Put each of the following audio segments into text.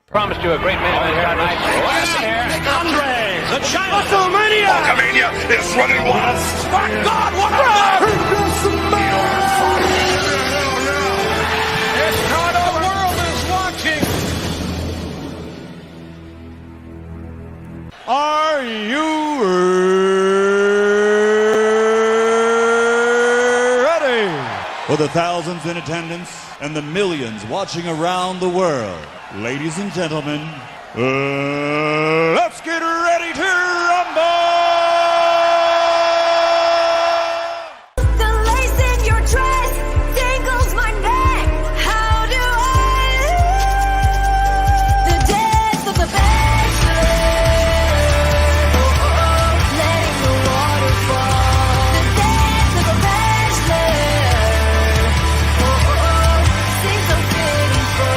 Promised you a great main event tonight. Andre, the China WrestleMania! Hulkamania is running wild. My God, what a match! It's not the world is watching. Are you ready? For the thousands in attendance and the millions watching around the world, ladies and gentlemen, let's get ready to rumble! The lace in your dress dangles my neck. How do I the dance of the bachelor? Letting the water fall. The dance of the bachelor. Seems so fitting for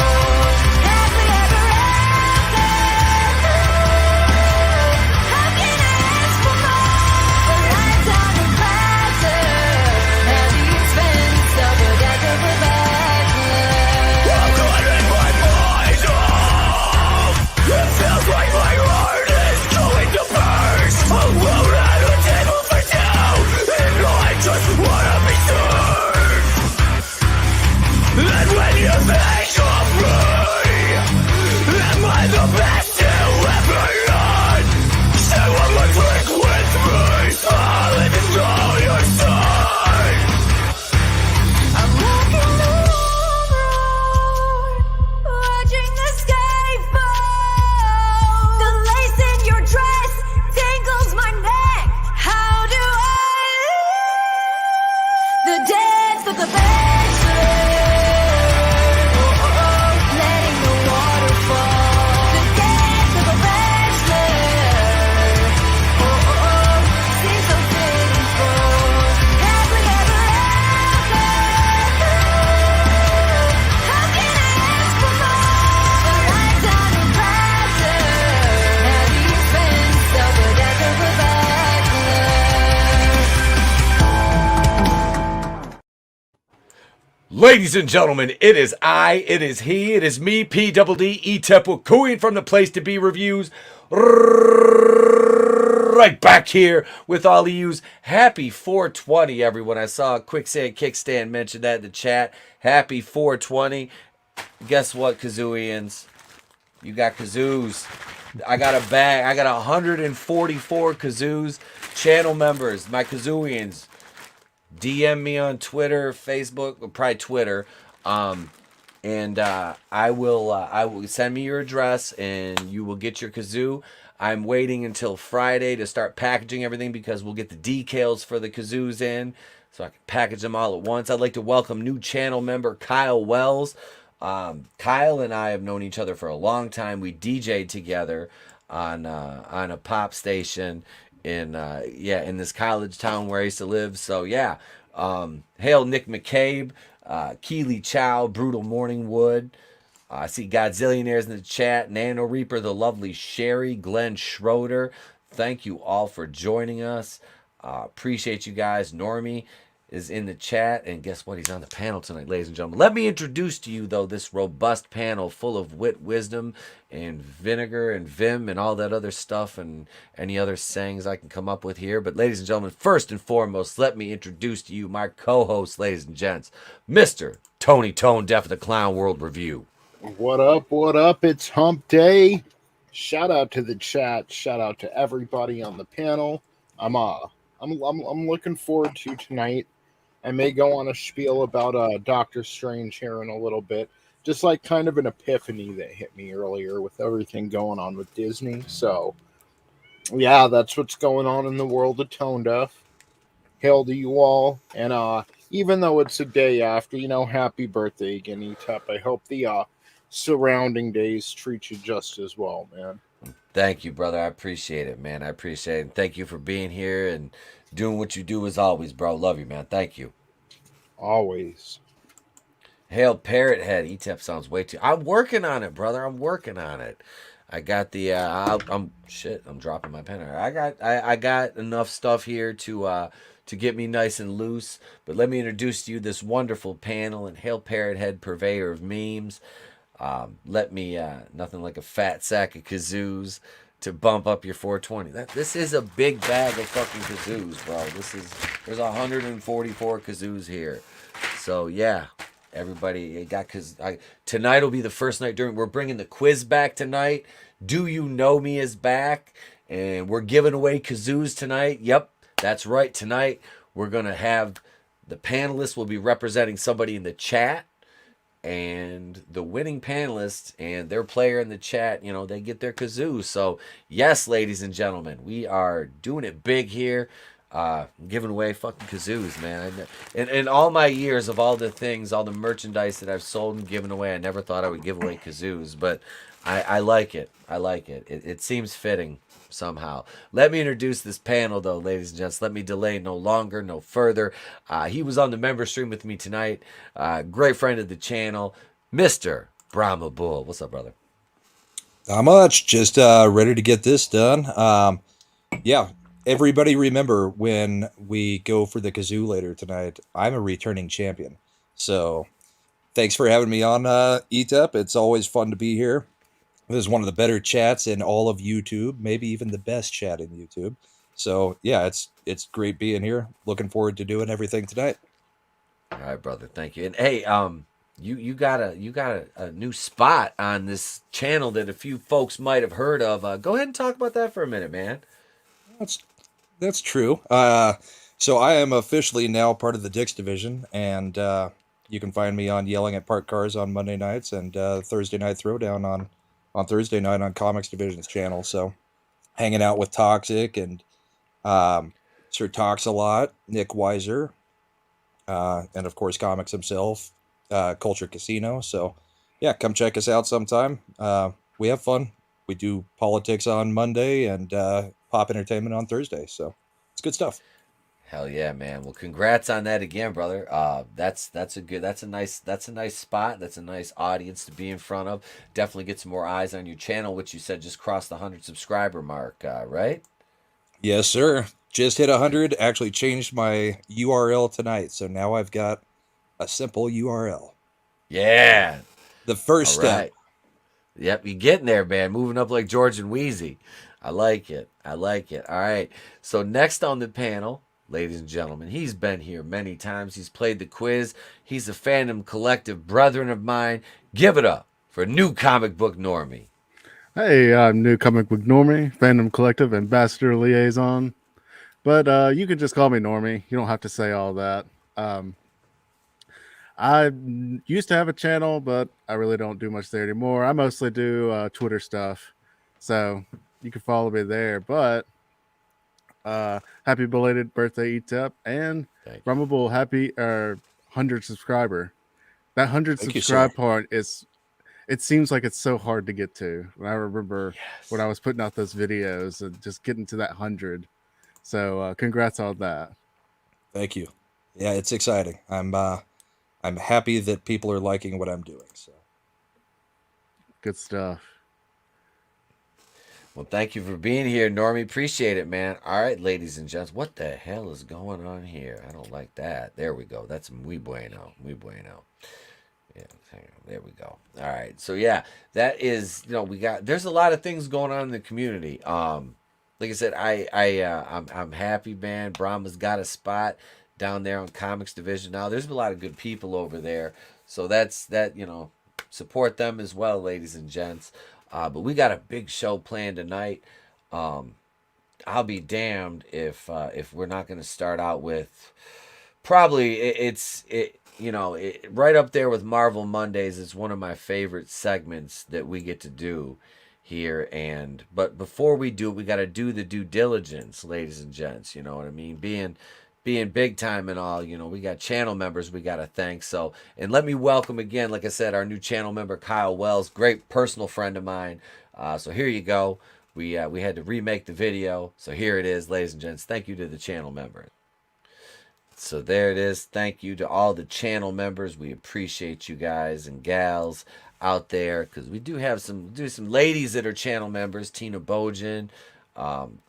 happily ever after. How can I ask for more? A lifetime of pleasure at the expense of a death of a bachelor. I'm cutting my mind off. It feels like my heart is going to burst. Alone at a table for two, and I just wanna be served. And when you think of me, am I the best you ever had? Say one more drink with me, I'll destroy your son. I'm walking the road, watching the sky fall. The lace in your dress dangles my neck. How do I the dance of the bachelor? Letting the water fall. The dance of the bachelor. Seems so fitting for happily ever after. How can I ask for more? A lifetime of pleasure at the expense of the death of a bachelor. Ladies and gentlemen, it is I, it is he, it is me, P-double-D, E-Tepwakui from the Place to Be Reviews. Right back here with all of yous. Happy 420, everyone. I saw Quicksand Kickstand mention that in the chat. Happy 420. Guess what, Kazooians? You got kazoos. I got a bag. I got 144 kazoos. Channel members, my Kazooians. DM me on Twitter, Facebook, or probably Twitter, and I will send me your address, and you will get your kazoo. I'm waiting until Friday to start packaging everything because we'll get the decals for the kazoos in, so I can package them all at once. I'd like to welcome new channel member Kyle Wells. Kyle and I have known each other for a long time. We DJ'd together on a pop station in this college town where I used to live. So yeah, hail Nick McCabe, Keely Chow, Brutal Morningwood. I see Godzillionaires in the chat, Nano Reaper, the lovely Sherry, Glenn Schroeder. Thank you all for joining us. Appreciate you guys. Normie is in the chat, and guess what? He's on the panel tonight, ladies and gentlemen. Let me introduce to you, though, this robust panel full of wit, wisdom, and vinegar, and vim, and all that other stuff, and any other sayings I can come up with here. But, ladies and gentlemen, first and foremost, let me introduce to you my co-host, ladies and gents, Mr. Tony ToneDef of the Clown World Review. What up? What up? It's Hump Day. Shout out to the chat. Shout out to everybody on the panel. I'm looking forward to tonight. I may go on a spiel about Doctor Strange here in a little bit. Just like kind of an epiphany that hit me earlier with everything going on with Disney. So, yeah, that's what's going on in the world of ToneDef. Hail to you all. And even though it's a day after, happy birthday again, E-Tep. I hope the surrounding days treat you just as well, man. Thank you, brother. I appreciate it, man. I appreciate it. And thank you for being here and doing what you do as always, bro. Love you, man. Thank you. Always. Hail Parrot Head. E-Tep sounds way too. I'm working on it, brother. I'm working on it. I got the. I'm dropping my pen. I got enough stuff here to get me nice and loose. But let me introduce to you this wonderful panel and Hail Parrot Head, purveyor of memes. Let me nothing like a fat sack of kazoos to bump up your 420. This is a big bag of fucking kazoos, bro. There's 144 kazoos here. So yeah, everybody got tonight will be the first night we're bringing the quiz back tonight. Do You Know Me is back, and we're giving away kazoos tonight. Yep, that's right. Tonight we're gonna have the panelists will be representing somebody in the chat, and the winning panelist and their player in the chat, they get their kazoo. So yes, ladies and gentlemen, we are doing it big here, giving away fucking kazoos, man. In all my years of all the things, all the merchandise that I've sold and given away, I never thought I would give away kazoos, but I like it. I like it. It seems fitting somehow. Let me introduce this panel, though, ladies and gents. Let me delay no longer, no further. He was on the member stream with me tonight. Great friend of the channel, Mr. Brahma Bull. What's up, brother? Not much. Just ready to get this done. Yeah, everybody remember when we go for the kazoo later tonight, I'm a returning champion. So thanks for having me on, ETEP. It's always fun to be here. This is one of the better chats in all of YouTube, maybe even the best chat in YouTube. So yeah, it's great being here. Looking forward to doing everything tonight. All right, brother. Thank you. And hey, you got a new spot on this channel that a few folks might have heard of. Go ahead and talk about that for a minute, man. That's true. So I am officially now part of the Dix division, and you can find me on Yelling at Parked Cars on Monday nights and Thursday Night Throwdown on Thursday night on Comics Division's channel. So hanging out with Toxic and Sir Tox a lot, Nick Weiser, and of course Comics himself, Culture Casino. So yeah, come check us out sometime. We have fun. We do politics on Monday and pop entertainment on Thursday. So it's good stuff. Hell yeah, man. Well, congrats on that again, brother. That's a nice spot. That's a nice audience to be in front of. Definitely get some more eyes on your channel, which you said just crossed the 100 subscriber mark, right? Yes, sir. Just hit 100. Actually changed my URL tonight, so now I've got a simple URL. Yeah. The first All step. right. Yep, you're getting there, man. Moving up like George and Wheezy. I like it. All right. So next on the panel, ladies and gentlemen, he's been here many times. He's played the quiz. He's a Fandom Collective brethren of mine. Give it up for New Comic Book Normie. Hey, I'm New Comic Book Normie, Fandom Collective Ambassador Liaison. But you can just call me Normie. You don't have to say all that. I used to have a channel, but I really don't do much there anymore. I mostly do Twitter stuff. So you can follow me there. But happy belated birthday, ETEP. And Rumble, happy 100 subscriber. That 100 subscribe part is... It seems like it's so hard to get to. I remember when I was putting out those videos and just getting to that 100. So congrats on that. Thank you. Yeah, it's exciting. I'm happy that people are liking what I'm doing. So good stuff. Well, thank you for being here, Normie. Appreciate it, man. All right, ladies and gents, what the hell is going on here? I don't like that. There we go. That's muy bueno. Muy bueno. Yeah, there we go. All right. So yeah, that is, there's a lot of things going on in the community. Like I said, I'm happy, man. Brahma's got a spot down there on Comics Division now. There's a lot of good people over there. So support them as well, ladies and gents. But we got a big show planned tonight. I'll be damned if we're not going to start out with probably right up there with Marvel Mondays. It's one of my favorite segments that we get to do here. But before we do it, we got to do the due diligence, ladies and gents. You know what I mean? Being big time and all, we got channel members we got to thank. So, and let me welcome again, like I said, our new channel member, Kyle Wells, great personal friend of mine. So here you go. We had to remake the video. So here it is, ladies and gents. Thank you to the channel members. So there it is. Thank you to all the channel members. We appreciate you guys and gals out there, because we do have some ladies that are channel members. Tina Bojan,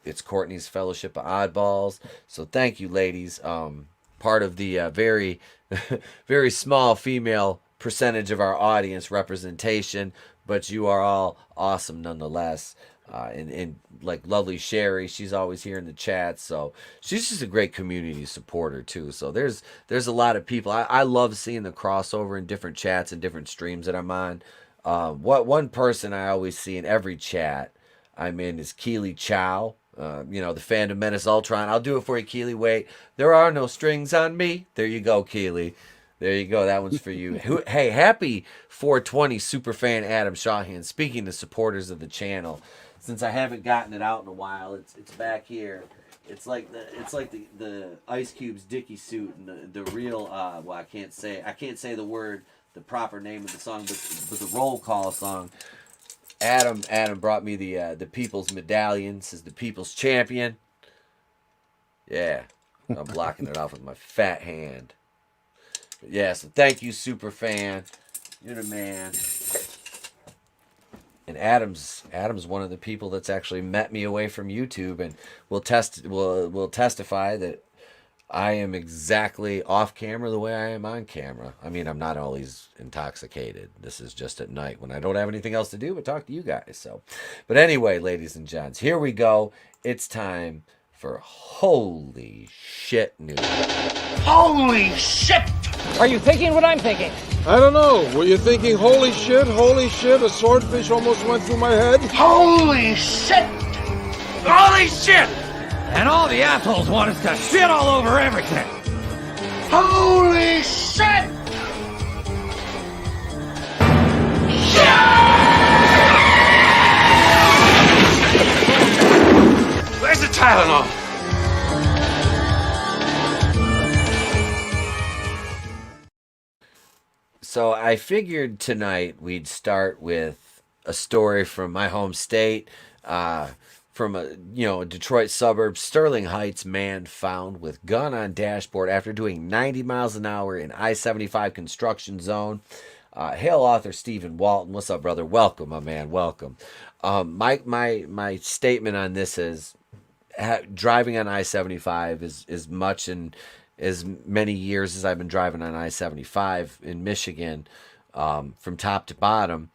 it's Courtney's Fellowship of Oddballs. So thank you, ladies. Part of the very very small female percentage of our audience representation, but you are all awesome nonetheless. And like lovely Sherry, she's always here in the chat, so she's just a great community supporter too. So there's a lot of people. I love seeing the crossover in different chats and different streams that I'm on. What one person I always see in every chat I'm in is Keely Chow. The Phantom Menace Ultron. I'll do it for you, Keely. Wait, there are no strings on me. There you go, Keely. There you go. That one's for you. Hey, happy 420 superfan Adam Shawhan. Speaking to supporters of the channel, since I haven't gotten it out in a while, it's back here. It's like the Ice Cube's Dickie suit and the real. Well, I can't say the word, the proper name of the song, but the roll call song. Adam brought me the People's Medallion. This is the People's Champion. Yeah, I'm blocking it off with my fat hand. But yeah, so thank you, super fan. You're the man. And Adam's one of the people that's actually met me away from YouTube, and will testify that I am exactly off camera the way I am on camera. I mean, I'm not always intoxicated. This is just at night when I don't have anything else to do but talk to you guys. So, but anyway, ladies and gents, here we go. It's time for Holy Shit News. Holy shit! Are you thinking what I'm thinking? I don't know. Were you thinking, holy shit, a swordfish almost went through my head? Holy shit! Holy shit! And all the assholes want us to shit all over everything. Holy shit! Where's the Tylenol? So I figured tonight we'd start with a story from my home state, from a Detroit suburb. Sterling Heights man found with gun on dashboard after doing 90 miles an hour in I-75 construction zone. Hail author Stephen Walton. What's up, brother? Welcome, my man. Welcome. My statement on this is driving on I-75 is as much and as many years as I've been driving on I-75 in Michigan, from top to bottom.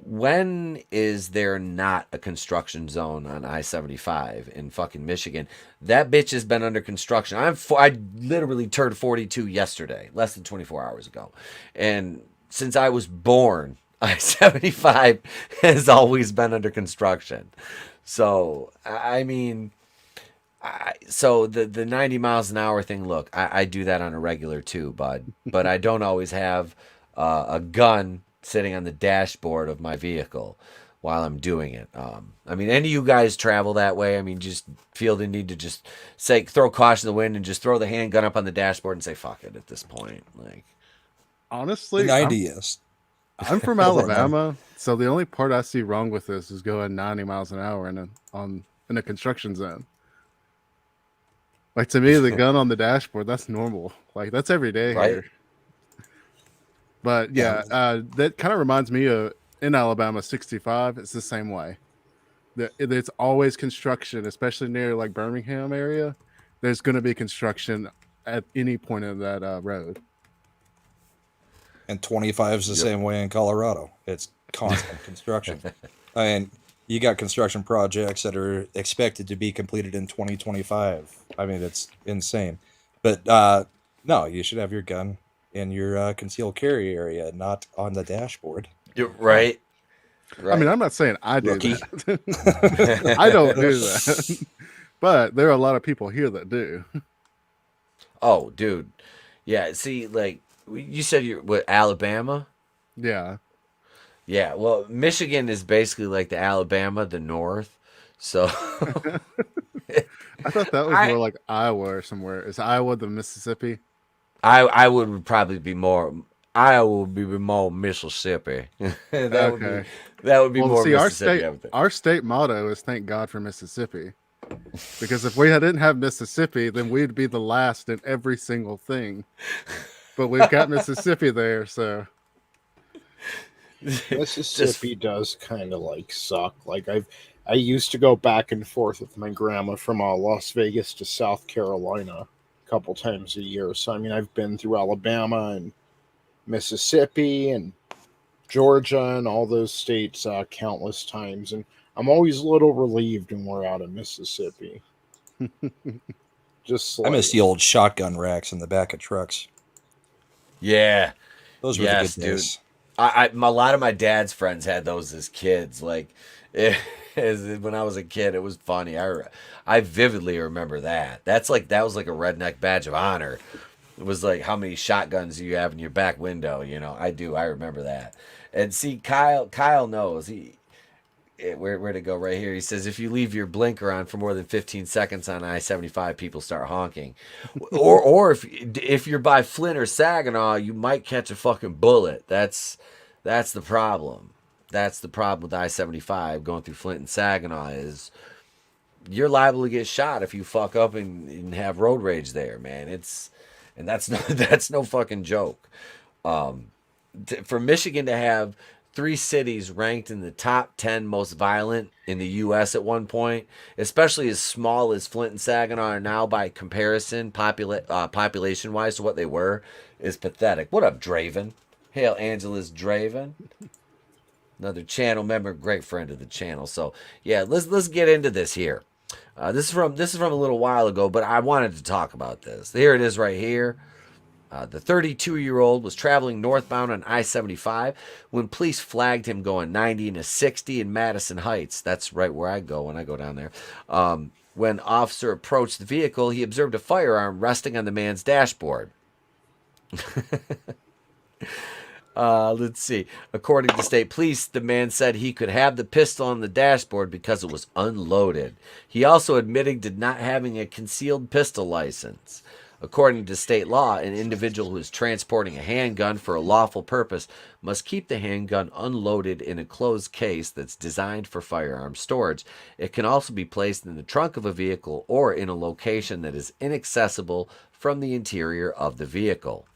When is there not a construction zone on I-75 in fucking Michigan? That bitch has been under construction. I literally turned 42 yesterday, less than 24 hours ago. And since I was born, I-75 has always been under construction. So, I mean, so the 90 miles an hour thing, look, I do that on a regular too, bud. But I don't always have a gun sitting on the dashboard of my vehicle while I'm doing it. I mean, any of you guys travel that way? I mean, just feel the need to just say, throw caution to the wind and just throw the handgun up on the dashboard and say, fuck it at this point. Like, honestly, 90, yes. I'm from Alabama, so the only part I see wrong with this is going 90 miles an hour in a construction zone. Like, to me, the gun on the dashboard, that's normal. Like, that's every day right? here. But yeah, that kind of reminds me of in Alabama 65. It's the same way. It's always construction, especially near like Birmingham area. There's going to be construction at any point of that road. And 25 is the same way in Colorado. It's constant construction. I mean, you got construction projects that are expected to be completed in 2025. I mean, it's insane. But no, you should have your gun in your concealed carry area, not on the dashboard. You're right. I mean, I'm not saying I do that. I don't do that. But there are a lot of people here that do. Oh, dude. Yeah, see, like, you said you're, what, Alabama? Yeah. Yeah, well, Michigan is basically like the Alabama, the North. So I thought that was more like Iowa or somewhere. Is Iowa the Mississippi? I would probably be more. Iowa would be more Mississippi. that would be more Mississippi. Our state motto is "Thank God for Mississippi," because if we didn't have Mississippi, then we'd be the last in every single thing. But we've got Mississippi there, so Mississippi does kind of like suck. Like I used to go back and forth with my grandma from Las Vegas to South Carolina a couple times a year. So I mean, I've been through Alabama and Mississippi and Georgia and all those states countless times, and I'm always a little relieved when we're out of Mississippi. Just I miss slightly. the old shotgun racks in the back of trucks. Yeah. Those were Yes, the good dude. days. A lot of my dad's friends had those as kids. Like, when I was a kid, it was funny. I vividly remember that. That was like a redneck badge of honor. It was like how many shotguns you have in your back window. I do. I remember that. And see, Kyle knows. Where'd it go? Right here. He says if you leave your blinker on for more than 15 seconds on I-75, people start honking. or if you're by Flint or Saginaw, you might catch a fucking bullet. That's the problem. That's the problem with I-75 going through Flint and Saginaw is you're liable to get shot if you fuck up and have road rage there, man. That's that's no fucking joke. For Michigan to have 3 cities ranked in the top 10 most violent in the U.S. at one point, especially as small as Flint and Saginaw are now by comparison, population-wise to what they were, is pathetic. What up, Draven? Hail, Angeles Draven. Another channel member, great friend of the channel. So, yeah, let's get into this here. This is from a little while ago, but I wanted to talk about this. Here it is right here. The 32-year-old was traveling northbound on I-75 when police flagged him going 90 and a 60 in Madison Heights. That's right where I go when I go down there. When officer approached the vehicle, he observed a firearm resting on the man's dashboard. Let's see. According to state police, the man said he could have the pistol on the dashboard because it was unloaded. He also admitted to not having a concealed pistol license. According to state law, an individual who is transporting a handgun for a lawful purpose must keep the handgun unloaded in a closed case that's designed for firearm storage. It can also be placed in the trunk of a vehicle or in a location that is inaccessible from the interior of the vehicle.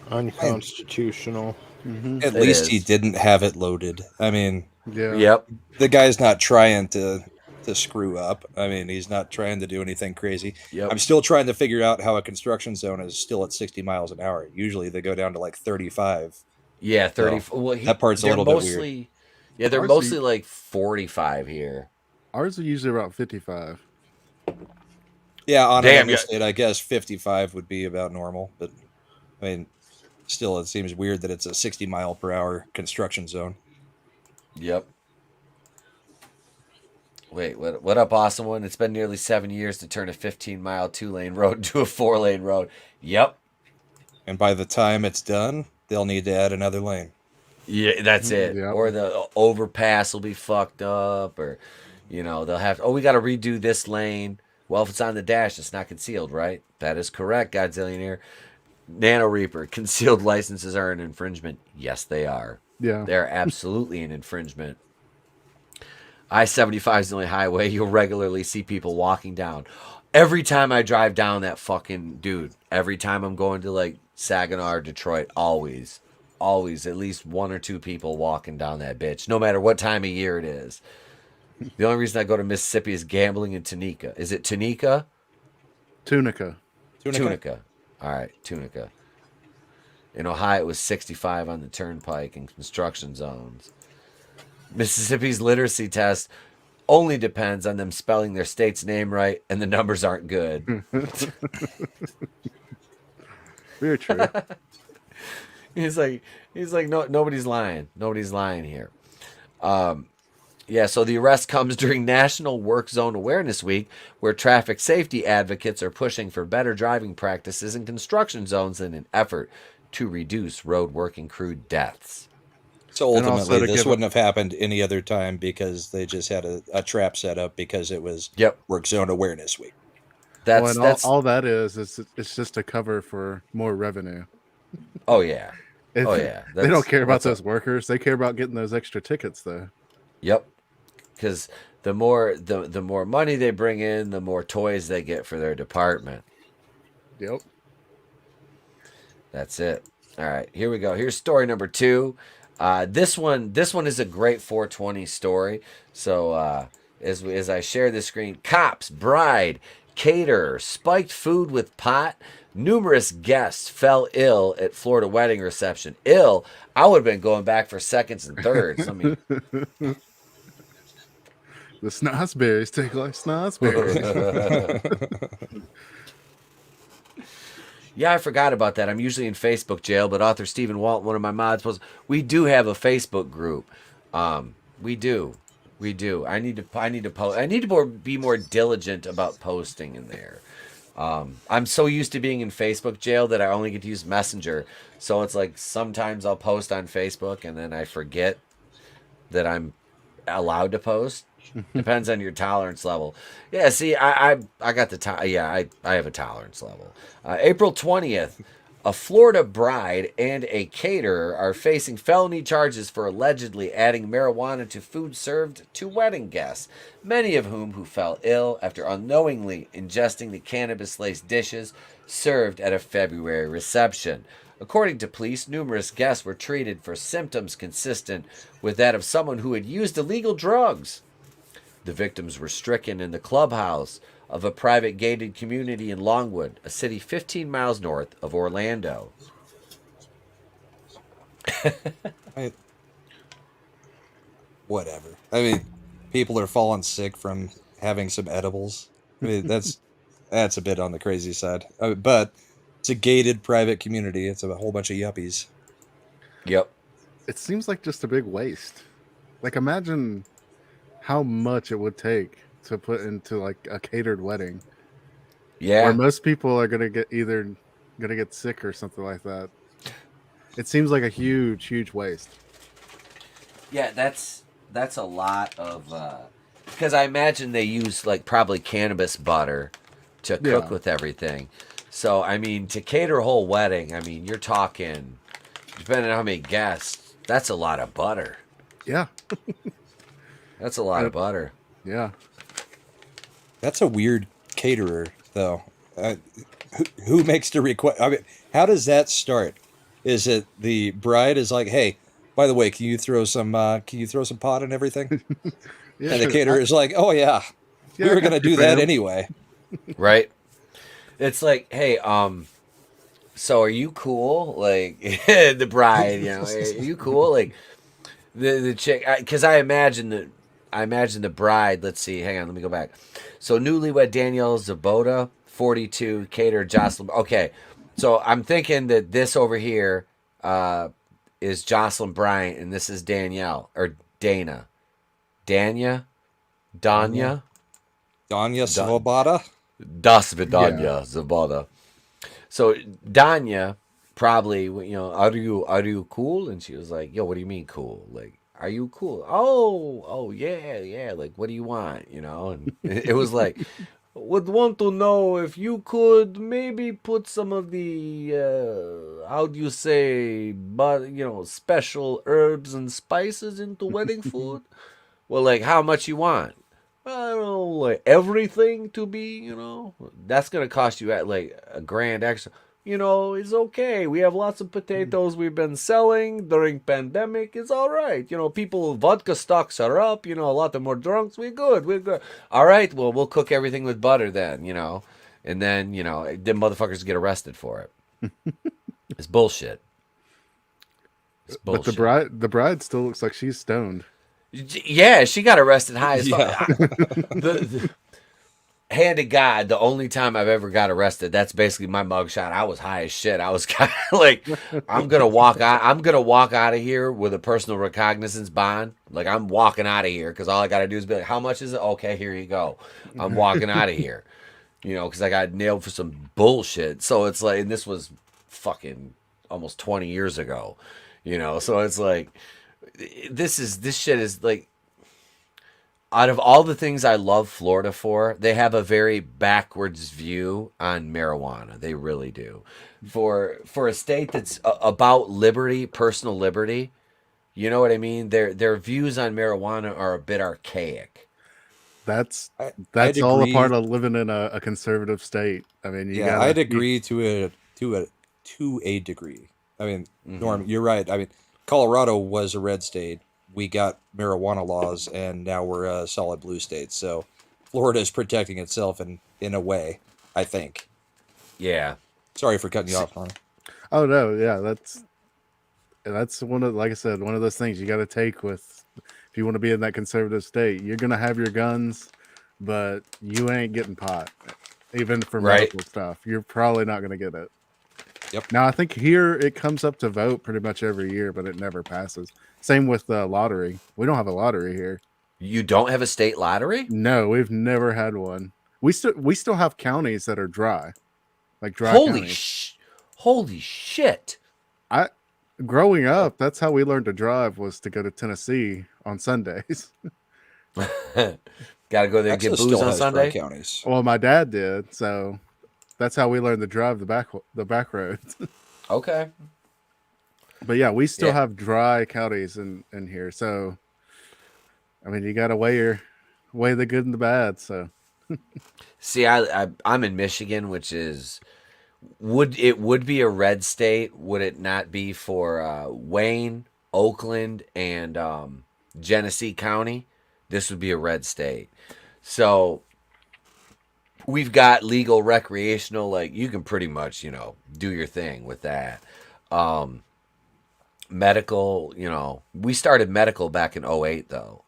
Unconstitutional. At It least he is. didn't have it loaded. I mean, Yeah. Yep. the guy's not trying to screw up. I mean, he's not trying to do anything crazy. Yep. I'm still trying to figure out how a construction zone is still at 60 miles an hour. Usually they go down to like 35. Yeah, 30. So, Well, that part's a they're little bit mostly, weird. Yeah, they're Ours mostly are- like 45 here. Ours are usually about 55. Yeah, on Damn, an interstate, I guess 55 would be about normal. But, I mean, still, it seems weird that it's a 60 mile per hour construction zone. Yep. Wait, what up, awesome one? It's been nearly 7 years to turn a 15-mile 2-lane road into a 4-lane road. Yep. And by the time it's done, they'll need to add another lane. Yeah, that's it. Yep. Or the overpass will be fucked up, or they'll have. Oh, we got to redo this lane. Well, if it's on the dash, it's not concealed, right? That is correct, Godzillionaire. Nano Reaper, concealed licenses are an infringement. Yes, they are. Yeah. They're absolutely an infringement. I-75 is the only highway you'll regularly see people walking down. Every time I drive down that fucking dude, every time I'm going to like Saginaw or Detroit, always at least 1 or 2 people walking down that bitch, no matter what time of year it is. The only reason I go to Mississippi is gambling in Tunica. Is it Tunica? Tunica. Tunica. All right, Tunica. In Ohio, it was 65 on the turnpike and construction zones. Mississippi's literacy test only depends on them spelling their state's name right, and the numbers aren't good. Very true. He's like, no, nobody's lying. Nobody's lying here. Yeah, so the arrest comes during National Work Zone Awareness Week, where traffic safety advocates are pushing for better driving practices in construction zones in an effort to reduce road working crew deaths. So And also ultimately, to this give wouldn't have happened any other time because they just had a trap set up because it was Yep. Work Zone Awareness Week. That's Well, and all that is it's just a cover for more revenue. oh yeah. If- Oh yeah. They don't care about that's those workers. They care about getting those extra tickets, though. Yep. Because the more money they bring in, the more toys they get for their department. Yep. That's it. All right, here we go. Here's story number 2. This one is a great 420 story. So as I share the screen, cops, bride, caterer, spiked food with pot, Numerous guests fell ill at Florida wedding reception. Ill, I would have been going back for seconds and thirds. I mean, The snozberries take like snozberries. yeah, I forgot about that. I'm usually in Facebook jail, but author Stephen Walt, one of my mods, posts. We do have a Facebook group. We do. I need to post. I need to be more diligent about posting in there. I'm so used to being in Facebook jail that I only get to use Messenger. So it's like sometimes I'll post on Facebook and then I forget that I'm allowed to post. Depends on your tolerance level. Yeah, see, I got the I have a tolerance level. April 20th, a Florida bride and a caterer are facing felony charges for allegedly adding marijuana to food served to wedding guests, many of who fell ill after unknowingly ingesting the cannabis-laced dishes served at a February reception. According to police, numerous guests were treated for symptoms consistent with that of someone who had used illegal drugs. The victims were stricken in the clubhouse of a private gated community in Longwood, a city 15 miles north of Orlando. Whatever. I mean, people are falling sick from having some edibles. I mean, that's a bit on the crazy side. But it's a gated private community. It's a whole bunch of yuppies. Yep. It seems like just a big waste. Like, imagine how much it would take to put into like a catered wedding. Yeah. Where most people are gonna get sick or something like that. It seems like a huge waste. Yeah, that's a lot of because I imagine they use like probably cannabis butter to cook with everything. So I mean, to cater a whole wedding, I mean, you're talking, depending on how many guests, that's a lot of butter. Yeah. That's a lot of butter. Yeah. That's a weird caterer, though. Who makes the request? I mean, how does that start? Is it the bride is like, hey, by the way, can you throw some pot and everything? Yeah, And the caterer is like, oh yeah, we were gonna do that anyway. Right. It's like, hey, so are you cool? Like the bride, you know, are you cool? Like the chick, because I imagine the bride. Let's see, hang on, let me go back. So newlywed Danielle Zabota, 42, caterer Jocelyn. Okay, so I'm thinking that this over here is Jocelyn Bryant, and this is Danielle or Dana, Danya Svoboda. Das Vidanya Zabota. So Danya probably, you know, are you cool? And she was like, yo, what do you mean cool? Like, are you cool? Oh yeah. Like, what do you want? You know, and it was like, would want to know if you could maybe put some of the how do you say, but you know, special herbs and spices into wedding food. Well, like, how much you want? I don't know, like everything to be, you know, that's gonna cost you at like $1,000 extra. You know, it's okay. We have lots of potatoes we've been selling during pandemic. It's all right. You know, vodka stocks are up. You know, a lot of more drunks. We're good. All right. Well, we'll cook everything with butter then, you know. And then, you know, the motherfuckers get arrested for it. It's bullshit. It's bullshit. But the bride still looks like she's stoned. Yeah, she got arrested high as fuck. Hand to God, the only time I've ever got arrested, that's basically my mugshot. I was high as shit. I was kind of like, I'm gonna walk out of here with a personal recognizance bond. Like, I'm walking out of here because all I gotta do is be like, how much is it? Okay, here you go. I'm walking out of here. You know, because I got nailed for some bullshit. So it's like, and this was fucking almost 20 years ago. You know, so it's like, this shit is like, out of all the things I love Florida for, they have a very backwards view on marijuana. They really do. For a state that's about liberty, personal liberty, you know what I mean? Their views on marijuana are a bit archaic. That's all a part of living in a conservative state. I mean, I'd agree to a degree. I mean, Norm, you're right. I mean, Colorado was a red state. We got marijuana laws, and now we're a solid blue state. So Florida is protecting itself in a way, I think. Yeah. Sorry for cutting you off, Ron. Oh no, yeah, that's one of, like I said, one of those things you got to take with if you want to be in that conservative state. You're gonna have your guns, but you ain't getting pot, even for Right. medical stuff. You're probably not gonna get it. Yep. Now I think here it comes up to vote pretty much every year, but it never passes. Same with the lottery. We don't have a lottery here. You don't have a state lottery? No, we've never had one. We still have counties that are dry, like dry Holy counties. holy shit! Growing up, that's how we learned to drive, was to go to Tennessee on Sundays. Got to go there and get Texas booze still on has dry Sunday. counties. Well, my dad did, so that's how we learned to drive the back roads. Okay. But yeah, we still Yeah. have dry counties in here. So I mean, you got to weigh the good and the bad. So See, I'm in Michigan, which is would be a red state, would it not be for Wayne, Oakland, and Genesee County? This would be a red state. So we've got legal recreational, like you can pretty much, do your thing with that. Medical, we started medical back in '08 though.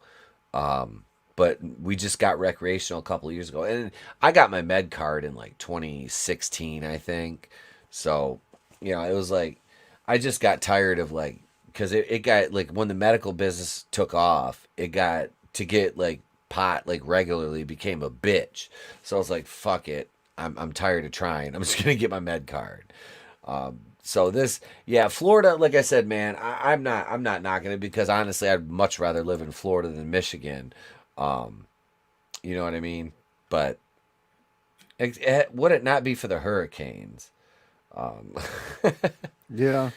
But we just got recreational a couple of years ago. And I got my med card in like 2016, I think. So, it was like, I just got tired of like, because it got like when the medical business took off, it got to get like pot like regularly became a bitch. So I was like, fuck it. I'm tired of trying. I'm just going to get my med card. So Florida, like I said, man, I'm not knocking it because honestly, I'd much rather live in Florida than Michigan. You know what I mean? But would it not be for the hurricanes? yeah,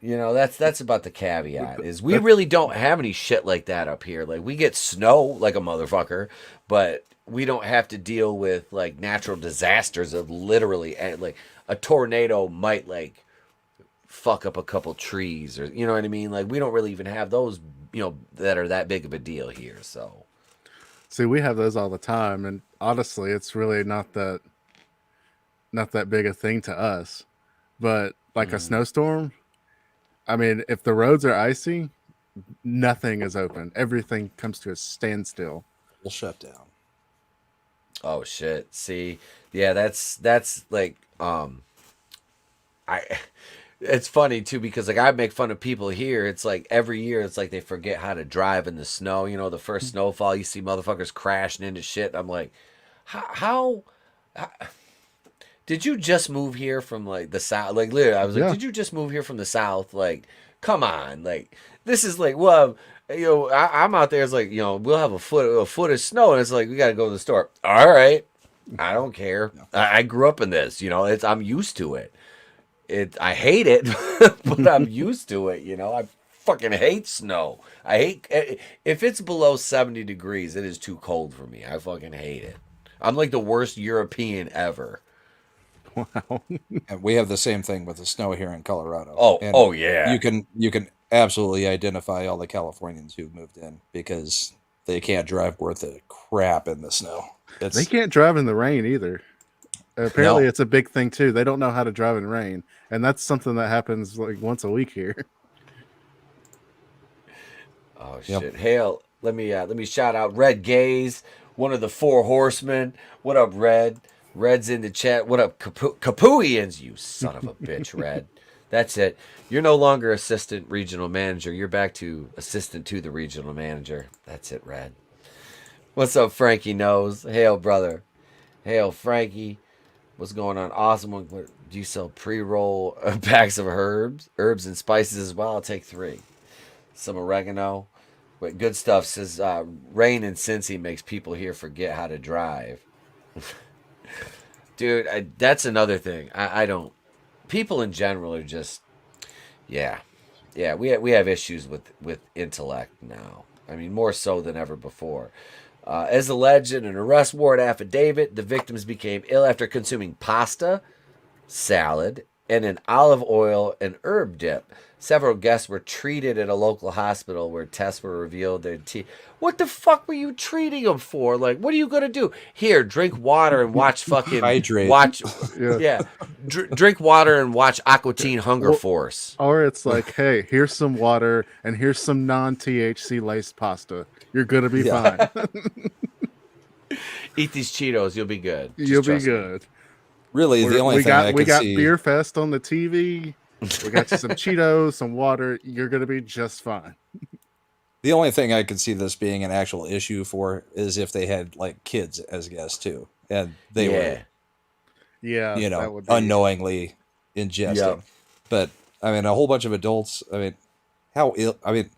that's about the caveat is we really don't have any shit like that up here. Like we get snow like a motherfucker, but we don't have to deal with like natural disasters of literally like a tornado might like fuck up a couple trees or you know what I mean? Like we don't really even have those, that are that big of a deal here. So see, we have those all the time, and honestly, it's really not that big a thing to us. But like a snowstorm, I mean, if the roads are icy, nothing is open. Everything comes to a standstill. We'll shut down. oh shit. See, yeah, that's like it's funny too because like I make fun of people here. It's like every year it's like they forget how to drive in the snow. The first snowfall, you see motherfuckers crashing into shit. I'm like, how did you just move here from like the south? Like literally, I was like, Yeah. did you just move here from the south? Like, come on, like this is like, well, I'm out there. It's like, we'll have a foot of snow, and it's like we got to go to the store. All right, I don't care. I grew up in this. I'm used to it. I hate it, but I'm used to it. I fucking hate snow. I hate if it's below 70 degrees. It is too cold for me. I fucking hate it. I'm like the worst European ever. Wow. And we have the same thing with the snow here in Colorado. Oh, And oh yeah. You can absolutely identify all the Californians who've moved in because they can't drive worth a crap in the snow. They can't drive in the rain either. Apparently, No. it's a big thing too. They don't know how to drive in rain, and that's something that happens like once a week here. Oh Yep. shit! Hail! Let me shout out Red Gaze, one of the four horsemen. What up, Red? Red's in the chat. What up, Capuians? You son of a bitch, Red. That's it. You're no longer assistant regional manager. You're back to assistant to the regional manager. That's it, Red. What's up, Frankie Knows? Hail, brother. Hail, Frankie. What's going on? Awesome. What, do you sell pre-roll packs of herbs and spices as well? I'll take 3. Some oregano. Wait, good stuff. Says rain in Cincy makes people here forget how to drive. Dude, that's another thing. I don't. People in general are just, yeah. We have issues with intellect now. I mean, more so than ever before. As alleged in an arrest warrant affidavit, the victims became ill after consuming pasta, salad, and an olive oil and herb dip. Several guests were treated at a local hospital where tests were revealed their teeth. What the fuck were you treating them for? Like, what are you gonna do? Here, drink water and watch fucking Hydrate. watch. Yeah. Yeah, drink water and watch Aqua Teen Hunger Well- Force. Or it's like, hey, here's some water and here's some non-THC laced pasta. You're gonna be Yeah. fine. Eat these Cheetos, you'll be good. Just You'll be trust me. good. Really, the only thing I we could got see. Beer Fest on the TV. We got you some Cheetos, some water. You're gonna be just fine. The only thing I could see this being an actual issue for is if they had like kids as guests too, and they were, Yeah, you that know, would be, unknowingly ingesting. Yep. But I mean, a whole bunch of adults. I mean, how ill? I mean,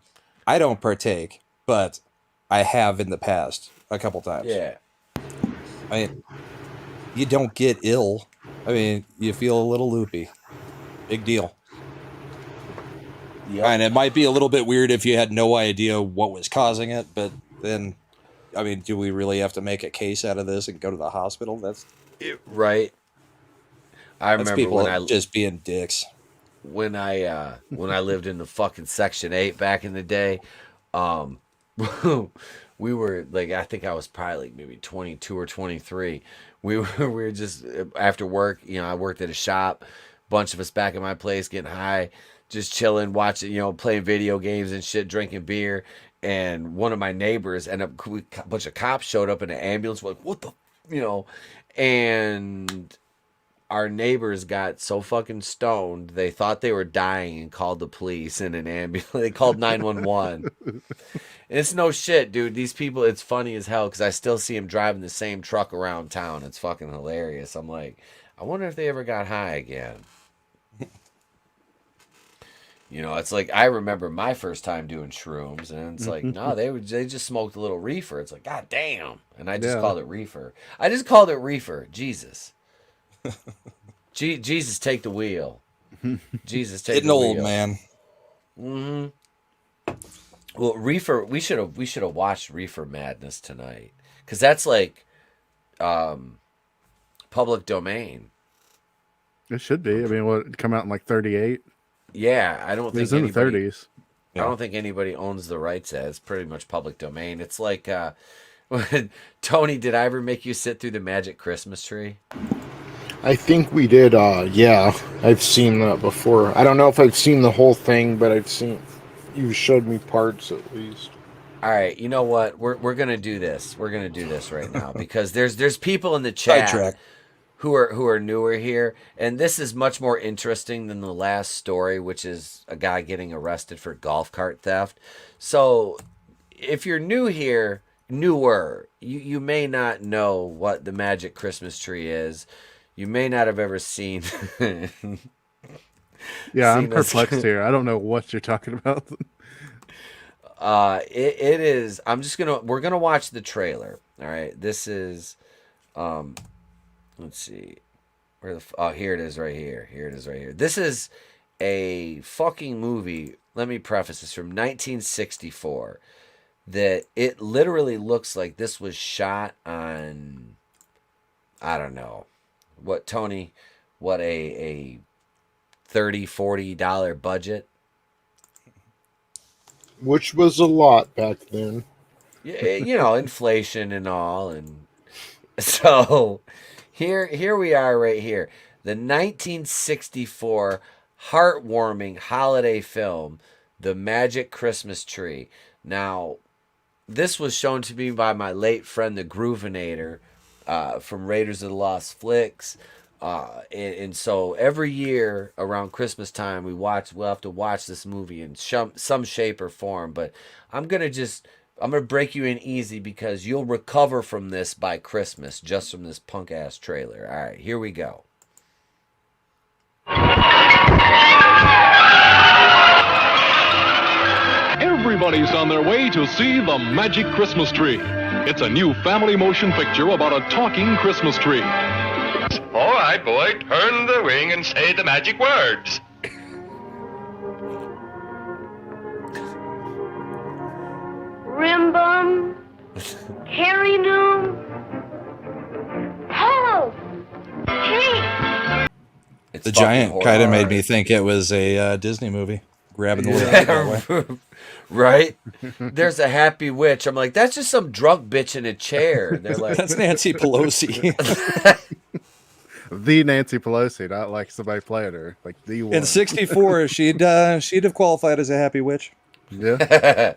I don't partake, but I have in the past a couple times. Yeah. I mean, you don't get ill. I mean, you feel a little loopy. Big deal. Yep. And it might be a little bit weird if you had no idea what was causing it, but then, I mean, do we really have to make a case out of this and go to the hospital? That's Right. I that's remember people when I just being dicks. when I lived in the fucking Section 8 back in the day, we were like, I think I was probably like maybe 22 or 23. We were just after work, you know, I worked at a shop, bunch of us back at my place getting high, just chilling, watching, you know, playing video games and shit, drinking beer. And one of my neighbors a bunch of cops showed up in an ambulance, like, what the, you know, and our neighbors got so fucking stoned they thought they were dying and called the police in an ambulance. They called 911. It's no shit, dude. These people, it's funny as hell because I still see them driving the same truck around town. It's fucking hilarious. I'm like, I wonder if they ever got high again. You know, it's like I remember my first time doing shrooms, and it's like, no, they just smoked a little reefer. It's like, god damn, and I just Yeah. called it reefer. I just called it reefer. Jesus, Jesus, take the wheel. Jesus, take Getting the old, wheel. man. Mm-hmm. Well, reefer. We should have watched Reefer Madness tonight because that's like, public domain. It should be. I mean, what it come out in like 38? Yeah, I don't It think was in the anybody. 30s. I don't think anybody owns the rights. It's pretty much public domain. It's like, Tony, did I ever make you sit through the Magic Christmas Tree? I think we did. Yeah, I've seen that before. I don't know if I've seen the whole thing, but I've seen. You showed me parts at least. All right, you know what? We're gonna do this. We're gonna do this right now because there's people in the chat Sidetrack. who are newer here, and this is much more interesting than the last story, which is a guy getting arrested for golf cart theft. So, if you're new here, newer, you may not know what the Magic Christmas Tree is. You may not have ever seen. Yeah, I'm seen us- perplexed here. I don't know what you're talking about. It is. We're gonna watch the trailer. All right. This is, let's see, here it is right here. Here it is right here. This is a fucking movie. Let me preface this, from 1964. That it literally looks like this was shot on, I don't know, what Tony, what a $30-$40 budget. Which was a lot back then. Yeah, you know, inflation and all, and so here we are right here. The 1964 heartwarming holiday film, The Magic Christmas Tree. Now, this was shown to me by my late friend, the Groovinator, from Raiders of the Lost Flicks. And so every year around Christmas time, we'll have to watch this movie in some shape or form. But I'm gonna break you in easy because you'll recover from this by Christmas, just from this punk ass trailer. All right, here we go. Everybody's on their way to see The Magic Christmas Tree. It's a new family motion picture about a talking Christmas tree. All right, boy, turn the ring and say the magic words. Rimbum, Harry Noom, Ho, Tree. It's The fucking giant kind of made horror. me think it was a Disney movie. Grabbing the little kid that way. Right? There's a happy witch. I'm like, that's just some drunk bitch in a chair. They're like, That's Nancy Pelosi. The Nancy Pelosi, not like somebody playing her, like the one. In '64, she'd have qualified as a happy witch. Yeah.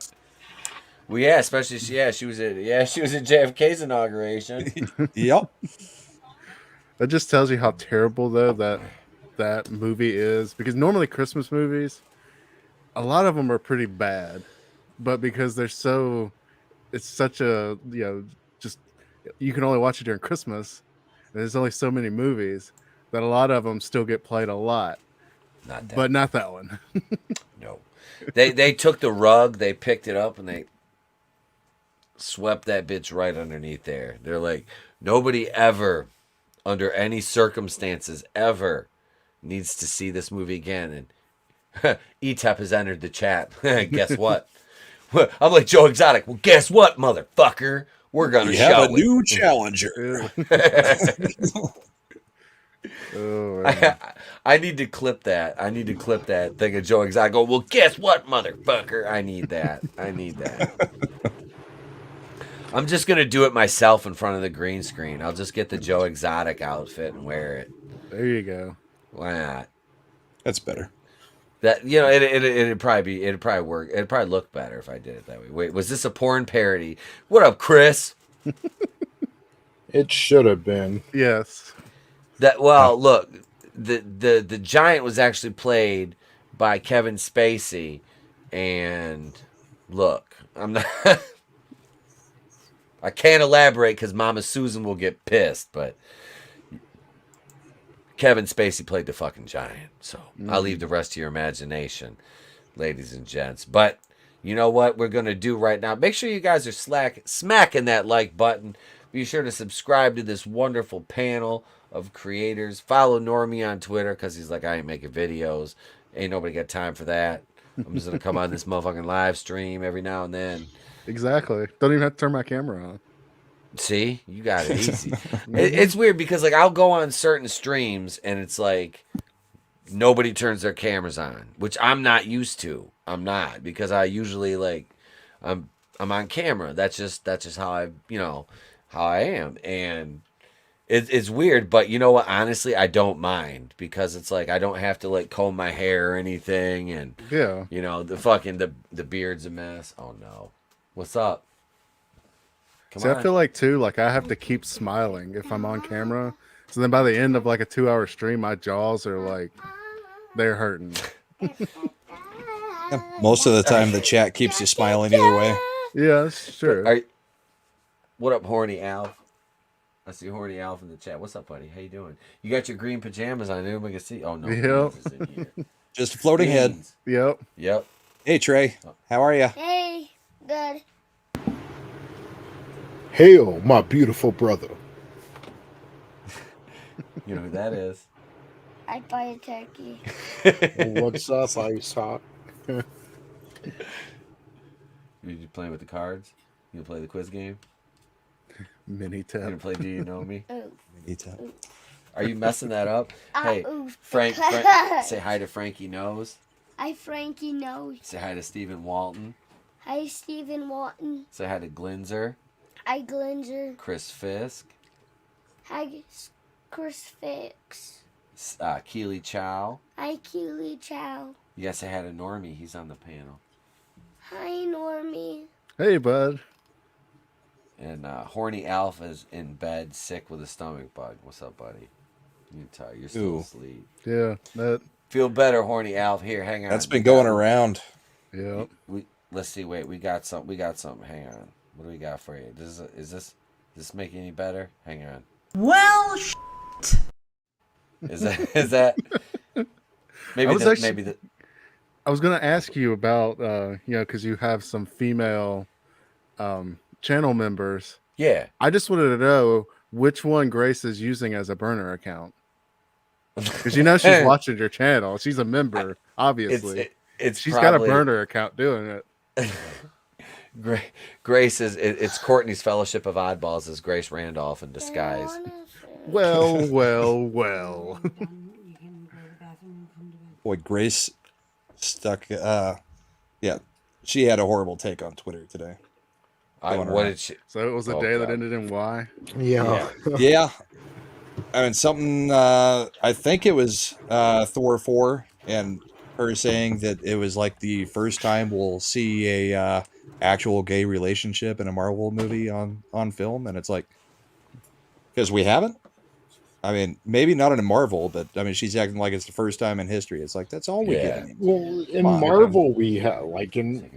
well, yeah, especially she was at JFK's inauguration. Yep. That just tells you how terrible though that movie is, because normally Christmas movies, a lot of them are pretty bad, but because it's such a, just, you can only watch it during Christmas. There's only so many movies that a lot of them still get played a lot. Not that. But not that one. No. They took the rug, they picked it up, and they swept that bitch right underneath there. They're like, nobody ever, under any circumstances, ever needs to see this movie again. And ETEP has entered the chat. Guess what? I'm like, Joe Exotic. Well, guess what, motherfucker? We're gonna show have a new challenger. Oh, I need to clip that. I need to clip that thing of Joe Exotic. Go, well, guess what, motherfucker? I need that. I'm just gonna do it myself in front of the green screen. I'll just get the Joe Exotic outfit and wear it. there you go. Why not? That's better. That it'd probably work. It'd probably look better if I did it that way. Wait, was this a porn parody? What up, Chris? It should have been. Yes. Look, the giant was actually played by Kevin Spacey, and look, I'm not. I can't elaborate because Mama Susan will get pissed, but Kevin Spacey played the fucking giant. So I'll leave the rest to your imagination, ladies and gents. But you know what we're going to do right now? Make sure you guys are smacking that like button. Be sure to subscribe to this wonderful panel of creators. Follow Normie on Twitter because he's like, I ain't making videos. Ain't nobody got time for that. I'm just going to come on this motherfucking live stream every now and then. Exactly. Don't even have to turn my camera on. See, you got it easy. It's weird because like I'll go on certain streams and it's like nobody turns their cameras on, which I'm not used to. I'm not, because I usually like I'm on camera. That's just how I am, and it's weird. But you know what? Honestly, I don't mind because it's like I don't have to like comb my hair or anything, and Yeah. the beard's a mess. Oh no, what's up? Come See, on. I feel like too, like I have to keep smiling if I'm on camera. So then by the end of like a 2-hour stream, my jaws are like, they're hurting. Most of the time, the chat keeps you smiling either way. Yeah, sure. What up, Horny Alf? I see Horny Alf in the chat. What's up, buddy? How you doing? You got your green pajamas on. Everybody can see. Oh no, Yep. Beans is in here. Just a floating head. Yep. Yep. Hey, Trey. How are you? Hey, good. Hail, my beautiful brother. You know who that is? I'd buy a turkey. What's up, Ice Hot? You playing with the cards? You gonna play the quiz game? Mini You gonna tap. play Do You Know Me? Ooh. Are you messing that up? Hey, Ooh. Frank, say hi to Frankie Nose. Hi, Frankie Nose. Say hi to Stephen Walton. Hi, Stephen Walton. Say hi to Glinzer. Hi, Glinger. Chris Fisk. Hi, Chris Fix. Keely Chow. Hi, Keely Chow. You gotta say hi to Normie. He's on the panel. Hi, Normie. Hey, bud. And Horny Alf is in bed, sick with a stomach bug. What's up, buddy? You're tired. You're still Ooh. asleep. Yeah. That. Feel better, Horny Alf. Here, hang on. That's been going around. Yeah. Let's see. Wait, we got something. Hang on. What do we got for you? Does this make any better? Hang on. Well, Is that maybe I was gonna ask you about because you have some female channel members. Yeah. I just wanted to know which one Grace is using as a burner account. Because she's watching your channel. She's a member, obviously. She's got a burner account doing it. Grace it's Courtney's Fellowship of Oddballs is Grace Randolph in disguise. Well. boy, Grace stuck. Yeah, she had a horrible take on Twitter today. What did she? So it was a day that ended in Y. Yeah. Yeah. I mean, something. I think it was Thor 4, and her saying that it was like the first time we'll see a actual gay relationship in a Marvel movie on film, and it's like, because we haven't. I mean, maybe not in a Marvel, but I mean, she's acting like it's the first time in history. It's like that's all we get anymore. Well, in Marvel, we have like in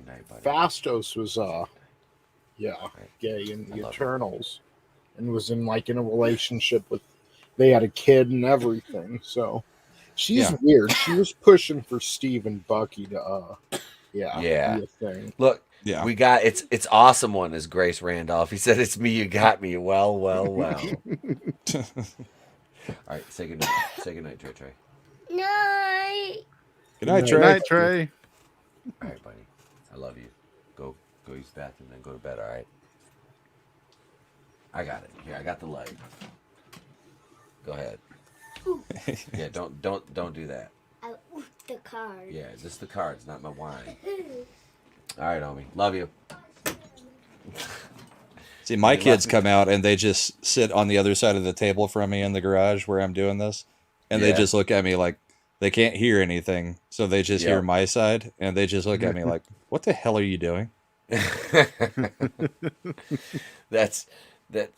Fastos was gay in the Eternals, and was in a relationship with. They had a kid and everything, so she's weird. She was pushing for Steve and Bucky to be a thing. Look, we got it's awesome one is Grace Randolph. He said, "It's me, you got me." Well. All right, say goodnight. Say goodnight, Trey. Night. Good night, Trey. Good night, Trey. All right, buddy. I love you. Go use the bathroom, then go to bed. All right. I got it. Here, I got the light. Go ahead. Yeah, don't do that. The card. Yeah, just the cards, not my wine. All right, homie. Love you. See, my kids come out and they just sit on the other side of the table from me in the garage where I'm doing this, and they just look at me like they can't hear anything, so they just hear my side, and they just look at me like, "What the hell are you doing?"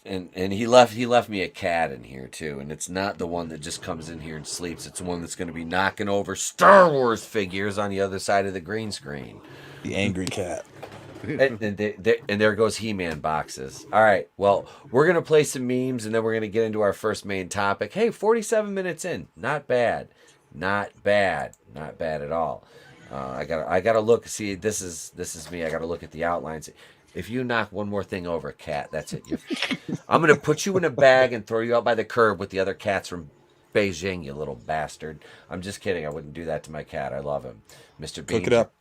And he left me a cat in here too, and it's not the one that just comes in here and sleeps. It's the one that's going to be knocking over Star Wars figures on the other side of the green screen. The angry cat. And there goes He-Man boxes. All right, well, we're going to play some memes, and then we're going to get into our first main topic. Hey, 47 minutes in. Not bad. Not bad at all. I gotta look. See, this is me. I gotta look at the outlines. If you knock one more thing over, cat, that's it. I'm going to put you in a bag and throw you out by the curb with the other cats from Beijing, you little bastard. I'm just kidding. I wouldn't do that to my cat. I love him. Mr. Bean. Cook it up.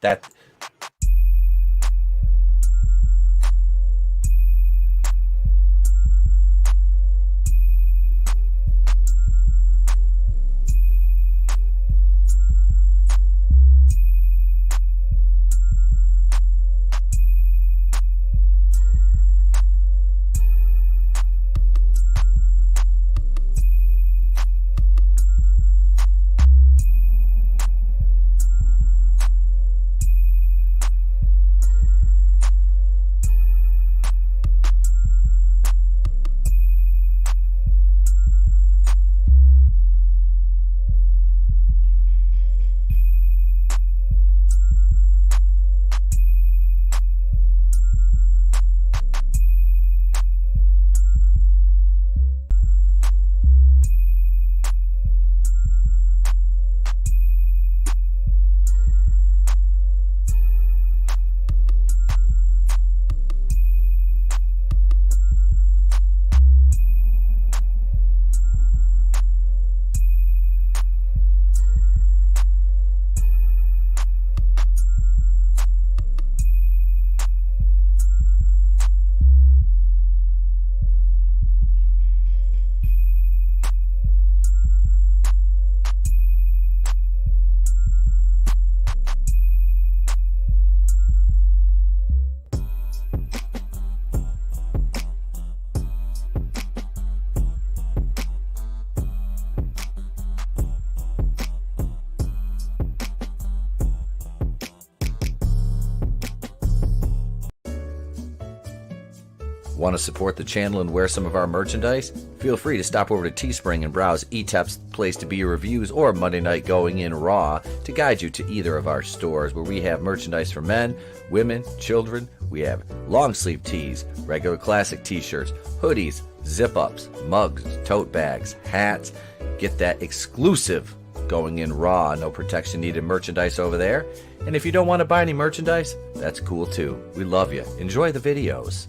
Want to support the channel and wear some of our merchandise? Feel free to stop over to Teespring and browse ETEP's Place to Be reviews or Monday Night Going In Raw to guide you to either of our stores where we have merchandise for men, women, children. We have long sleeve tees, regular classic t-shirts, hoodies, zip-ups, mugs, tote bags, hats. Get that exclusive Going In Raw, no protection needed merchandise over there. And if you don't want to buy any merchandise, that's cool too. We love you. Enjoy the videos.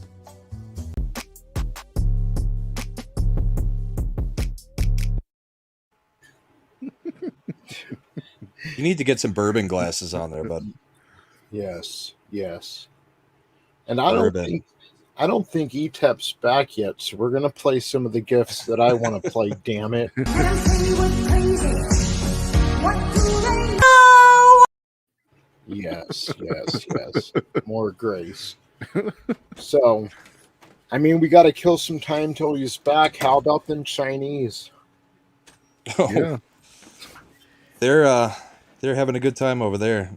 You need to get some bourbon glasses on there, bud. Yes. And I don't think ETEP's back yet, so we're gonna play some of the gifts that I want to play. Damn it! Yes, yes, yes. More grace. So, I mean, we got to kill some time till he's back. How about them Chinese? Oh, Yeah. they're having a good time over there.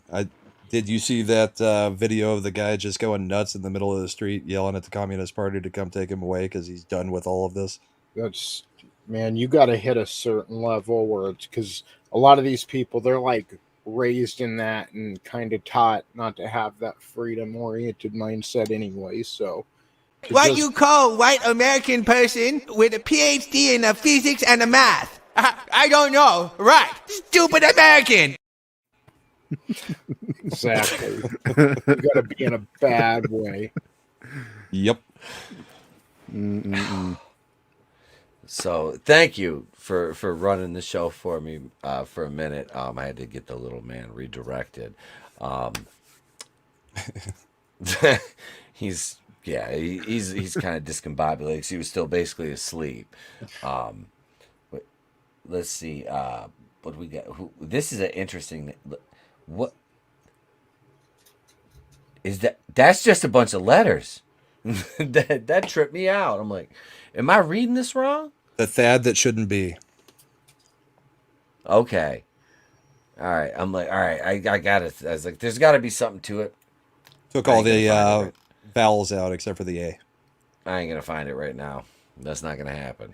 Did you see that video of the guy just going nuts in the middle of the street, yelling at the Communist Party to come take him away because he's done with all of this? That's, man, you got to hit a certain level where it's because a lot of these people, they're like raised in that and kind of taught not to have that freedom oriented mindset anyway. So, to What just- you call white American person with a PhD in physics and math? I don't know. Right. Stupid American. exactly. You got to be in a bad way. Yep. So thank you for running the show for me for a minute. I had to get the little man redirected. He's kind of discombobulated 'cause he was still basically asleep. But let's see. What do we got? This is an interesting. What is that? That's just a bunch of letters. that tripped me out. I'm like, am I reading this wrong? The Thad that shouldn't be. Okay. All right. I'm like, all right. I got it. I was like, there's got to be something to it. Took I all ain't gonna the find it right- vowels out except for the A. I ain't gonna find it right now. That's not gonna happen.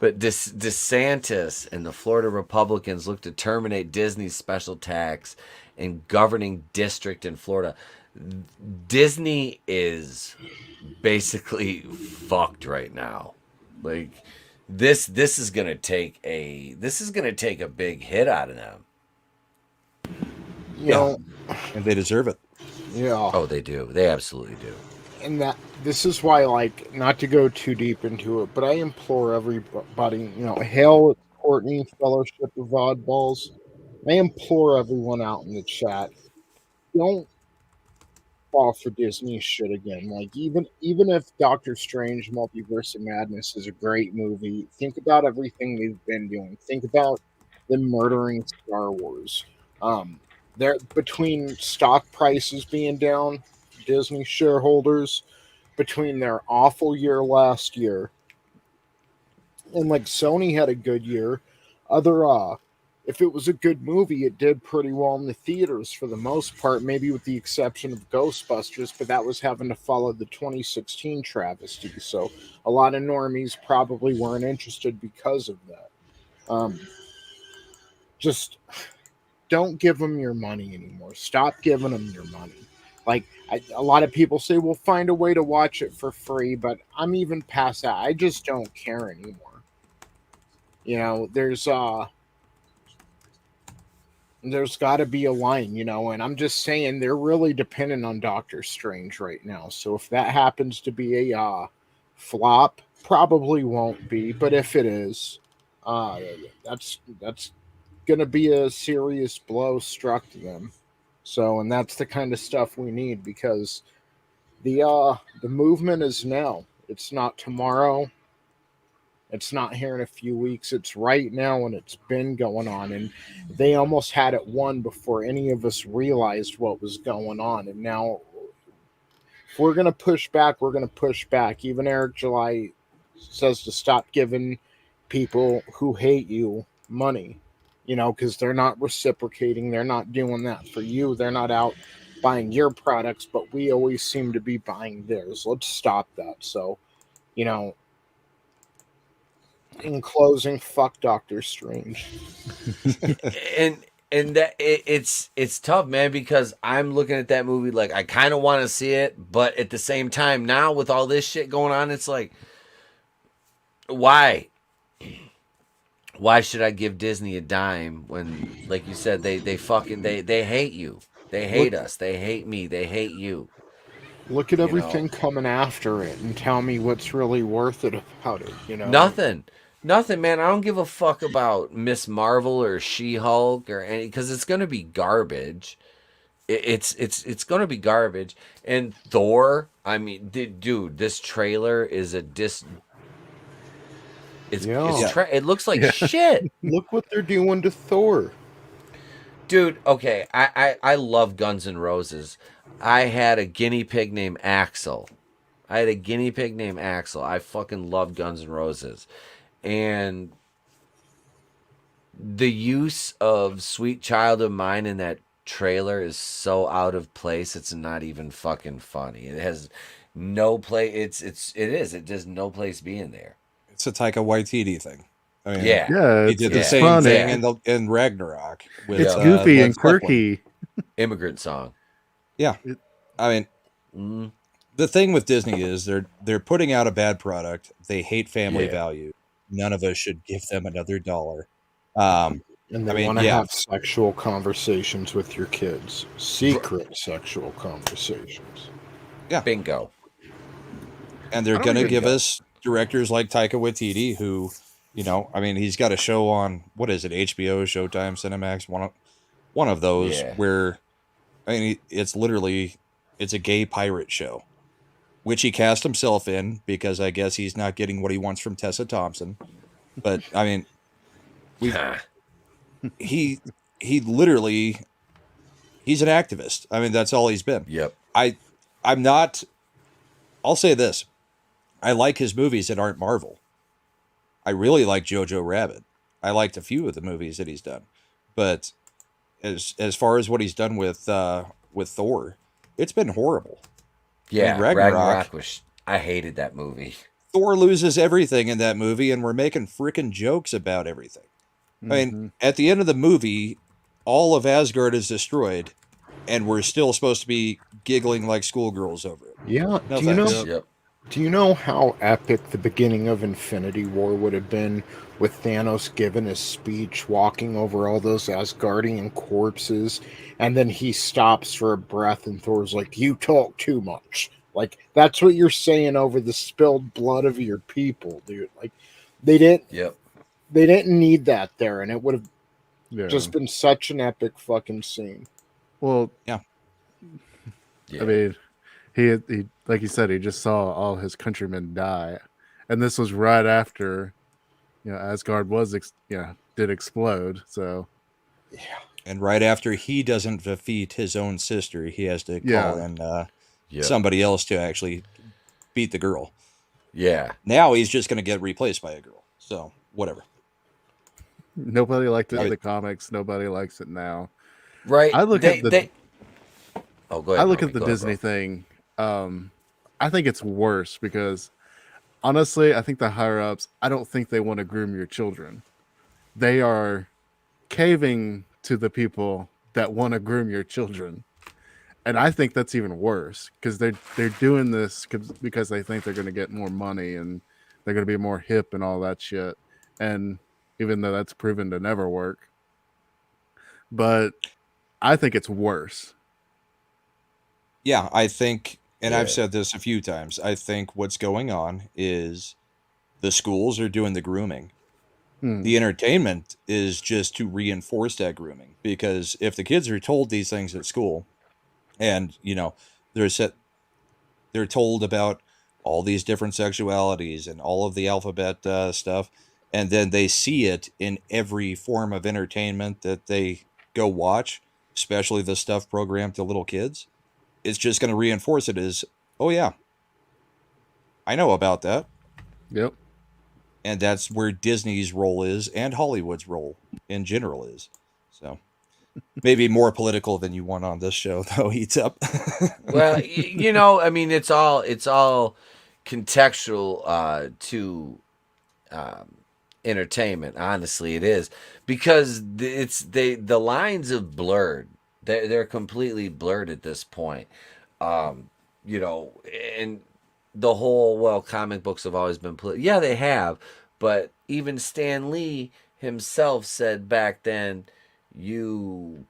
But DeSantis and the Florida Republicans look to terminate Disney's special tax and governing district in Florida. Disney is basically fucked right now. Like this is gonna take a big hit out of them. You know, And they deserve it. yeah. Oh, they do. They absolutely do. And that this is why, like, not to go too deep into it, but I implore everybody, hail Courtney Fellowship of Oddballs. I implore everyone out in the chat, don't fall for Disney shit again. Like, even if Doctor Strange Multiverse of Madness is a great movie, think about everything they've been doing. Think about them murdering Star Wars. They're between stock prices being down, Disney shareholders, between their awful year last year, and like Sony had a good year. If it was a good movie, it did pretty well in the theaters for the most part, maybe with the exception of Ghostbusters, but that was having to follow the 2016 travesty. So a lot of normies probably weren't interested because of that. Just don't give them your money anymore. Stop giving them your money. Like, a lot of people say, we'll find a way to watch it for free, but I'm even past that. I just don't care anymore. There's got to be a line, and I'm just saying they're really dependent on Doctor Strange right now. So if that happens to be a flop, probably won't be, but if it is, that's going to be a serious blow struck to them. So, and that's the kind of stuff we need, because the movement is now. It's not tomorrow. It's not here in a few weeks. It's right now, and it's been going on. And they almost had it won before any of us realized what was going on. And now, if we're going to push back, we're going to push back. Even Eric July says to stop giving people who hate you money. Because they're not reciprocating. They're not doing that for you. They're not out buying your products, but we always seem to be buying theirs. Let's stop that. So, in closing, fuck Doctor Strange. and that it's tough, man, because I'm looking at that movie like I kind of want to see it, but at the same time, now with all this shit going on, it's like, why should I give Disney a dime when, like you said, they hate you. They hate us. They hate me. They hate you. Look at everything coming after it and tell me what's really worth it about it, Nothing, man. I don't give a fuck about Miss Marvel or She-Hulk or any, because it's gonna be garbage. It's gonna be garbage. And Thor, I mean, dude, this trailer is a it looks like shit. Look what they're doing to Thor. Dude, okay, I love Guns N' Roses. I had a guinea pig named Axel. I fucking love Guns N' Roses. And the use of Sweet Child of Mine in that trailer is so out of place, it's not even fucking funny. It has no play. It does no place being there. It's a Taika Waititi thing. I mean, Yeah. Yeah, he did the it's same funny. thing in Ragnarok with It's goofy Led and Zeppelin. quirky. Immigrant Song. Yeah, I mean, the thing with Disney is they're putting out a bad product. They hate family Yeah. value. None of us should give them another dollar. And they I mean, want to yeah. have sexual conversations with your kids. Secret sexual conversations. Yeah. Bingo. And they're I don't going to even give know. us directors like Taika Waititi, who, I mean, he's got a show on, what is it, HBO, Showtime, Cinemax, one of those Yeah. where, I mean, it's a gay pirate show, which he cast himself in because I guess he's not getting what he wants from Tessa Thompson. But I mean, he literally, he's an activist. I mean, that's all he's been. Yep. I'm not, I'll say this. I like his movies that aren't Marvel. I really like Jojo Rabbit. I liked a few of the movies that he's done. But as far as what he's done with Thor, it's been horrible. Yeah, I mean, Ragnarok was. I hated that movie. Thor loses everything in that movie, and we're making freaking jokes about everything. I mean, at the end of the movie, all of Asgard is destroyed, and we're still supposed to be giggling like schoolgirls over it. Yeah. No do you know? thanks. Yep. Do you know how epic the beginning of Infinity War would have been with Thanos giving his speech, walking over all those Asgardian corpses, and then he stops for a breath and Thor's like, "You talk too much." Like, that's what you're saying over the spilled blood of your people, dude. Like, they didn't Yep. they didn't need that there, and it would have Yeah. just been such an epic fucking scene. Well, Yeah. I mean, he like you said, he just saw all his countrymen die, and this was right after, Asgard did explode. So And right after he doesn't defeat his own sister, he has to call in somebody else to actually beat the girl. Yeah. Now he's just going to get replaced by a girl. So, whatever. nobody liked it in the comics. Nobody likes it now. Right. I look at the Oh, go ahead. I look Romy. at the Go ahead, Disney bro. thing. I think it's worse because honestly, I think the higher ups, I don't think they want to groom your children. They are caving to the people that want to groom your children. And I think that's even worse because they're doing this because they think they're going to get more money and they're going to be more hip and all that shit. And even though that's proven to never work, but I think it's worse. Yeah, I think, and Yeah. I've said this a few times, I think what's going on is the schools are doing the grooming. The entertainment is just to reinforce that grooming because if the kids are told these things at school and, they're told about all these different sexualities and all of the alphabet stuff, and then they see it in every form of entertainment that they go watch, especially the stuff programmed to little kids, it's just going to reinforce it as, oh yeah, I know about that. Yep. And that's where Disney's role is and Hollywood's role in general is. So maybe more political than you want on this show, though, Eats Up. Well, I mean, it's all contextual to entertainment. Honestly, it is because the lines have blurred. They're completely blurred at this point. And the whole comic books have always been yeah, they have, but even Stan Lee himself said back then, you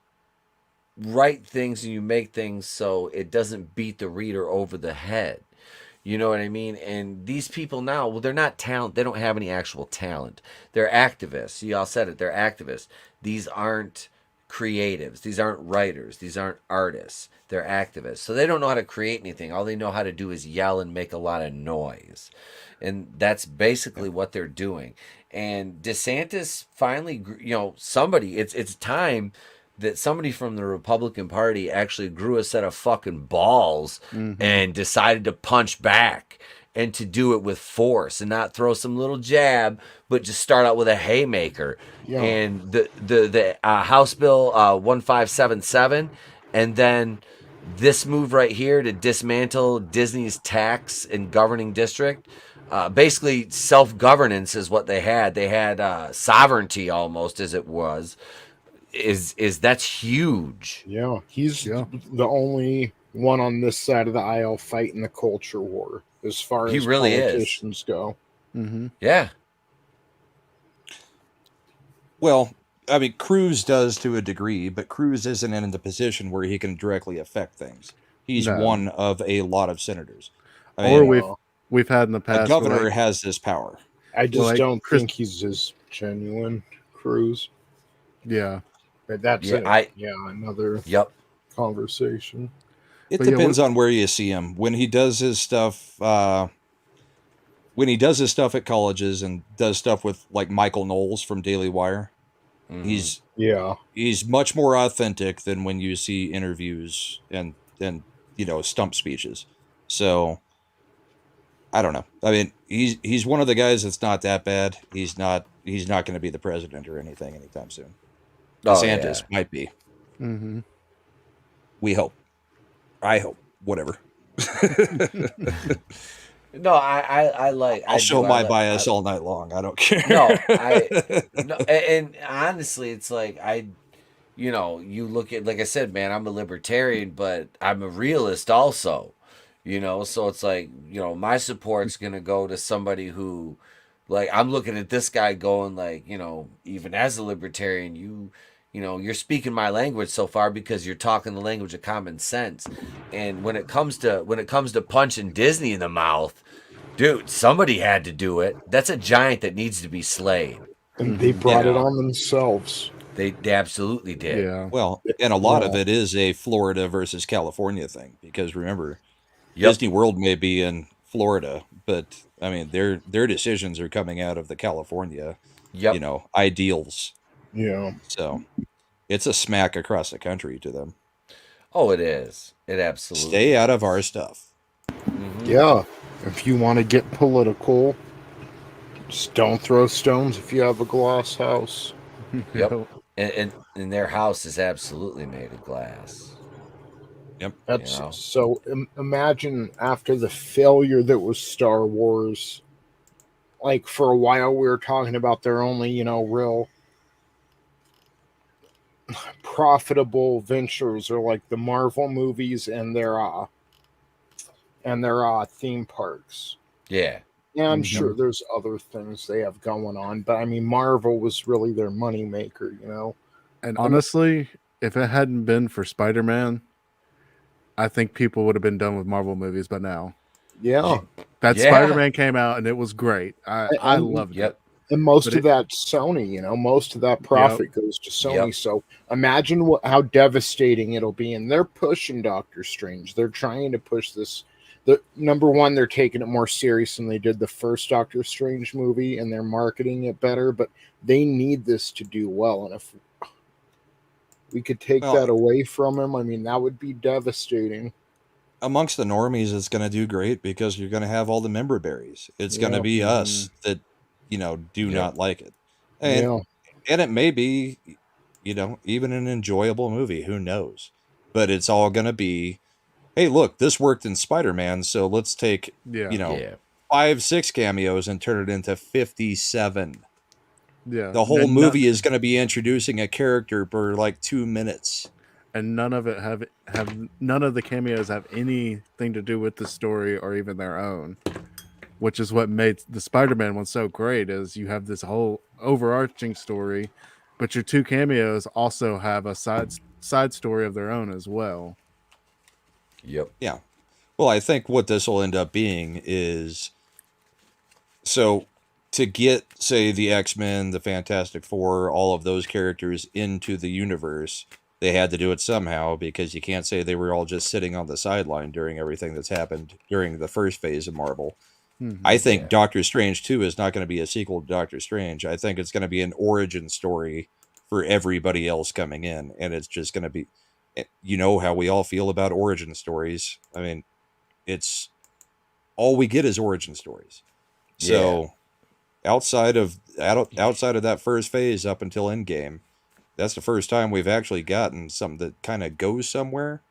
write things and you make things so it doesn't beat the reader over the head. You know what I mean? And these people now, well, they're not talent. They don't have any actual talent. They're activists. You all said it. They're activists. These aren't creatives. These aren't writers. These aren't artists. They're activists. So they don't know how to create anything. All they know how to do is yell and make a lot of noise. And that's basically what they're doing. And DeSantis finally, somebody, it's time that somebody from the Republican Party actually grew a set of fucking balls and decided to punch back and to do it with force and not throw some little jab, but just start out with a haymaker. Yeah. And the House Bill 1577, and then this move right here to dismantle Disney's tax and governing district. Basically, self-governance is what they had. They had sovereignty almost, as it was. Is that's huge. Yeah, he's the only one on this side of the aisle fighting the culture war as far He as really is. politicians go. Yeah. Well, I mean, Cruz does to a degree, but Cruz isn't in the position where he can directly affect things. He's No. one of a lot of senators. I Or mean, we've had in the a past. governor like, has this power. I just like don't Chris- think he's as genuine, Cruz. yeah. But that's another conversation. It But yeah, depends on where you see him. When he does his stuff, at colleges and does stuff with like Michael Knowles from Daily Wire, he's much more authentic than when you see interviews and stump speeches. So I don't know. I mean, he's one of the guys that's not that bad. He's not going to be the president or anything anytime soon. DeSantis might be. Mm-hmm. We hope. I hope. Whatever. No, I'll show my bias all night long. I don't care. And honestly, it's like you look at, like I said, man, I'm a libertarian, but I'm a realist also. So it's like, my support's gonna go to somebody who, like, I'm looking at this guy going like, even as a libertarian, you're speaking my language so far because you're talking the language of common sense. And when it comes to punching Disney in the mouth, dude, somebody had to do it. That's a giant that needs to be slain. And they brought it on themselves. They absolutely did. Yeah. Well, and a lot of it is a Florida versus California thing, because remember, Disney World may be in Florida, but I mean their decisions are coming out of the California, ideals. Yeah. So it's a smack across the country to them. Oh, it is. It absolutely. Stay out of our stuff. Yeah. If you want to get political, just don't throw stones if you have a glass house. Yep. And their house is absolutely made of glass. Yep. That's so. Imagine after the failure that was Star Wars. Like for a while, we were talking about their only, real profitable ventures are like the Marvel movies and their theme parks. Yeah. Yeah, I'm sure there's other things they have going on, but I mean, Marvel was really their moneymaker, And honestly, if it hadn't been for Spider-Man, I think people would have been done with Marvel movies by now. Yeah. That Spider-Man came out and it was great. I loved it. And most of that's Sony, most of that profit goes to Sony. So imagine how devastating it'll be. And they're pushing Doctor Strange. They're trying to push this. Number one, they're taking it more serious than they did the first Doctor Strange movie, and they're marketing it better. But they need this to do well. And if we could take that away from him, I mean, that would be devastating. Amongst the normies, it's going to do great because you're going to have all the member berries. It's going to be us that, do not like it. And it may be, even an enjoyable movie. Who knows? But it's all going to be, hey, look, this worked in Spider-Man, so let's take, 5-6 cameos and turn it into 57. Yeah. The whole movie is going to be introducing a character for like 2 minutes. And none of it have none of the cameos have anything to do with the story or even their own, which is what made the Spider-Man one so great. Is you have this whole overarching story, but your 2 cameos also have a side story of their own as well. Yep. Yeah. Well, I think what this will end up being is, so to get, say, the X-Men, the Fantastic Four, all of those characters into the universe, they had to do it somehow, because you can't say they were all just sitting on the sideline during everything that's happened during the first phase of Marvel. I think Doctor Strange 2 is not going to be a sequel to Doctor Strange. I think it's going to be an origin story for everybody else coming in, and it's just going to be, you know how we all feel about origin stories. I mean, it's all we get is origin stories. So outside of that first phase up until Endgame, that's the first time we've actually gotten something that kind of goes somewhere.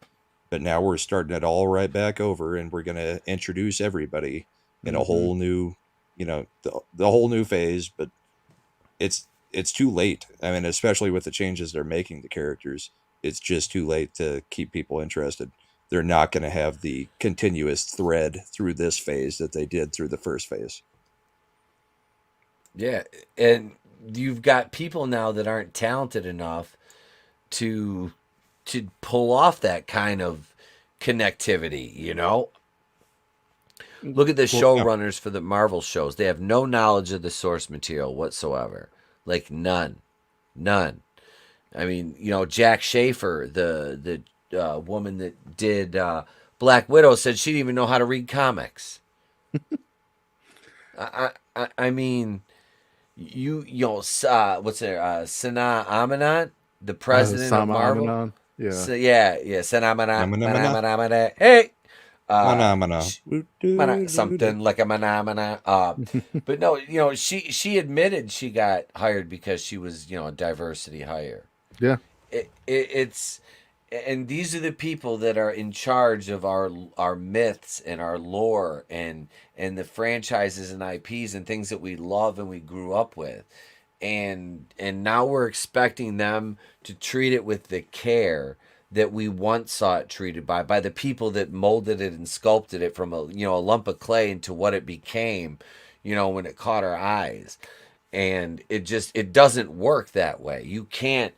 But now we're starting it all right back over, and we're going to introduce everybody in a whole new, you know, the whole new phase. But it's too late. I mean, especially with the changes they're making to characters, it's just too late to keep people interested. They're not going to have the continuous thread through this phase that they did through the first phase. Yeah, and you've got people now that aren't talented enough to pull off that kind of connectivity, you know? Look at the showrunners for the Marvel shows. They have no knowledge of the source material whatsoever. Like none. I mean, you know, Jack Schaefer, the woman that did Black Widow, said she didn't even know how to read comics. I mean, you know, what's there? Sana Amanat, the president of Marvel. Amanon. Yeah. Sana Amanat. Hey. Something like a manamana. But no, you know, she admitted she got hired because she was, you know, a diversity hire. Yeah. It's and these are the people that are in charge of our myths and our lore and the franchises and IPs and things that we love and we grew up with. And now we're expecting them to treat it with the care that we once saw it treated by the people that molded it and sculpted it from a lump of clay into what it became, you know, when it caught our eyes. And it doesn't work that way. You can't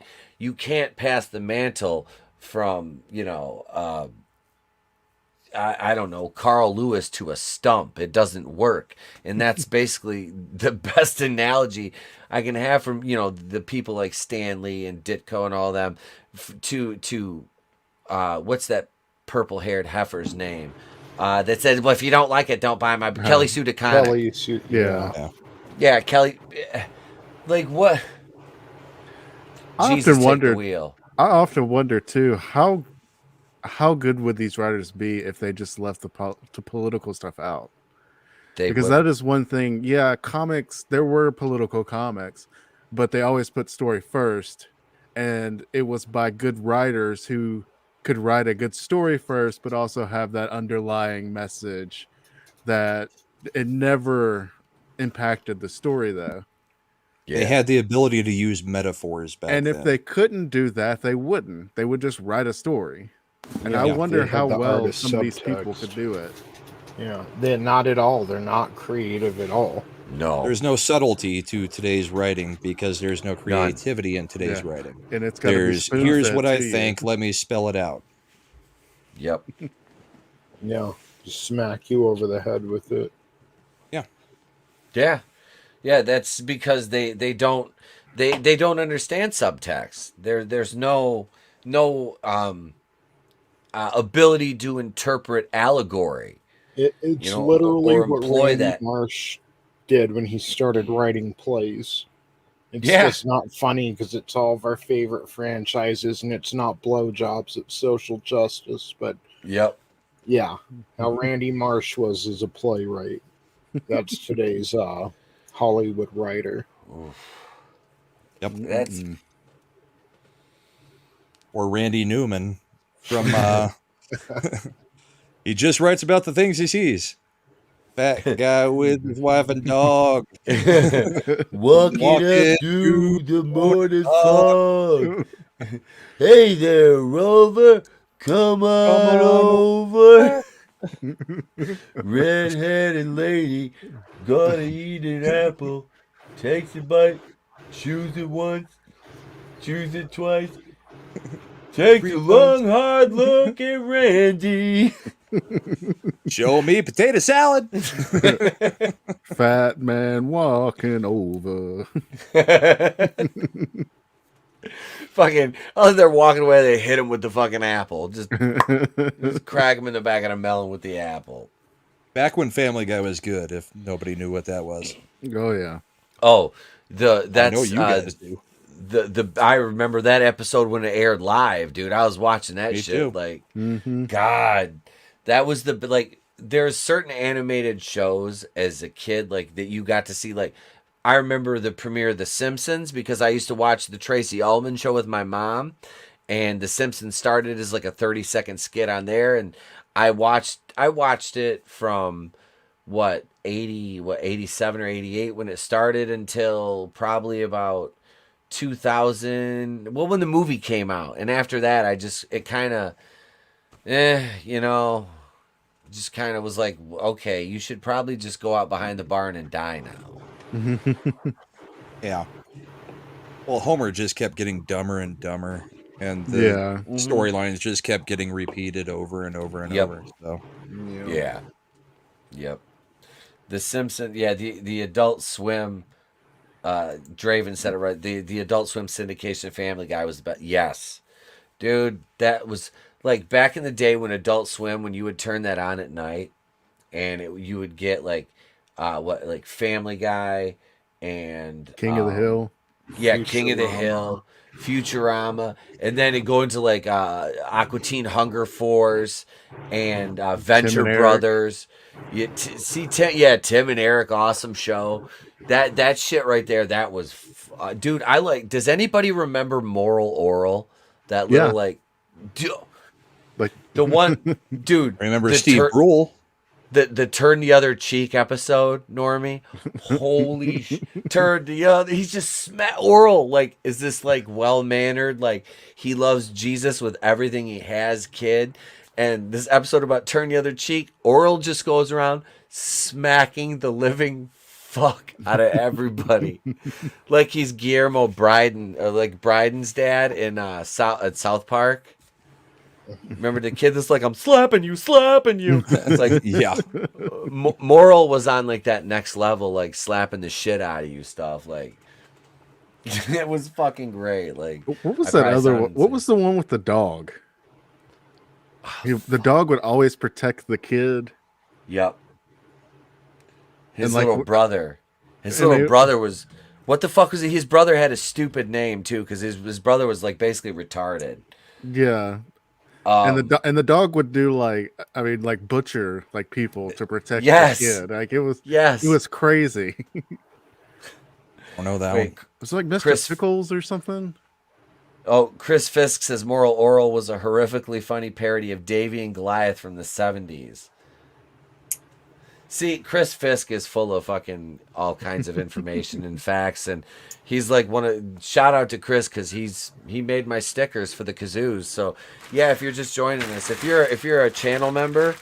pass the mantle from, you know, I don't know, Carl Lewis to a stump. It doesn't work. And that's basically the best analogy I can have from, you know, the people like Stan Lee and Ditko and all them to what's that purple-haired heifer's name? That said, well, if you don't like it, don't buy my Kelly Sue DeConnick. Yeah, Kelly. Like what? I Jesus, often take wondered. the wheel. I often wonder too how good would these writers be if they just left the political stuff out? Because that is one thing. Yeah, comics. There were political comics, but they always put story first, and it was by good writers who could write a good story first, but also have that underlying message that it never impacted the story though. They had the ability to use metaphors back then. And if they couldn't do that, they wouldn't. They would just write a story. And I wonder how well some of these people could do it. Yeah, they're not at all. They're not creative at all. No. There's no subtlety to today's writing because there's no creativity in today's writing. And it's got to be spoon-fed here's what I to you. think, let me spell it out. Yep. Yeah, just smack you over the head with it. Yeah, that's because they don't understand subtext. There's no ability to interpret allegory. It's literally what Randy Marsh did when he started writing plays. It's just not funny because it's all of our favorite franchises, and it's not blowjobs, it's social justice. But yeah, how Randy Marsh was as a playwright. That's today's Hollywood writer. Yep. That's or Randy Newman from he just writes about the things he sees. Fat guy with his wife and dog. Walking up through the morning fog. Hey there, Rover. Come on over. Red-headed lady, gonna eat an apple. Takes a bite, chews it once, chews it twice. Takes a long, hard look at Randy. Show me potato salad. Fat man walking over. Fucking, as they're walking away, they hit him with the fucking apple. Just crack him in the back of the melon with the apple. Back when Family Guy was good, if nobody knew what that was. Oh yeah. Oh, that's I know you guys do. I remember that episode when it aired live, dude. I was watching that Me shit. too. Like, Mm-hmm. God, that was the like. There's certain animated shows as a kid like that you got to see. Like, I remember the premiere of The Simpsons because I used to watch the Tracy Ullman show with my mom, and The Simpsons started as like a 30-second skit on there, and I watched it from 87 or 88 when it started until probably about 2000, well, when the movie came out. And after that, it kind of just kind of was like, okay, you should probably just go out behind the barn and die now. Yeah. Well, Homer just kept getting dumber and dumber, and the Yeah. storylines just kept getting repeated over and over and Yep. over. So Yeah. Yep. The Simpsons, yeah, the Adult Swim, Draven said it right. The Adult Swim syndication Family Guy was the best. Yes. Dude, that was like back in the day when Adult Swim, when you would turn that on at night and you would get like Family Guy and King of the Hill. Yeah, King of the Hill, Futurama, and then it go into like Aqua Teen Hunger Force and Venture Tim and Eric. Brothers. Tim and Eric, awesome show. That shit right there, that was, dude. I like. Does anybody remember Moral Oral? That little Yeah. like Like the one, dude. remember the Steve Brule? The turn the other cheek episode, Normie. Holy turn the other. He's just Oral. Like, is this like well mannered? Like he loves Jesus with everything he has, kid. And this episode about turn the other cheek, Oral just goes around smacking the living fuck out of everybody, like he's Guillermo Bryden, or like Bryden's dad in South Park. Remember the kid that's like, I'm slapping you. It's like, Yeah. Moral was on like that next level, like slapping the shit out of you stuff. Like, it was fucking great. Like, what was that other one? What was the one with the dog? The dog would always protect the kid. Yep. His And, like, little brother. His and little they- brother was, what the fuck was he? His brother had a stupid name too, because his brother was like basically retarded. Yeah. And the dog would do like butcher like people to protect Yes. the kid. Like it was crazy. I don't know that Wait, one. It's like Mr. Chris- Pickles or something. Oh, Chris Fisk says Moral Oral was a horrifically funny parody of Davy and Goliath from the 70s. See, Chris Fisk is full of fucking all kinds of information and facts, and he's like shout out to Chris because he made my stickers for the kazoos. So yeah, if you're just joining us, if you're a channel member,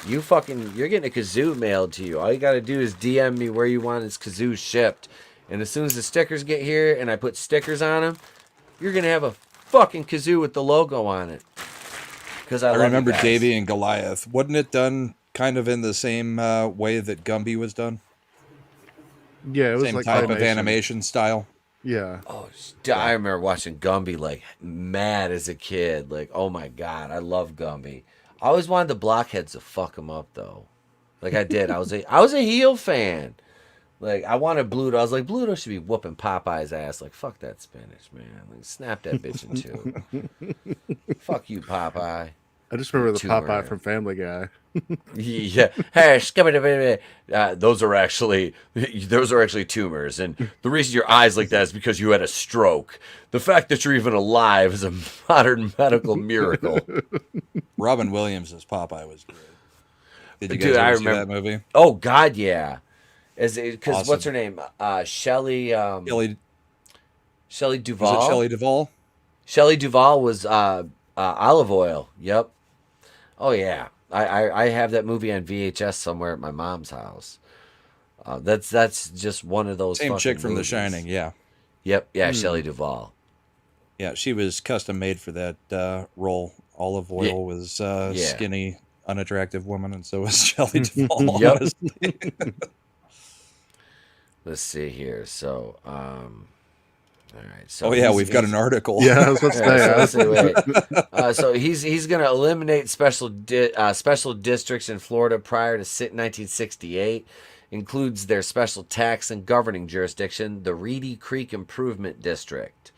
you're getting a kazoo mailed to you. All you gotta do is DM me where you want his kazoo shipped, and as soon as the stickers get here and I put stickers on them, you're gonna have a fucking kazoo with the logo on it. Because I remember Davy and Goliath. Wasn't it done kind of in the same way that Gumby was done? Yeah, it was Same like type of claymation. animation style. Yeah. Oh, I remember watching Gumby like mad as a kid. Like, oh my god, I love Gumby. I always wanted the blockheads to fuck him up though. Like I did. I was a heel fan. Like I wanted Bluto. I was like, Bluto should be whooping Popeye's ass. Like, fuck that Spanish man. Like, snap that bitch in two. Fuck you, Popeye. I just remember the Tumor. Popeye from Family Guy. Yeah. Hey, those are actually tumors, and the reason your eyes like that is because you had a stroke. The fact that you're even alive is a modern medical miracle. Robin Williams as Popeye was great. Did you Dude, guys I ever see remember that movie? Oh God, yeah. Because Awesome. what's her name? Shelley. Shelley Duvall. Was it Shelley Duvall? Shelley Duvall was Olive Oil. Yep. Oh yeah. I have that movie on VHS somewhere at my mom's house. That's just one of those. Same chick fucking from movies. The Shining, yeah. Yep. Yeah. Shelley Duvall. Yeah, she was custom made for that role. Olive Oil was skinny, unattractive woman, and so was Shelley Duvall. Yep. Honestly. Let's see here. So, all right. So Oh yeah, we've got an article. Yeah, I was about to say. let's see, wait. So he's going to eliminate special districts in Florida prior to 1968. Includes their special tax and governing jurisdiction, the Reedy Creek Improvement District.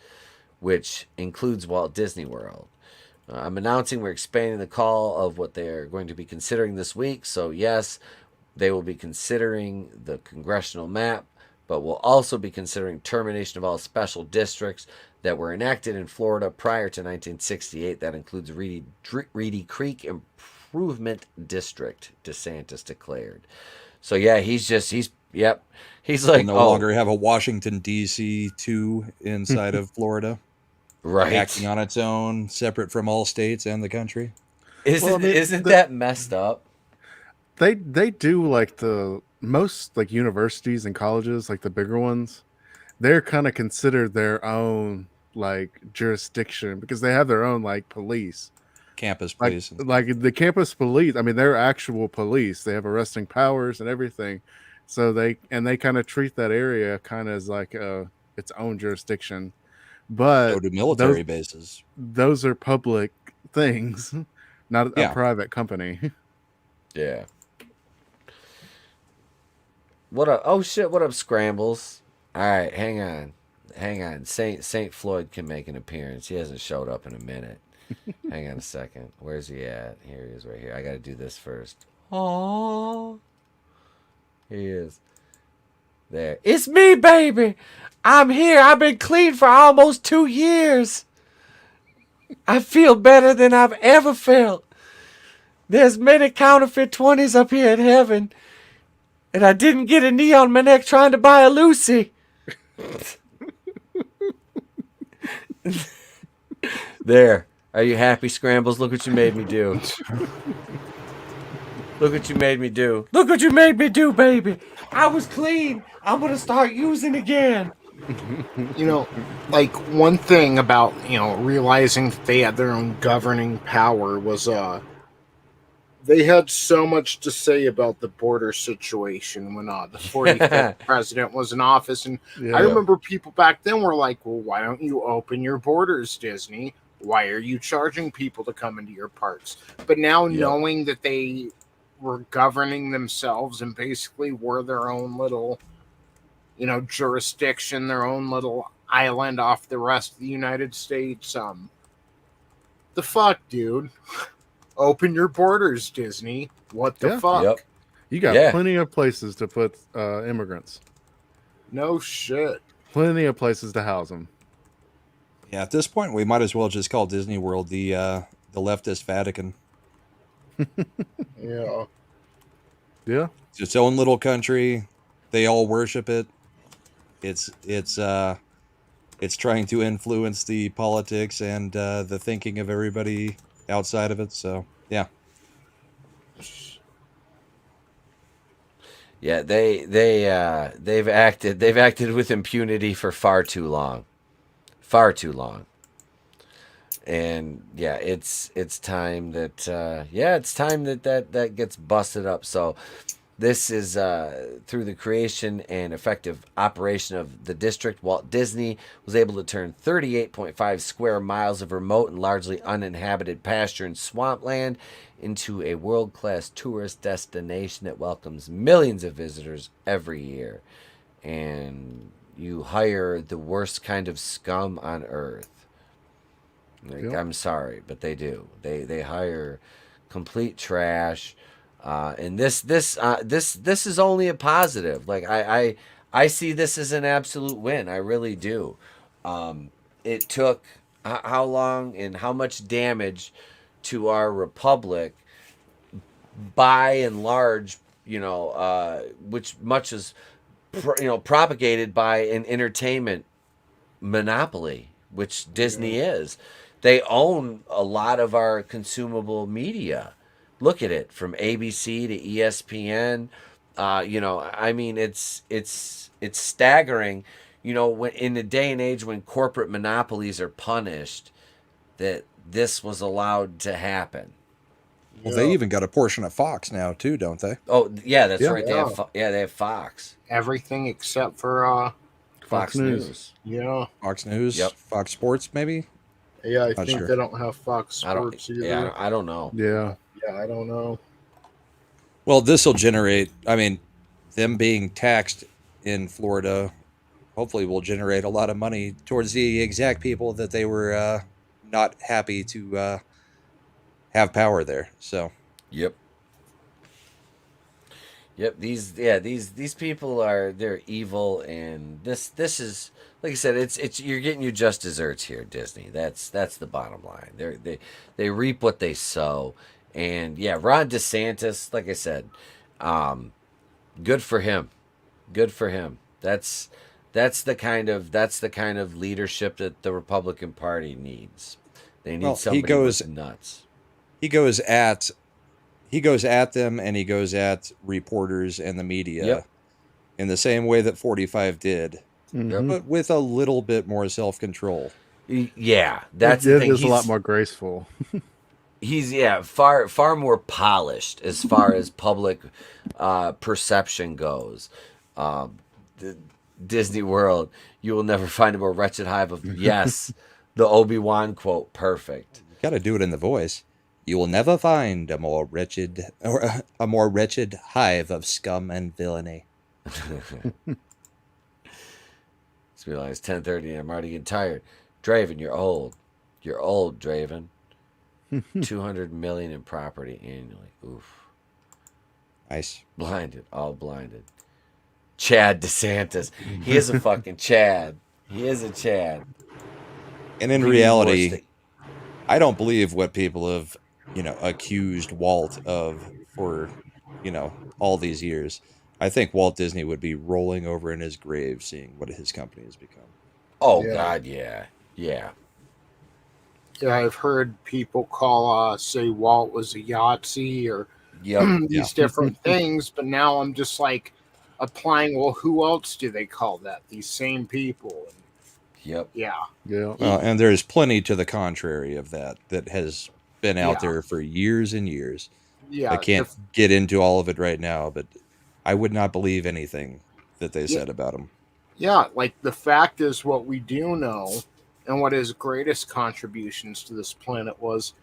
which includes Walt Disney World. I'm announcing we're expanding the call of what they're going to be considering this week. So, yes, they will be considering the congressional map, but will also be considering termination of all special districts that were enacted in Florida prior to 1968. That includes Reedy Creek Improvement District, DeSantis declared. So, yeah, he's like, no longer have a Washington, D.C. 2 inside of Florida. Right. Acting on its own, separate from all states and the country. Isn't that messed up? They do like the most like universities and colleges, like the bigger ones, they're kind of considered their own like jurisdiction because they have their own like police. Campus police. Like the campus police, I mean, they're actual police. They have arresting powers and everything. So they kind of treat that area kind of as like its own jurisdiction. But so do military bases. Those are public things, not a private company. Yeah. What up? Oh shit! What up, Scrambles? All right, hang on. Saint Floyd can make an appearance. He hasn't showed up in a minute. Hang on a second. Where's he at? Here he is, right here. I got to do this first. Oh, here he is. There. It's me, baby. I'm here. I've been clean for almost 2 years. I feel better than I've ever felt. There's many counterfeit 20s up here in heaven. And I didn't get a knee on my neck trying to buy a Lucy. There. Are you happy, Scrambles? Look what you made me do. Look what you made me do. Look what you made me do, baby. I was clean. I'm going to start using again. You know, like one thing about, realizing that they had their own governing power was they had so much to say about the border situation when the 45th president was in office. And I remember people back then were like, well, why don't you open your borders, Disney? Why are you charging people to come into your parks? But now knowing that they were governing themselves and basically were their own little, jurisdiction, their own little island off the rest of the United States, the fuck, dude? Open your borders, Disney. What the fuck? Yep. You got plenty of places to put immigrants. No shit. Plenty of places to house them. Yeah, at this point, we might as well just call Disney World the leftist Vatican. Yeah. Yeah. It's its own little country. They all worship it. It's trying to influence the politics and the thinking of everybody outside of it. So yeah. Yeah, they've acted with impunity for far too long. And yeah, it's time that that gets busted up. So this is through the creation and effective operation of the district, Walt Disney was able to turn 38.5 square miles of remote and largely uninhabited pasture and swampland into a world-class tourist destination that welcomes millions of visitors every year. And you hire the worst kind of scum on earth. I'm sorry, but they do. They hire complete trash. And this is only a positive. Like I see this as an absolute win. I really do. It took how long and how much damage to our republic, by and large, which much is propagated by an entertainment monopoly, which Disney is. They own a lot of our consumable media. Look at it, from ABC to ESPN. I mean, it's staggering. When in the day and age when corporate monopolies are punished, that this was allowed to happen. Well, they even got a portion of Fox now too, don't they? Oh yeah, that's right. They have Fox. Everything except for Fox News. Yeah. Fox News. Yep. Fox Sports, maybe. Yeah, I think they don't have Fox Sports either. Yeah, I don't know. Yeah. Yeah, I don't know. Well, this will generate. I mean, them being taxed in Florida hopefully will generate a lot of money towards the exact people that they were not happy to have power there. So Yep. Yep, these people they're evil, and this is, like I said, it's you're getting your just desserts here, Disney. That's the bottom line. They reap what they sow, and yeah, Ron DeSantis, like I said, good for him, good for him. That's the kind of leadership that the Republican Party needs. They need well, somebody with nuts. he goes at he goes at them, and he goes at reporters and the media Yep, in the same way that 45 did, yep. but with a little bit more self-control. Yeah, It, that's the it thing. is a lot more graceful. He's far more polished as far as public perception goes. The Disney World, you will never find a more wretched hive of yes, the Obi-Wan quote, perfect. You got to do it in the voice. You will never find a more wretched hive of scum and villainy. It's realize 10:30 and I'm already getting tired. Draven, you're old. You're old, Draven. 200 million in property annually. Oof. Nice. Blinded, all blinded. Chad DeSantis. He is a fucking Chad. He is a Chad. And in We need more reality, I don't believe what people have, accused Walt of for, all these years. I think Walt Disney would be rolling over in his grave seeing what his company has become. Oh, Yeah. God, yeah. Yeah. Yeah, I've heard people say Walt was a Yahtzee or Yep. these different things, but now I'm just like applying. Well, who else do they call that? These same people. And Yep. yeah, Yeah. Well, and there's plenty to the contrary of that has been out Yeah. there for years and years. yeah, I can't get into all of it right now, but I would not believe anything that they said about him. yeah. Like the fact is, what we do know, and what his greatest contributions to this planet was,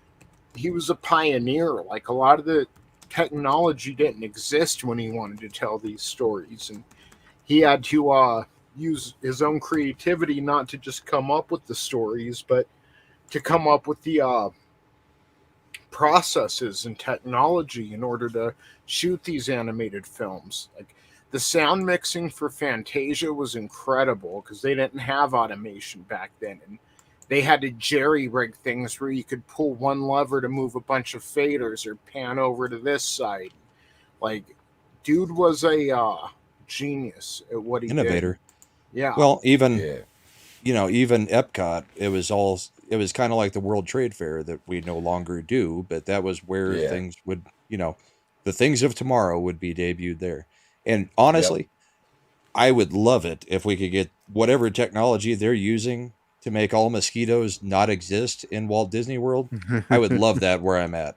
he was a pioneer. Like a lot of the technology didn't exist when he wanted to tell these stories, and he had to use his own creativity not to just come up with the stories, but to come up with the processes and technology in order to shoot these animated films. Like the sound mixing for Fantasia was incredible because they didn't have automation back then, and they had to jerry rig things where you could pull one lever to move a bunch of faders or pan over to this side. Like, dude was a genius at what he Innovator. did. Yeah. Well, even Yeah. even Epcot, it was kind of like the World Trade Fair that we no longer do, but that was where Yeah. things would, the things of tomorrow would be debuted there. And Yep. honestly, I would love it if we could get whatever technology they're using to make all mosquitoes not exist in Walt Disney World. I would love that where I'm at.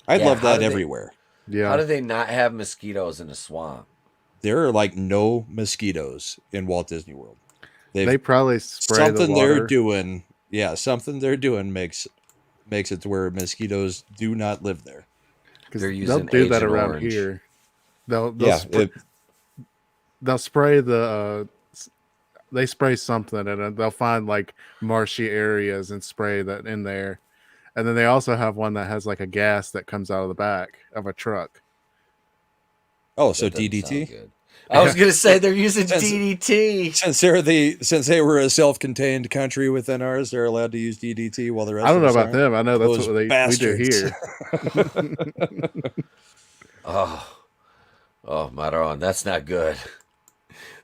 I'd Yeah, love how that do they- everywhere. Yeah. How do they not have mosquitoes in a swamp? There are like no mosquitoes in Walt Disney World. They probably spray the something water. they're doing. Yeah, something they're doing makes it to where mosquitoes do not live there. 'Cause They're they'll using do that Agent around Orange. here. They'll Yeah, they'll spray they spray something and they'll find like marshy areas and spray that in there. And then they also have one that has like a gas that comes out of the back of a truck. oh, so That doesn't sound DDT. good. I was gonna say they're using Since- DDT. Since they were a self-contained country within ours, they're allowed to use DDT while the rest. I don't of know us about them. I know that's Those what we do bastards. here. Oh, Maron, that's not good.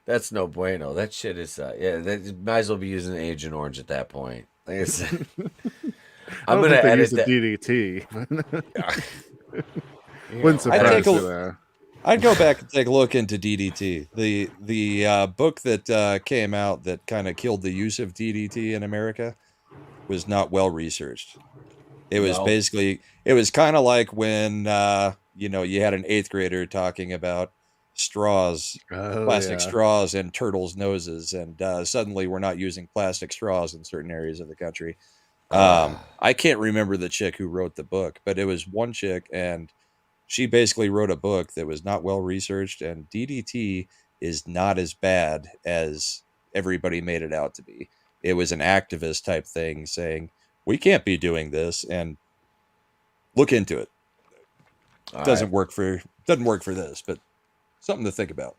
That's no bueno. That shit is that might as well be using Agent Orange at that point. Like I said, I I'm don't gonna think they edit use the that. DDT. Wouldn't I'd surprise take a- me though. I'd go back and take a look into DDT. The book that came out that kind of killed the use of DDT in America was not well researched. It was No. basically it was kind of like when you had an 8th grader talking about straws, Oh, plastic yeah. straws, and turtles' noses, and suddenly we're not using plastic straws in certain areas of the country. I can't remember the chick who wrote the book, but it was one chick, and she basically wrote a book that was not well researched, and DDT is not as bad as everybody made it out to be. It was an activist type thing saying, we can't be doing this, and look into it. Doesn't work for this, but something to think about.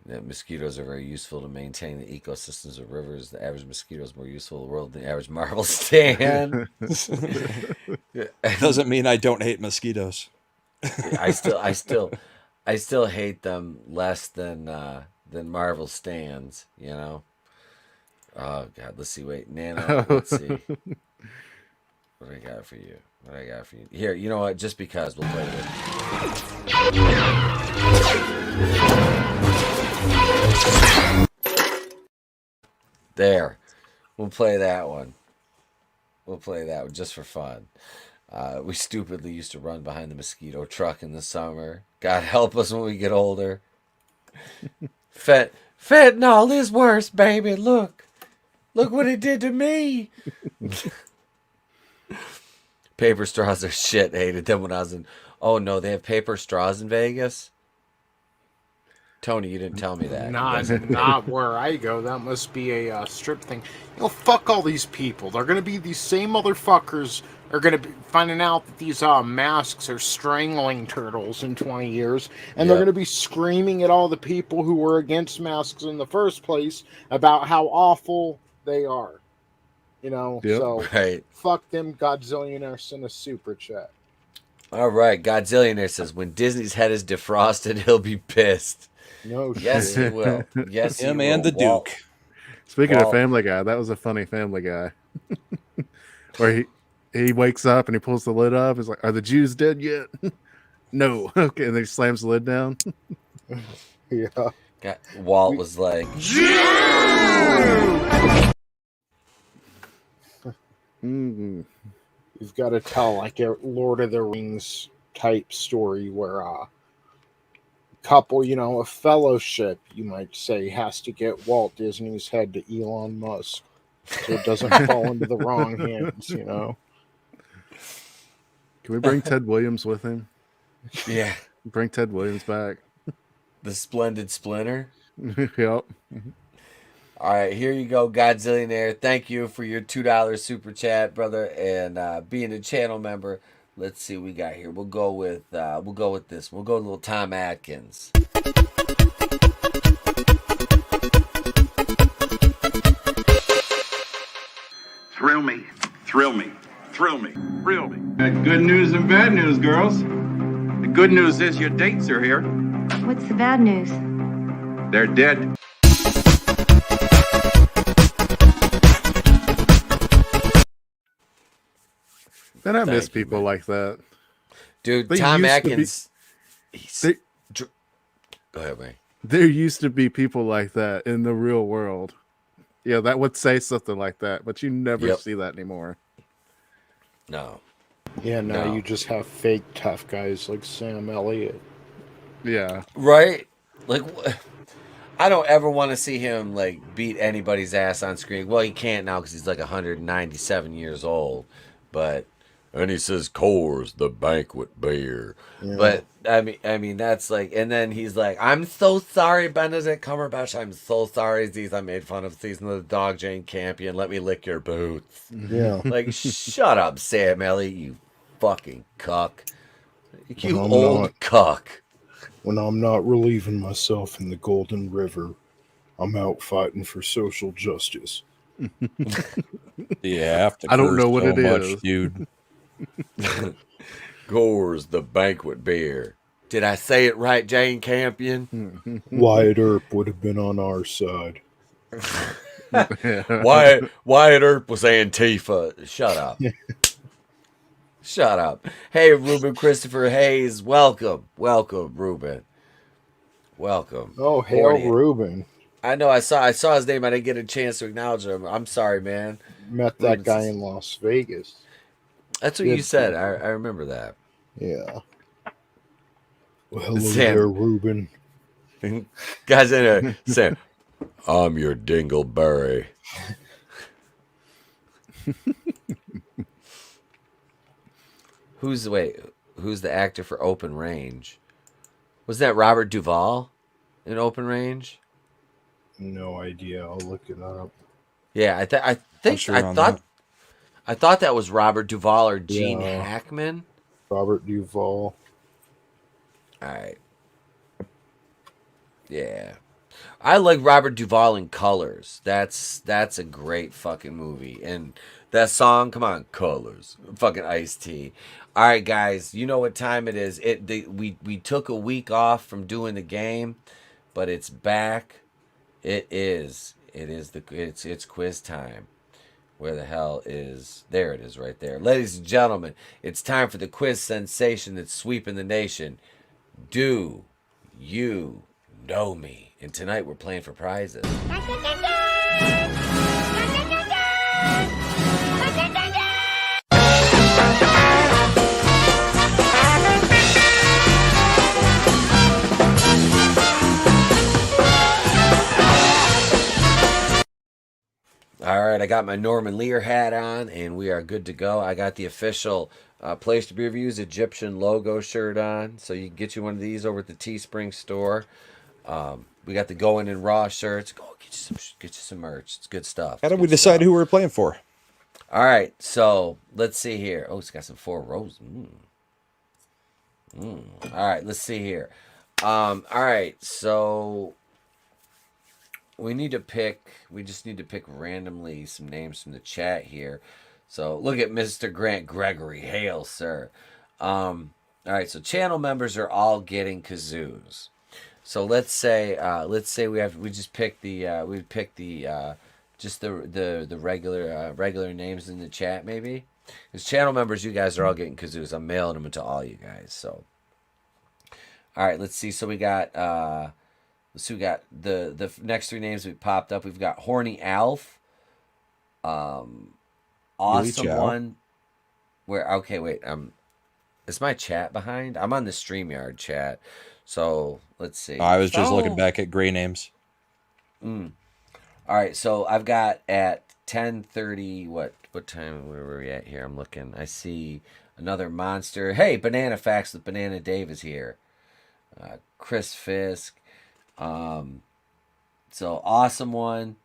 That mosquitoes are very useful to maintain the ecosystems of rivers. The average mosquito is more useful in the world than the average marble stand. Doesn't mean I don't hate mosquitoes. I still hate them less than Marvel stands. You know. Oh God, let's see. Wait, Nano. Let's see. What do I got for you? Here, you know what? Just because we'll play it. There. We'll play that one. Just for fun. We stupidly used to run behind the mosquito truck in the summer. God help us when we get older. Fentanyl is worse, baby. Look what it did to me. Paper straws are shit. Hated them when I was in. Oh no, they have paper straws in Vegas. Tony, you didn't tell me that. Not where I go. That must be a strip thing. Fuck all these people. They're gonna be these same motherfuckers. Are gonna be finding out that these masks are strangling turtles in 20 years, and they're gonna be screaming at all the people who were against masks in the first place about how awful they are. So right. Fuck them. Godzillionaire sent a super chat. All right, Godzillionaire says when Disney's head is defrosted, he'll be pissed. No shit. Yes, he will. Yes, him he will. and the Duke. Speaking of Family Guy, that was a funny Family Guy. Where he wakes up and he pulls the lid up. He's like, "Are the Jews dead yet?" No. Okay, and then he slams the lid down. Yeah. Walt was like, You've got to tell like a Lord of the Rings type story where a couple, a fellowship, you might say, has to get Walt Disney's head to Elon Musk so it doesn't fall into the wrong hands, Can we bring Ted Williams with him? Yeah. Bring Ted Williams back. The Splendid Splinter. Yep. All right, here you go, Godzillionaire. Thank you for your $2 super chat, brother, and being a channel member. Let's see what we got here. We'll go with this. We'll go with little Tom Atkins. Thrill me, thrill me, thrill me, thrill me. Good news and bad news, girls. The good news is your dates are here. What's the bad news? They're dead. And I miss people like that. Dude, Tom Atkins. Go ahead, man. There used to be people like that in the real world. Yeah, that would say something like that, but you never see that anymore. No. Yeah, now you just have fake tough guys like Sam Elliott. Yeah. Right? Like, I don't ever want to see him, like, beat anybody's ass on screen. Well, he can't now because he's, like, 197 years old. But... And he says, Coors, the banquet beer. Yeah. But, I mean, that's like... And then he's like, I'm so sorry, Benedict Cumberbatch. I'm so sorry, Aziz. I made fun of Season of the Dog, Jane Campion. Let me lick your boots. Yeah. Like, shut up, Sam Elliott, you fucking cuck. You old cuck. When I'm not relieving myself in the Golden River, I'm out fighting for social justice. Yeah, I don't know what it is, dude. Coors, the banquet beer. Did I say it right, Jane Campion? Wyatt Earp would have been on our side. Wyatt Earp was Antifa. Shut up. Shut up. Hey, Ruben Christopher Hayes. Welcome, Ruben. Welcome. Oh, hail Ruben. I know. I saw his name. I didn't get a chance to acknowledge him. I'm sorry, man. Met that guy in Las Vegas. That's what you said. I remember that. Yeah. Well, hello there, Ruben. Guys in there saying, I'm your dingleberry. Who's the actor for Open Range? Was that Robert Duvall? in Open Range? No idea. I'll look it up. Yeah, I think sure I on thought that. I thought that was Robert Duvall or Gene Yeah. Hackman. Robert Duvall. All right. Yeah. I like Robert Duvall in Colors. That's a great fucking movie. And that song, come on, Colors. Fucking Ice-T. All right, guys, you know what time it is. We took a week off from doing the game, but it's back. It's quiz time. Where the hell is... There it is right there. Ladies and gentlemen, it's time for the quiz sensation that's sweeping the nation. Do you know me? And tonight we're playing for prizes. All right, I got my Norman Lear hat on, and we are good to go. I got the official Place to Be Reviews Egyptian logo shirt on, so you can get you one of these over at the Teespring store. We got the Going in Raw shirts. Go get you some merch. It's good stuff. How did we decide who we're playing for? All right, so let's see here. Oh, it's got some 4 rows. All right, let's see here. All right, so we just need to pick randomly some names from the chat here. So look at Mr. Grant Gregory. Hail, sir. All right, so channel members are all getting kazoos. So let's say we just pick the regular names in the chat maybe. As channel members, you guys are all getting kazoos. I'm mailing them to all you guys. So all right, let's see. So we got the next 3 names we popped up. We've got Horny Alf, Awesome One. Is my chat behind? I'm on the StreamYard chat. So let's see. I was just looking back at gray names. All right, so I've got at 10:30. What time were we at here? I'm looking. I see another monster. Hey, Banana Facts with Banana Dave is here. Chris Fisk. So Awesome One.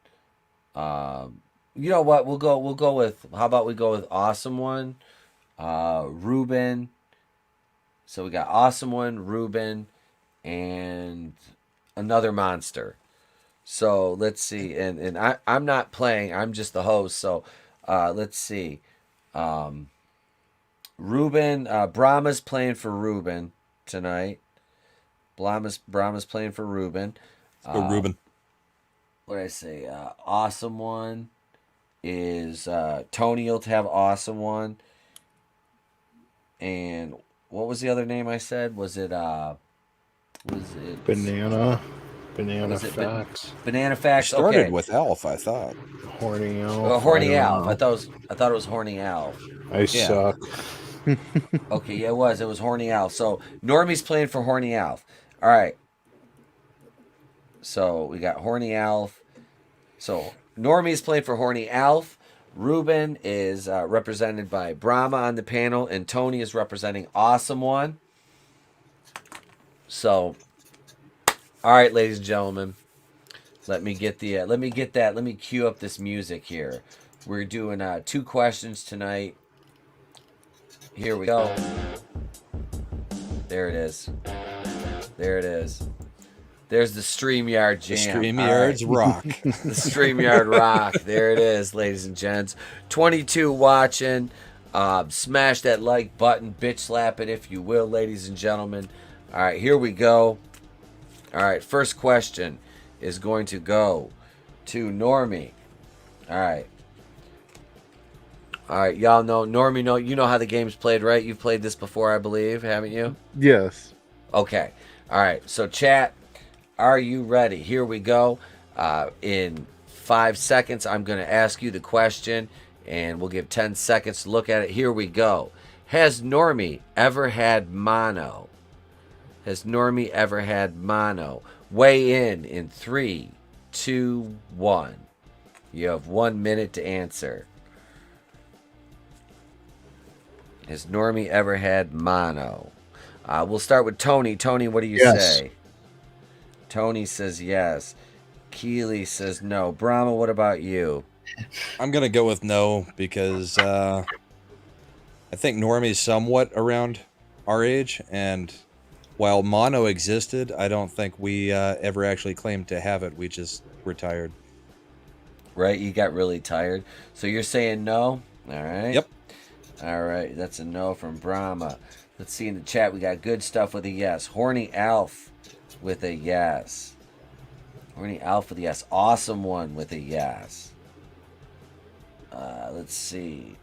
You know what? We'll go with. How about we go with Awesome One, Ruben. So we got Awesome One, Ruben, and another monster. So let's see. And I'm not playing. I'm just the host. So let's see. Ruben, Brahma's playing for Ruben tonight. Brahma's playing for Ruben. Let's go Ruben. What did I say? Awesome One is Tony will have Awesome One. And what was the other name I said? Was it Banana was it Facts. Banana Facts. Started Okay. with Alf, I thought. Horny Alf. Horny I don't Alf. know. I thought it was Horny Alf. I suck. Okay, yeah, it was Horny Alf. So Normie's playing for Horny Alf. All right. So we got Horny Alf. So Normie's playing for Horny Alf. Ruben is represented by Brahma on the panel, and Tony is representing Awesome One. So, all right, ladies and gentlemen, let me cue up this music here. We're doing 2 questions tonight. Here we go. There it is. There's the StreamYard jam. The StreamYard's rock. The StreamYard rock. There it is, ladies and gents. 22 watching. Smash that like button. Bitch slap it if you will, ladies and gentlemen. All right, here we go. All right, first question is going to go to Normie. All right, y'all know Normie. You know how the game's played, right? You've played this before, I believe, haven't you? Yes. Okay. All right. So, chat, are you ready? Here we go. In 5 seconds, I'm going to ask you the question, and we'll give 10 seconds to look at it. Here we go. Has Normie ever had mono? Weigh in 3, 2, 1. You have 1 minute to answer. Has Normie ever had mono? We'll start with Tony. Tony, what do you say? Tony says yes. Keely says no. Brahma, what about you? I'm gonna go with no because I think Normie's somewhat around our age, and while mono existed, I don't think we ever actually claimed to have it. We just retired. Right? You got really tired. So you're saying no? All right. Yep. All right. That's a no from Brahma. Let's see in the chat. We got good stuff with a yes. Horny Alf with a yes. Horny Alf with a yes. Awesome One with a yes. Let's see.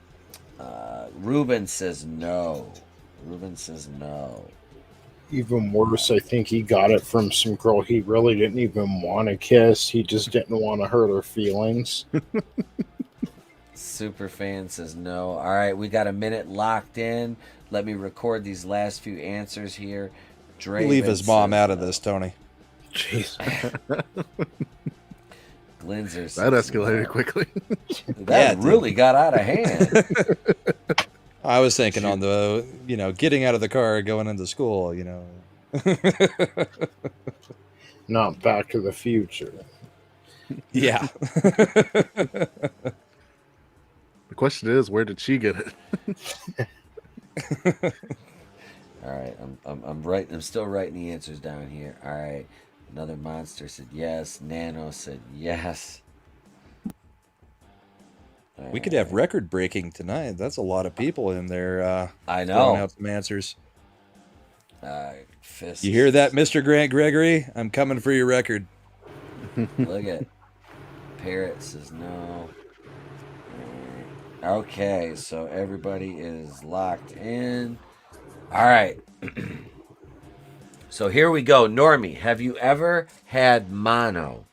Ruben says no. Ruben says no. Even worse, I think he got it from some girl he really didn't even want to kiss. He just didn't want to hurt her feelings. Superfan says no. All right, we got a minute locked in. Let me record these last few answers here. Draven Leave his mom says out of no. this, Tony. Jeez. Glinzer says That escalated no. quickly. That really got out of hand. I was thinking on the, getting out of the car, going into school, Not Back to the Future. Yeah. The question is, where did she get it? All right, I'm still writing the answers down here. All right, another monster said yes. Nano said yes. We could have record breaking tonight. That's a lot of people in there. I throwing know. out some answers. Fist. You hear that, Mr. Grant Gregory? I'm coming for your record. Look at Parrot says no. Okay, so everybody is locked in. All right. So here we go. Normie, have you ever had mono?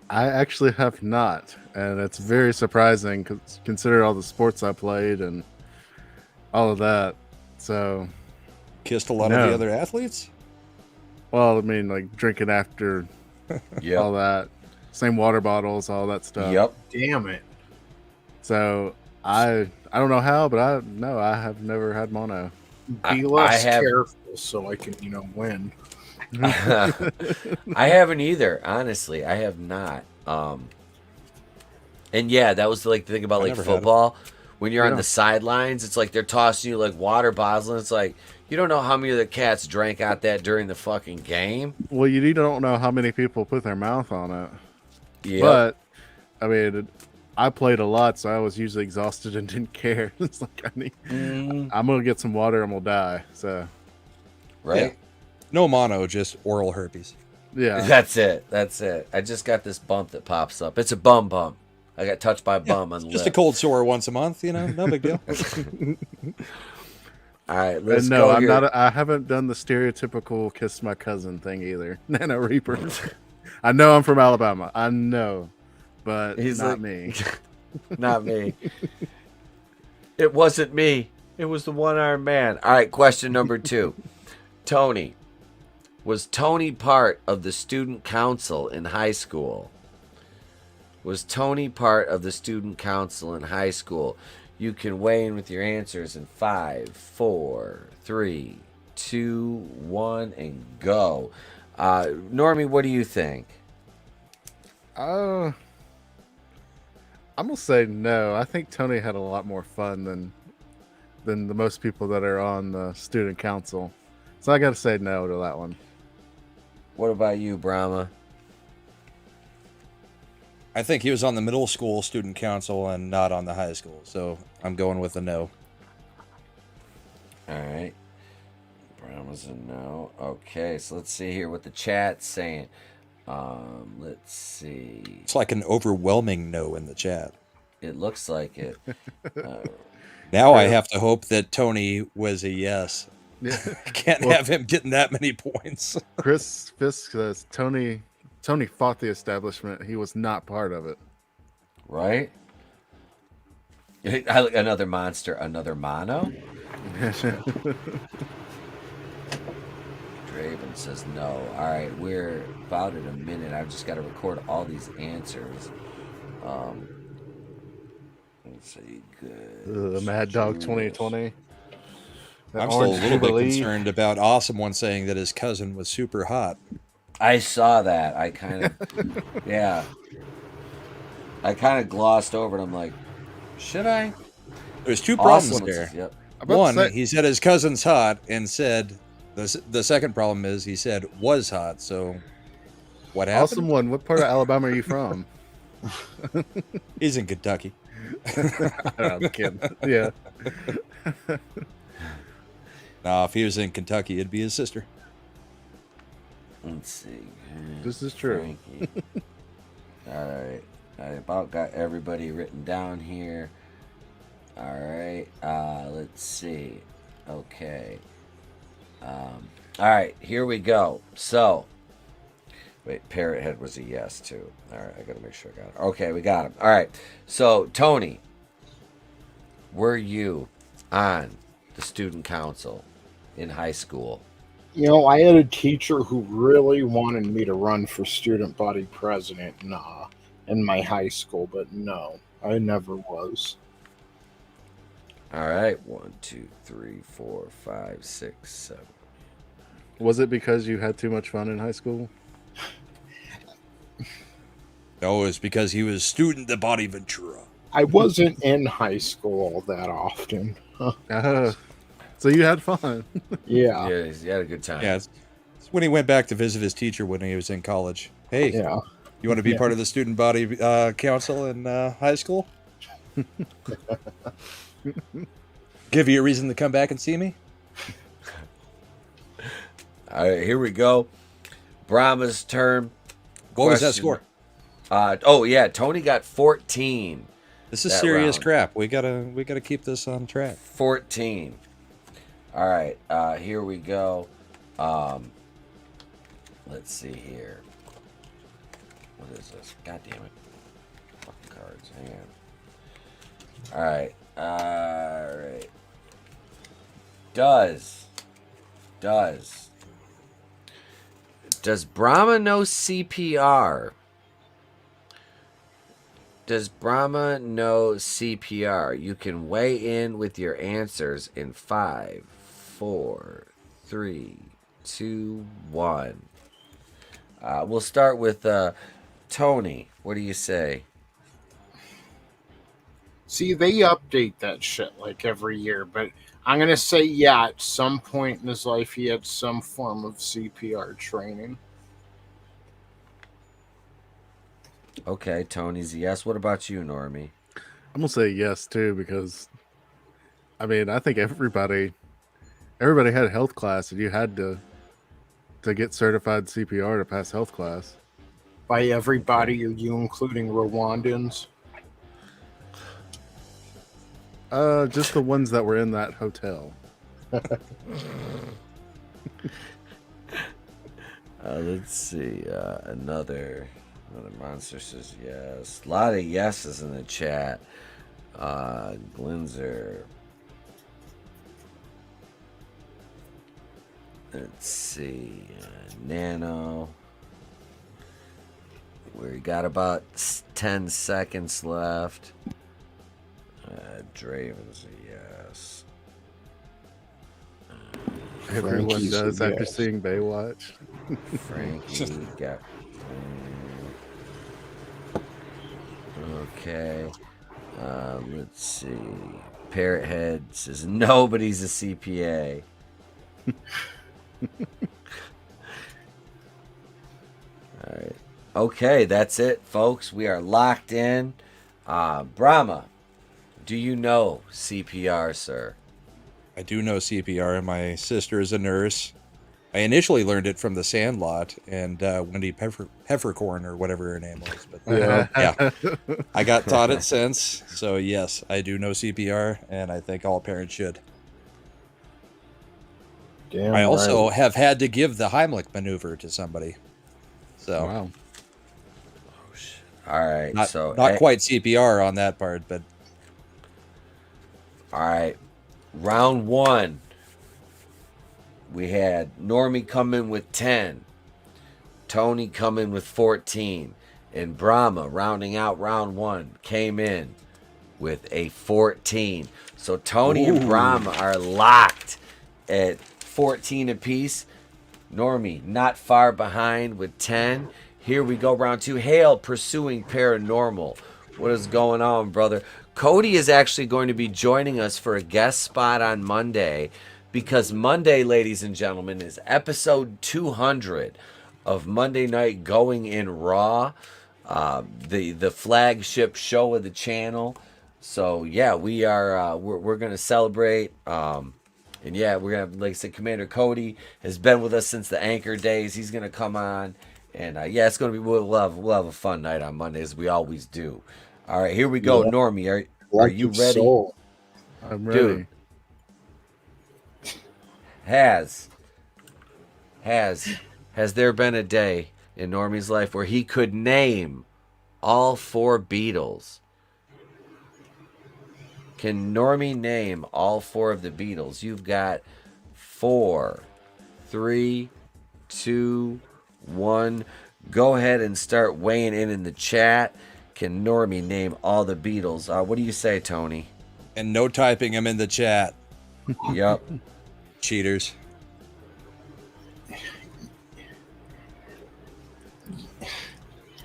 I actually have not, and it's very surprising because consider all the sports I played and all of that. So, kissed a lot of the other athletes. Well, I mean, like drinking after all that, same water bottles, all that stuff. Yep. Damn it. So I don't know how, but I have never had mono. Be less careful so I can, win. I haven't either, honestly. I have not. And yeah, that was like the thing about like football. When you're on the sidelines, it's like they're tossing you like water bottles, and it's like you don't know how many of the cats drank out that during the fucking game. Well, you don't know how many people put their mouth on it. Yeah. But I mean, I played a lot, so I was usually exhausted and didn't care. It's like I'm gonna get some water and we'll die. So, right? Yeah. No mono, just oral herpes. Yeah, that's it. That's it. I just got this bump that pops up. It's a bum bump. I got touched by a bum on the Just lip. a cold sore once a month, no big deal. All right, let's no, go I'm here. not. I haven't done the stereotypical kiss my cousin thing either. Nano Reaper. I know I'm from Alabama. I know, but He's not like- me. Not me. It wasn't me. It was the one-armed man. All right, question number 2. Tony. Was Tony part of the student council in high school? Was Tony part of the student council in high school? You can weigh in with your answers in 5, 4, 3, 2, 1, and go. Normie, what do you think? I'm gonna say no. I think Tony had a lot more fun than the most people that are on the student council. So I gotta say no to that one. What about you, Brahma? I think he was on the middle school student council and not on the high school, so I'm going with a no. All right. Brahma's a no. Okay, so let's see here what the chat's saying. Let's see. It's like an overwhelming no in the chat. It looks like it. Now I have to hope that Tony was a yes. Yeah. Can't have him getting that many points. Chris Fisk says Tony fought the establishment. He was not part of it. Right? Another monster, another mono? Draven says no. All right, we're about at a minute. I've just got to record all these answers. Let's see. Good. The Mad Dog 2020. I'm still a little bit concerned about Awesome One saying that his cousin was super hot. I saw that. I kind of, yeah. I kind of glossed over it. I'm like, should I? There's two Awesome. problems there. Yep. One, he said his cousin's hot, and said the second problem is he said was hot. So what happened? Awesome one. What part of Alabama are you from? He's in Kentucky. I'm kidding. Yeah. No, if he was in Kentucky, it'd be his sister. Let's see. This is true. All right. I about got everybody written down here. All right. Let's see. Okay. All right. Here we go. So, wait. Parrot Head was a yes too. All right. I gotta make sure I got it. Okay, we got him. All right. So, Tony, were you on the student council in high school? You know, I had a teacher who really wanted me to run for student body president in my high school, but no, I never was. All right. 1, 2, 3, 4, 5, 6, 7. Was it because you had too much fun in high school? No, it's because he was student the body Ventura. I wasn't in high school all that often. So you had fun. Yeah. Yeah, he had a good time. Yeah, it's when he went back to visit his teacher when he was in college. Hey, Yeah. you want to be part of the student body council in high school? Give you a reason to come back and see me? All right, here we go. Brahma's turn. What was that score? Oh yeah, Tony got 14. This is that serious round. crap. We gotta keep this on track. 14. All right, here we go. Let's see here. What is this? God damn it. Fucking cards. Hang on. All right. All right. Does Brahma know CPR? Does Brahma know CPR? You can weigh in with your answers in 5, 4, 3, 2, 1. We'll start with Tony. What do you say? See, they update that shit like every year, but I'm going to say, yeah, at some point in his life, he had some form of CPR training. Okay, Tony's a yes. What about you, Normie? I'm gonna say yes too, because I mean I think everybody had health class, and you had to get certified CPR to pass health class. By everybody, are you including Rwandans? Just the ones that were in that hotel. Let's see. Another monster says yes. A lot of yeses in the chat. Glinzer. Let's see. Nano. We got about 10 seconds left. Draven's a yes. Everyone Frankie's does a after yes. seeing Baywatch. Frankie got. Okay. Let's see. Parrot Head says nobody's a CPA. All right. Okay, that's it, folks. We are locked in. Brahma, do you know CPR, sir? I do know CPR, and my sister is a nurse. I initially learned it from The Sandlot and Wendy Peppercorn, or whatever her name was. But yeah, I got taught it since. So yes, I do know CPR, and I think all parents should. Damn I also right. have had to give the Heimlich maneuver to somebody. So Wow. All right. not so quite CPR on that part, but all right. Round 1. We had Normie come in with 10. Tony come in with 14. And Brahma, rounding out round 1, came in with a 14. So Tony and Brahma are locked at 14 apiece. Normie, not far behind with 10. Here we go, round 2. Hale, pursuing paranormal. What is going on, brother? Cody is actually going to be joining us for a guest spot on Monday, because Monday, ladies and gentlemen, is episode 200 of Monday Night Going in Raw, the flagship show of the channel. So yeah, we are we're gonna celebrate. And yeah, we're gonna have, like I said, Commander Cody has been with us since the Anchor days. He's gonna come on, and yeah, it's gonna be we'll have a fun night on Monday, as we always do. All right, here we go. Yeah. Normie, are you Collective ready? Soul. I'm ready. Dude, has there been a day in Normie's life where he could name all 4 Beatles? Can Normie name all 4 of the Beatles? You've got 4, 3, 2, 1. Go ahead and start weighing in the chat. Can Normie name all the Beatles? What do you say, Tony? And no typing them in the chat. Yup. Cheaters.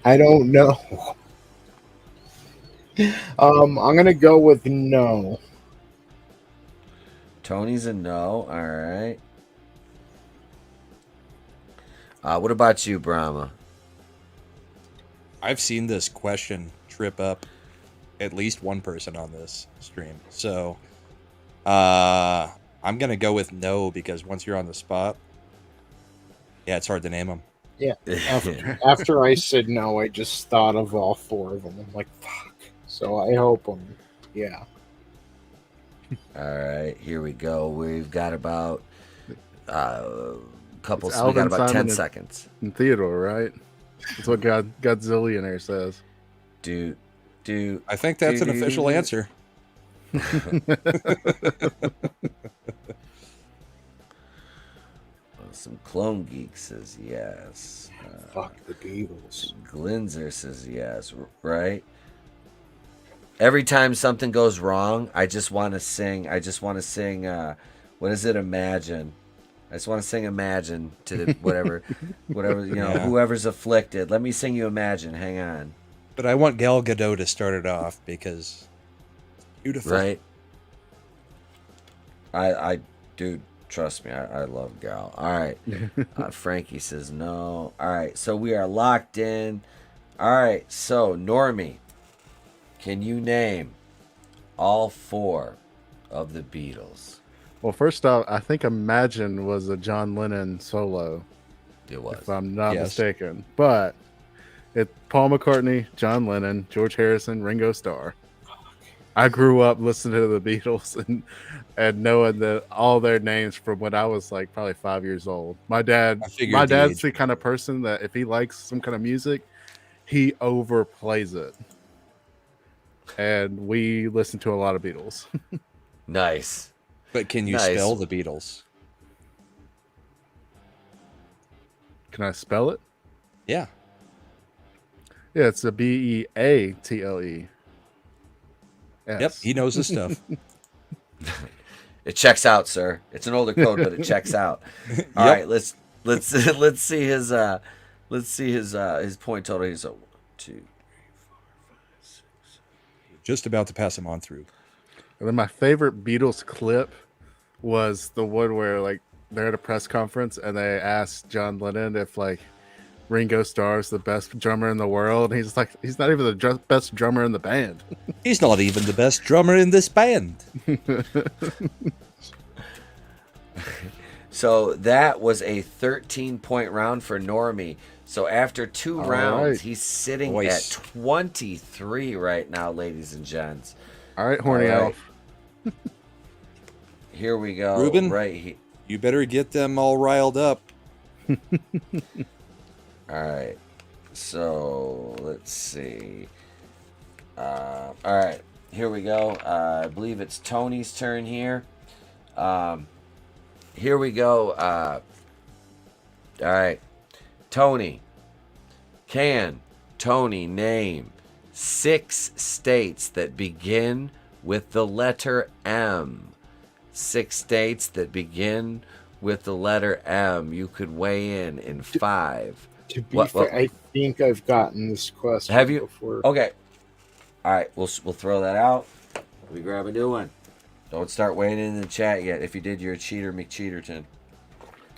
I don't know. I'm gonna go with no. Tony's a no. All right. What about you, Brahma? I've seen this question trip up at least one person on this stream. So I'm going to go with no, because once you're on the spot, yeah, it's hard to name them. Yeah. After I said no, I just thought of all 4 of them. I'm like, fuck. So I hope yeah. All right, here we go. We've got about couple. It's We got Alvin, about Simon, 10 and- seconds. And Theodore, right? That's what Godzillionaire says. Do I think that's an official answer. Some Clone Geek says yes. Fuck the Beatles. Glinzer says yes. Right. Every time something goes wrong, I just want to sing. What is it? Imagine. I just want to sing Imagine to the whatever, Yeah. whoever's afflicted. Let me sing you Imagine. Hang on. But I want Gal Gadot to start it off, because beautiful. Right. I dude, trust me, I love Gal. All right. Frankie says no. All right, so we are locked in. All right, so Normie, can you name all 4 of the Beatles? Well, first off, I think Imagine was a John Lennon solo. It was. If I'm not Yes. mistaken. But it's Paul McCartney, John Lennon, George Harrison, Ringo Starr. I grew up listening to the Beatles and knowing that all their names from when I was like probably 5 years old. My dad's the kind of person that if he likes some kind of music, he overplays it. And we listen to a lot of Beatles. Nice. But can you Nice. spell the Beatles? Can I spell it? Yeah. Yeah, it's a Beatle. Yep, he knows his stuff. It checks out, sir. It's an older code, but it checks out. All Yep. right, let's see his point total. He's a 1, 2, 3, 4, 5, 6, 7, 8. Just about to pass him on through. And then my favorite Beatles clip was the one where like they're at a press conference and they asked John Lennon if like Ringo Starr is the best drummer in the world. And he's like, he's not even the best drummer in the band. He's not even the best drummer in this band. So that was a 13-point round for Normie. So after 2 All rounds, right. he's sitting Nice. at 23 right now, ladies and gents. All right, horny All right. elf. Here we go. Ruben? Right. You better get them all riled up. All right. So let's see. All right. Here we go. I believe it's Tony's turn here. Here we go. All right. Tony. Can Tony name 6 states that begin with the letter M? 6 states that begin with the letter M, you could weigh in 5. To be fair, I think I've gotten this question Have you? before. Okay. All right, we'll throw that out. We grab a new one. Don't start weighing in the chat yet. If you did, you're a cheater, McCheaterton.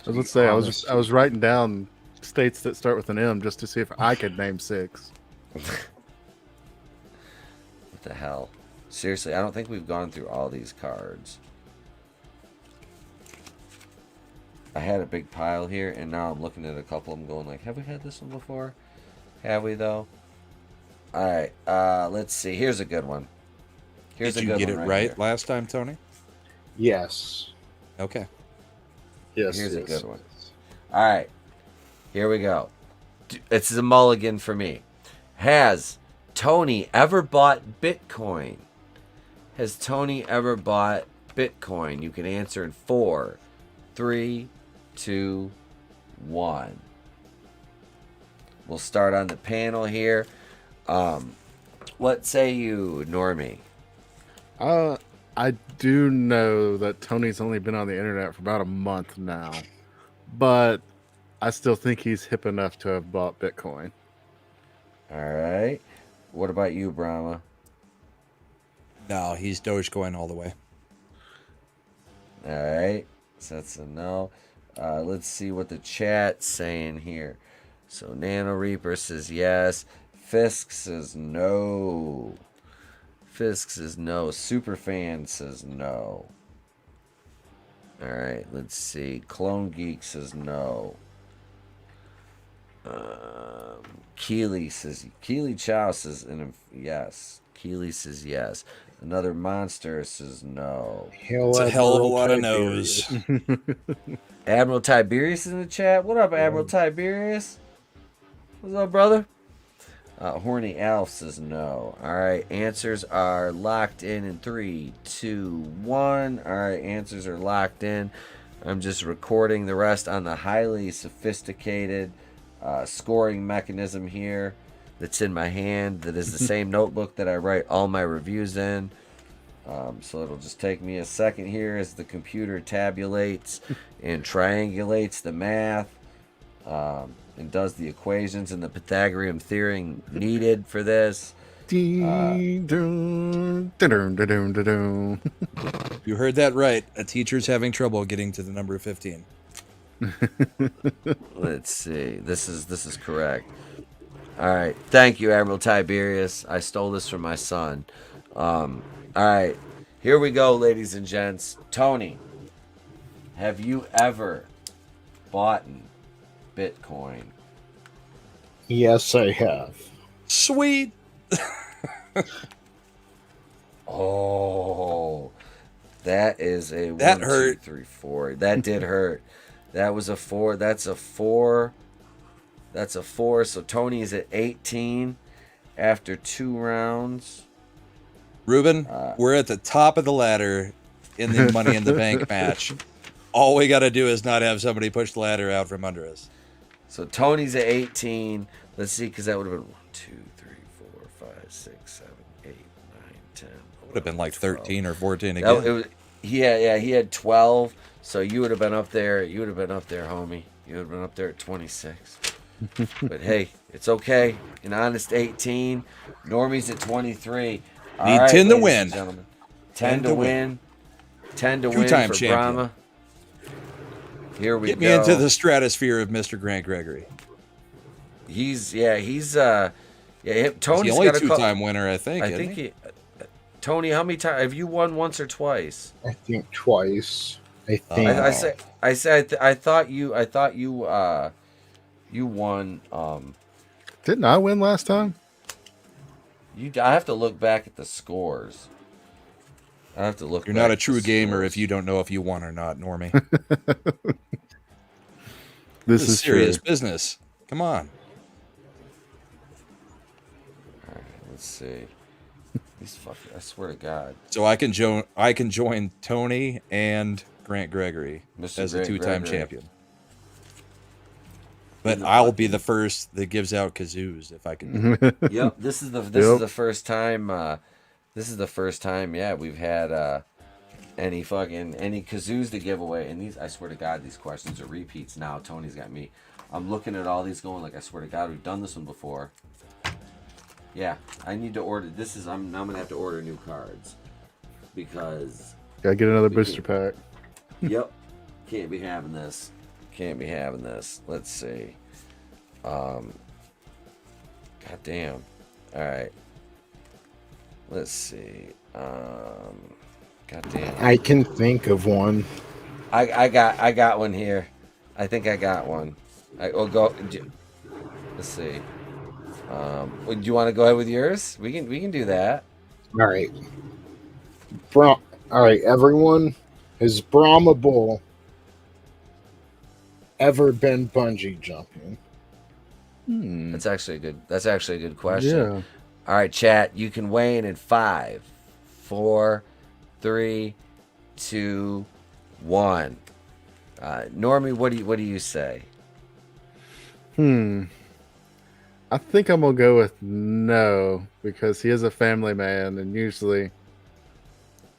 I was gonna say I was writing down states that start with an M just to see if I could name 6. What the hell? Seriously, I don't think we've gone through all these cards. I had a big pile here, and now I'm looking at a couple of them going like, have we had this one before? Have we, though? All right, let's see. Here's a good one. Here's Did a you good get one it right here. last time, Tony? Yes. Okay. Yes. Here's a good one. All right, here we go. It's a mulligan for me. Has Tony ever bought Bitcoin? Has Tony ever bought Bitcoin? You can answer in 4, 3, 2, 1. We'll start on the panel here. What say you, Normie? I do know that Tony's only been on the internet for about a month now, but I still think he's hip enough to have bought Bitcoin. All right. What about you, Brahma? No, he's Dogecoin all the way. All right. So that's a no. Let's see what the chat's saying here. So Nano Reaper says yes. Fisk says no. Fisk says no. Superfan says no. All right. Let's see. Clone Geek says no. Keely Chow says yes. Keely says yes. Another monster says no. It's a hell of a lot of no's. Admiral Tiberius is in the chat. What up, Admiral Tiberius? What's up, brother? Horny Alf says no. All right, answers are locked in 3, 2, 1. All right, answers are locked in. I'm just recording the rest on the highly sophisticated scoring mechanism here that's in my hand. That is the same notebook that I write all my reviews in. So it'll just take me a second here as the computer tabulates and triangulates the math. And does the equations and the Pythagorean theory needed for this. You heard that right. A teacher's having trouble getting to the number 15. Let's see. This is correct. All right. Thank you, Admiral Tiberius. I stole this from my son. All right. Here we go, ladies and gents. Tony, have you ever bought Bitcoin? Yes, I have. Sweet. Oh, that is a that 1, hurt. 2, 3, 4. That did hurt. That was a 4. That's a 4. That's a 4. So Tony's at 18 after 2 rounds. Ruben, we're at the top of the ladder in the Money in the Bank match. All we got to do is not have somebody push the ladder out from under us. So Tony's at 18. Let's see, because that would have been 1, 2, 3, 4, 5, 6, 7, 8, 9, 10. Would have been like 13 or 14 again. He had 12. So you would have been up there. You would have been up there, homie. You would have been up there at 26. But hey, it's okay. An honest 18. Normie's at 23. Need 10 to win. 10 to win. 10 to win Two-time for champion. Brahma. Here we go. Get me into the stratosphere of Mr. Grant Gregory. Tony's He's the only got a two-time winner, I think. I think he. Tony, how many times have you won? Once or twice? I think twice. I think. I thought you won. Didn't I win last time? I have to look back at the scores. I have to look. You're not a true gamer if you don't know if you won or not, Normie. This is serious true. business. Come on. All right, let's see. These fucking, I swear to God. So I can join Tony and Grant Gregory as a two-time champion. But I'll be the first that gives out kazoos if I can. Yep, this is the first time. This is the first time. Yeah, we've had any kazoos to give away. And these, I swear to God, these questions are repeats now. Tony's got me. I'm looking at all these going like, I swear to God, we've done this one before. Yeah, I need to order. I'm gonna have to order new cards because Gotta get another booster pack. Yep, can't be having this. Let's see. God damn. All right. Let's see. God damn. I can think of one. I got one here. I think I got one. We'll go. Let's see. Do you want to go ahead with yours? We can do that. All right. All right, everyone. Has Brahma Bull ever been bungee jumping? That's actually a good question. Yeah. All right, chat. You can weigh in 5, 4, 3, 2, 1. Normie, what do you say? I think I'm gonna go with no, because he is a family man and usually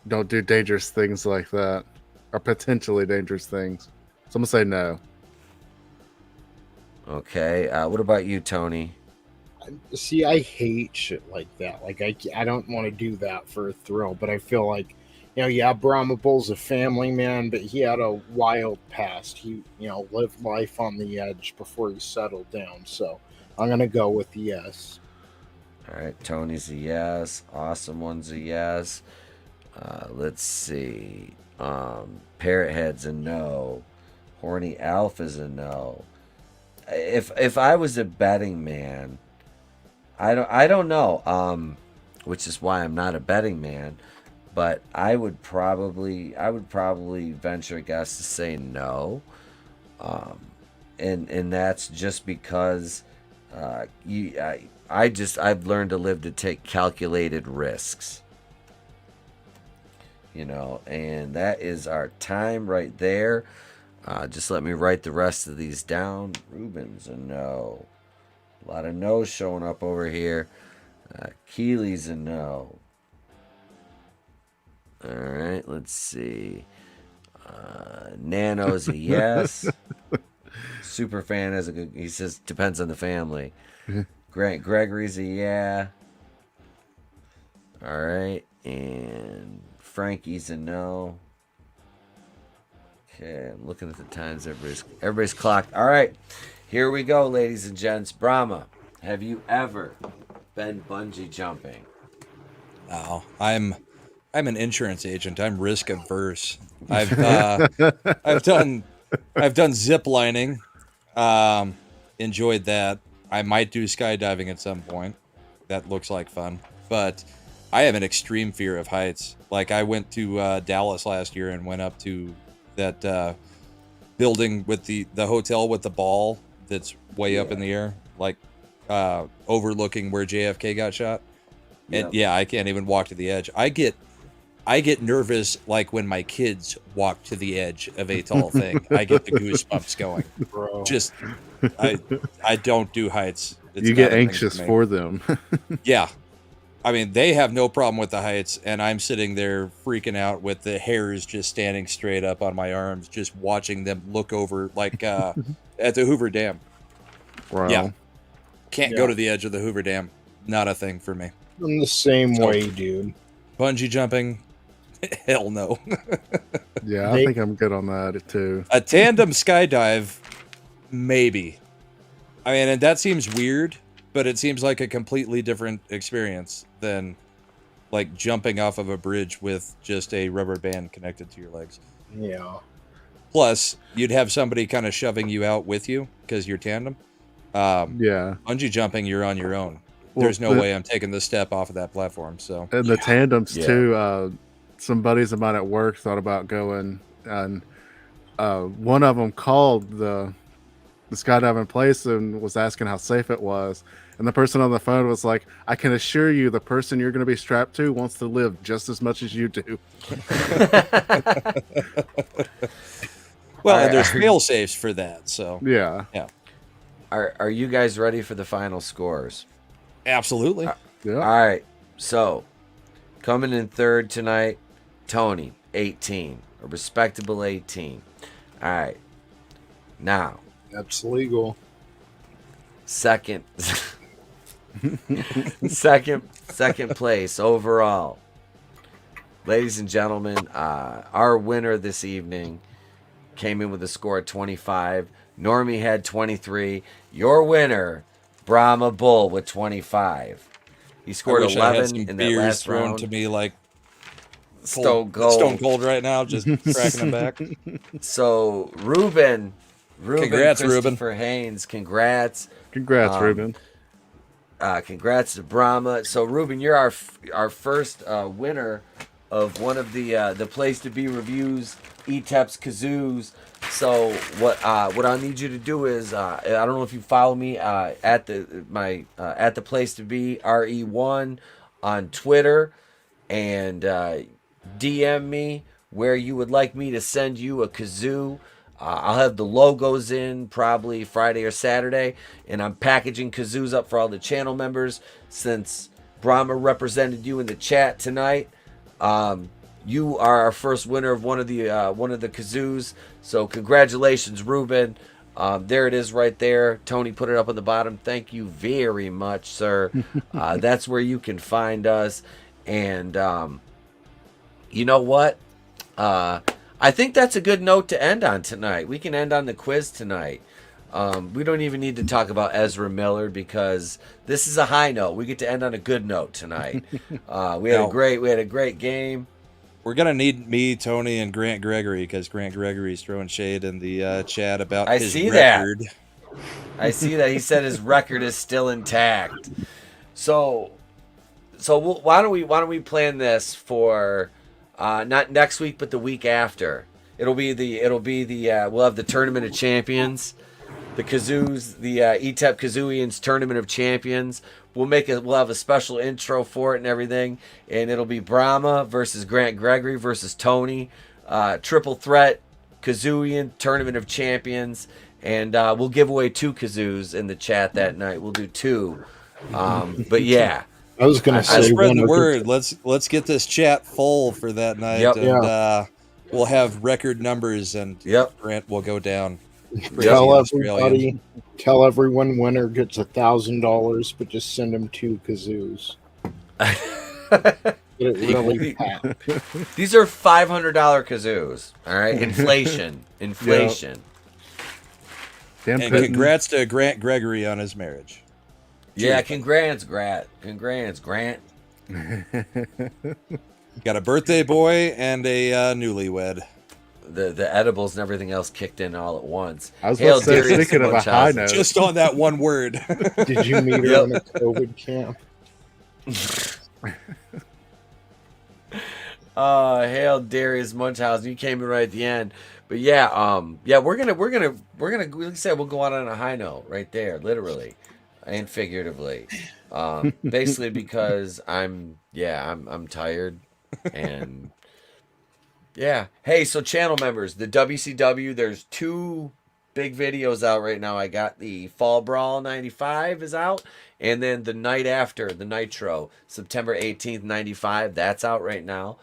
don't do dangerous things like that, or potentially dangerous things. So I'm gonna say no. Okay. What about you, Tony? See, I hate shit like that. Like, I don't want to do that for a thrill, but I feel like, yeah, Brahma Bull's a family man, but he had a wild past. He, lived life on the edge before he settled down. So I'm going to go with yes. All right, Tony's a yes. Awesome one's a yes. Let's see. Parrothead's a no. Horny Alpha's a no. If I was a betting man, I don't know. Which is why I'm not a betting man, but I would probably venture a guess to say no. And that's just because I've learned to live to take calculated risks. And that is our time right there. Just let me write the rest of these down. Ruben's a no. A lot of no's showing up over here. Keely's a no. All right, let's see. Nano's a yes. Superfan is a good. He says depends on the family. Grant Gregory's a yeah. All right, and Frankie's a no. Okay, I'm looking at the times. Everybody's clocked. All right, here we go, ladies and gents. Brahma, have you ever been bungee jumping? Oh, I'm an insurance agent. I'm risk averse. I've done zip lining. Enjoyed that. I might do skydiving at some point. That looks like fun. But I have an extreme fear of heights. Like, I went to Dallas last year and went up to that building with the hotel with the ball that's way up in the air, like overlooking where JFK got shot. And yeah, I can't even walk to the edge. I get nervous like when my kids walk to the edge of a tall thing. I get the goosebumps going. Bro. Just I don't do heights. It's You get not a thing anxious me. for them. Yeah. I mean, they have no problem with the heights, and I'm sitting there freaking out with the hairs just standing straight up on my arms, just watching them look over, like at the Hoover Dam. Wow. Yeah. Can't go to the edge of the Hoover Dam. Not a thing for me. I'm the same way, dude. Bungee jumping? Hell no. Yeah, I think I'm good on that, too. A tandem skydive? Maybe. I mean, and that seems weird, but it seems like a completely different experience than like jumping off of a bridge with just a rubber band connected to your legs. Yeah. Plus, you'd have somebody kind of shoving you out with you because you're tandem. Yeah. Bungee jumping, you're on your own. Well, There's no way I'm taking this step off of that platform. So And the tandems, too. Some buddies of mine at work thought about going, and one of them called the skydiving place and was asking how safe it was. And the person on the phone was like, I can assure you the person you're going to be strapped to wants to live just as much as you do. Well, and there's fail safes for that. So yeah. Are you guys ready for the final scores? Absolutely. Yeah. All right. So, coming in third tonight, Tony, 18. A respectable 18. All right. Now, That's legal. second second place overall. Ladies and gentlemen, our winner this evening came in with a score of 25. Normie had 23. Your winner, Brahma Bull, with 25. He scored I wish I had 11 some in that beers last thrown round. to me like Stone Cold. Stone Cold right now, just cracking them back. So Ruben, Congrats, Christopher Haynes, congrats. Congrats, Ruben. Congrats to Brahma. So Ruben, you're our first winner of one of the place to be reviews, ETEPS kazoos. So what I'll need you to do is I don't know if you follow me at the place to be RE1 on Twitter, and DM me where you would like me to send you a kazoo. I'll have the logos in probably Friday or Saturday, and I'm packaging kazoos up for all the channel members. Since Brahma represented you in the chat tonight, you are our first winner of one of the kazoos. So congratulations, Ruben. There it is right there. Tony put it up on the bottom. Thank you very much, sir. That's where you can find us. And you know what? I think that's a good note to end on tonight. We can end on the quiz tonight. We don't even need to talk about Ezra Miller because this is a high note. We get to end on a good note tonight. We had a great game. We're gonna need me, Tony, and Grant Gregory because Grant Gregory's throwing shade in the chat about his record. I see that. He said his record is still intact. So why don't we plan this for not next week but the week after? It'll be the we'll have the Tournament of Champions, the kazoos, the ETEP Kazooians Tournament of Champions. We'll have a special intro for it and everything, and it'll be Brahma versus Grant Gregory versus Tony, triple threat Kazooian Tournament of Champions, and we'll give away 2 kazoos in the chat that night. We'll do 2, but yeah. I was gonna say, spread the word. Let's get this chat full for that night, and we'll have record numbers, and Grant will go down. Tell everyone winner gets $1,000, but just send them 2 kazoos. Get it really packed. These are $500 kazoos. All right, inflation. And congrats to Grant Gregory on his marriage. Yeah, congrats, Grant. Got a birthday boy and a newlywed. The edibles and everything else kicked in all at once. I was about to say, speaking of a high note. Just on that one word. Did you meet her in a COVID camp? Hail Darius Munchausen, you came in right at the end. But we're gonna like I said, we'll go out on a high note right there, literally and figuratively. Basically because I'm tired and yeah. Hey, so channel members, the WCW, there's 2 big videos out right now. I got the Fall Brawl 95 is out, and then the night after, the Nitro, September 18th, 95, that's out right now.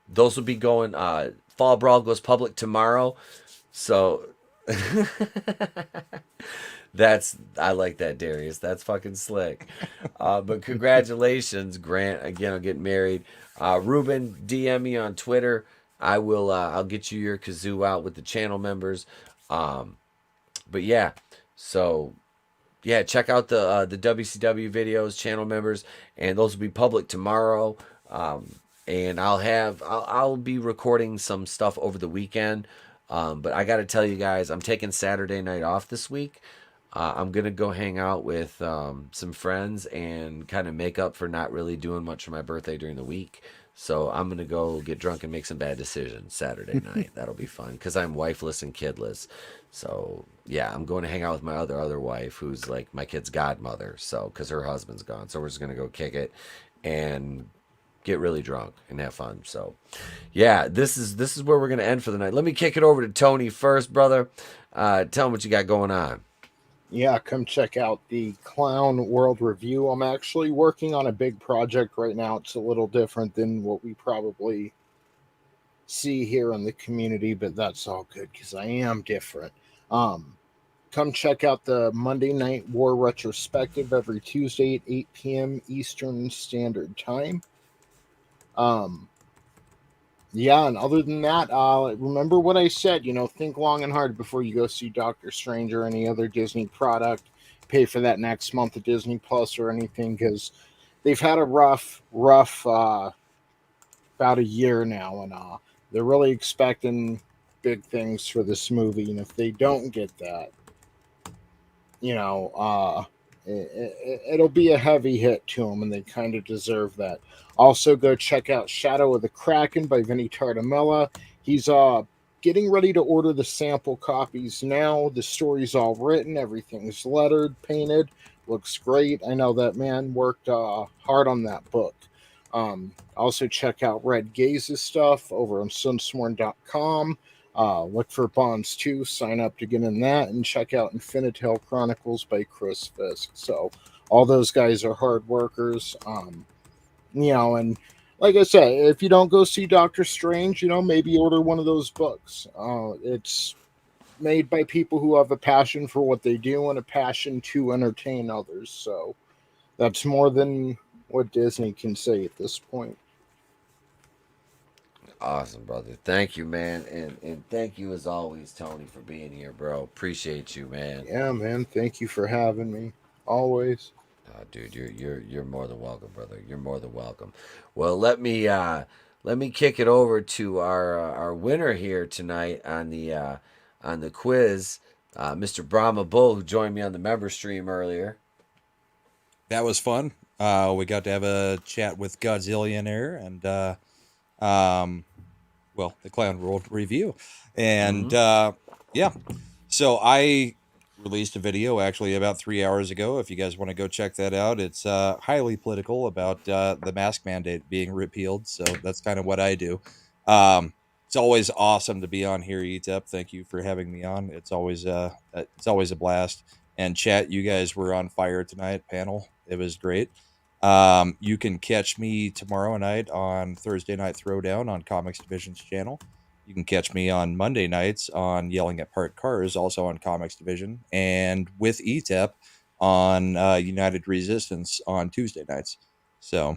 Those will be going, Fall Brawl goes public tomorrow. So I like that, Darius. That's fucking slick. But congratulations, Grant. Again, I'm getting married. Ruben, DM me on Twitter. I'll get you your kazoo out with the channel members. But yeah, so yeah, check out the WCW videos, channel members, and those will be public tomorrow. And I'll be recording some stuff over the weekend. But I got to tell you guys, I'm taking Saturday night off this week. I'm going to go hang out with some friends and kind of make up for not really doing much for my birthday during the week. So I'm going to go get drunk and make some bad decisions Saturday night. That'll be fun because I'm wifeless and kidless. So yeah, I'm going to hang out with my other wife who's like my kid's godmother. So because her husband's gone. So we're just going to go kick it and get really drunk and have fun. So yeah, this is where we're going to end for the night. Let me kick it over to Tony first, brother. Tell him what you got going on. Yeah, come check out the Clown World Review. I'm actually working on a big project right now. It's a little different than what we probably see here in the community, but that's all good because I am different. Come check out the Monday Night War retrospective every Tuesday at 8 p.m. Eastern Standard Time. Yeah, and other than that, remember what I said. Think long and hard before you go see Doctor Strange or any other Disney product. Pay for that next month of Disney Plus or anything, because they've had a rough, about a year now, and they're really expecting big things for this movie. And if they don't get that, it'll be a heavy hit to them, and they kind of deserve that. Also, go check out Shadow of the Kraken by Vinnie. He's getting ready to order the sample copies now. The story's all written, everything's lettered, painted, looks great. I know that man worked hard on that book. Also, check out Red Gaze's stuff over on sunsworn.com. Look for Bonds 2, sign up to get in that, and check out Infinitel Chronicles by Chris Fisk. So, all those guys are hard workers. And like I said, if you don't go see Doctor Strange, maybe order one of those books. It's made by people who have a passion for what they do and a passion to entertain others. So, that's more than what Disney can say at this point. Awesome, brother. Thank you, man, and thank you as always, Tony, for being here, bro. Appreciate you, man. Yeah, man. Thank you for having me. Always. Dude, you're more than welcome, brother. You're more than welcome. Well, let me kick it over to our winner here tonight on the quiz, Mr. Brahma Bull, who joined me on the member stream earlier. That was fun. We got to have a chat with Godzillionaire and the Clown World review. And yeah, so I released a video actually about 3 hours ago. If you guys want to go check that out, it's highly political about the mask mandate being repealed. So that's kind of what I do. It's always awesome to be on here, ETEP. Thank you for having me on. It's always a blast. And chat, you guys were on fire tonight. Panel, it was great. You can catch me tomorrow night on Thursday Night Throwdown on Comics Division's channel. You can catch me on Monday nights on Yelling at Parked Cars, also on Comics Division, and with ETEP on United Resistance on Tuesday nights. So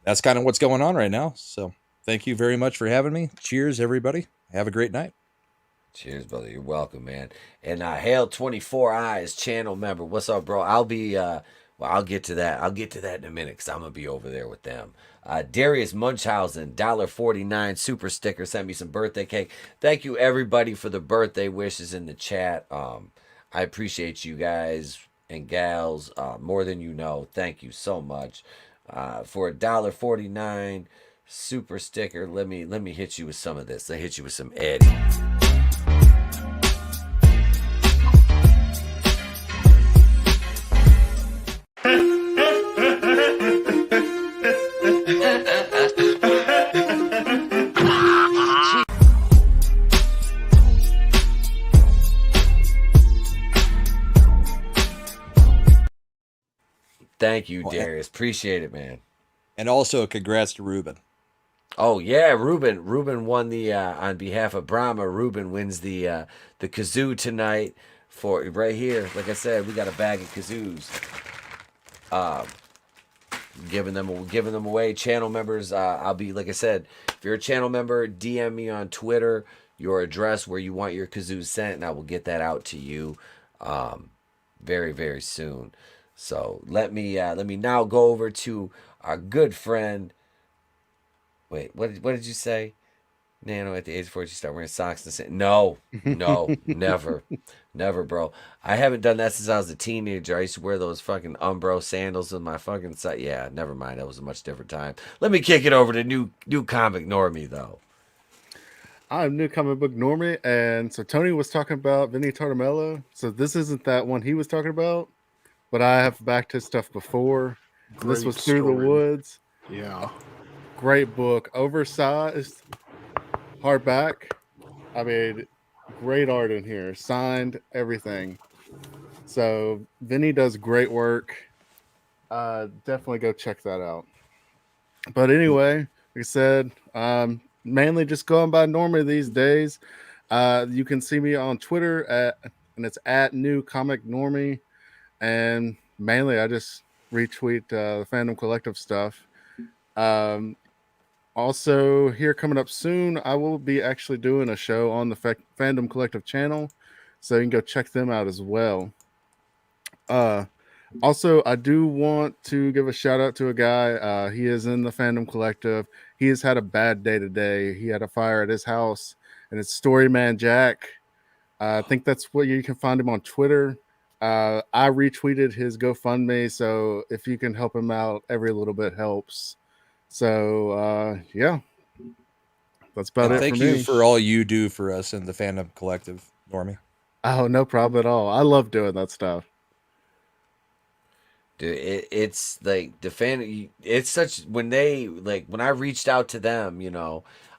that's kind of what's going on right now. So thank you very much for having me. Cheers, everybody. Have a great night. Cheers, brother. You're welcome, man. And Hail 24 Eyes channel member. What's up, bro? I'll be I'll get to that. I'll get to that in a minute because I'm gonna be over there with them. Darius Munchausen, $1.49 super sticker, sent me some birthday cake. Thank you everybody for the birthday wishes in the chat. I appreciate you guys and gals more than you know. Thank you so much for $1.49 super sticker. Let me hit you with some of this. Let me hit you with some Eddie. Thank you, Darius. Appreciate it, man. And also, congrats to Ruben. Oh yeah, Ruben. Ruben won the on behalf of Brahma. Ruben wins the kazoo tonight for right here. Like I said, we got a bag of kazoos. Giving them away. Channel members. I'll be like I said. If you're a channel member, DM me on Twitter your address where you want your kazoo sent, and I will get that out to you very, very soon. So let me now go over to our good friend. Wait, what did you say? Nano, at the age of 40, you start wearing socks and say, no, never, bro. I haven't done that since I was a teenager. I used to wear those fucking Umbro sandals with my fucking side. Yeah, never mind. That was a much different time. Let me kick it over to new comic Normie though. I'm New Comic Book Normie, and so Tony was talking about Vinnie Tartamella. So this isn't that one he was talking about, but I have backed his stuff before. This was Through the Woods. Yeah. Great book. Oversized. Hardback. I mean, great art in here. Signed, everything. So Vinny does great work. Definitely go check that out. But anyway, like I said, mainly just going by Normie these days. You can see me on Twitter and it's at New Comic Normie, and mainly I just retweet the Fandom Collective stuff. Um, Also, here coming up soon, I will be actually doing a show on the Fandom Collective channel, so you can go check them out as well. Also, I do want to give a shout out to a guy. He is in the Fandom Collective. He has had a bad day today. He had a fire at his house, and it's Storyman Jack. I think that's what you can find him on Twitter. I retweeted his GoFundMe, so if you can help him out, every little bit helps. So yeah, that's about And it thank for you me. for all you do for us in the Fandom Collective, Normie. Oh, no problem at all. I love doing that stuff. Dude, it's like the fan. It's such when they when I reached out to them,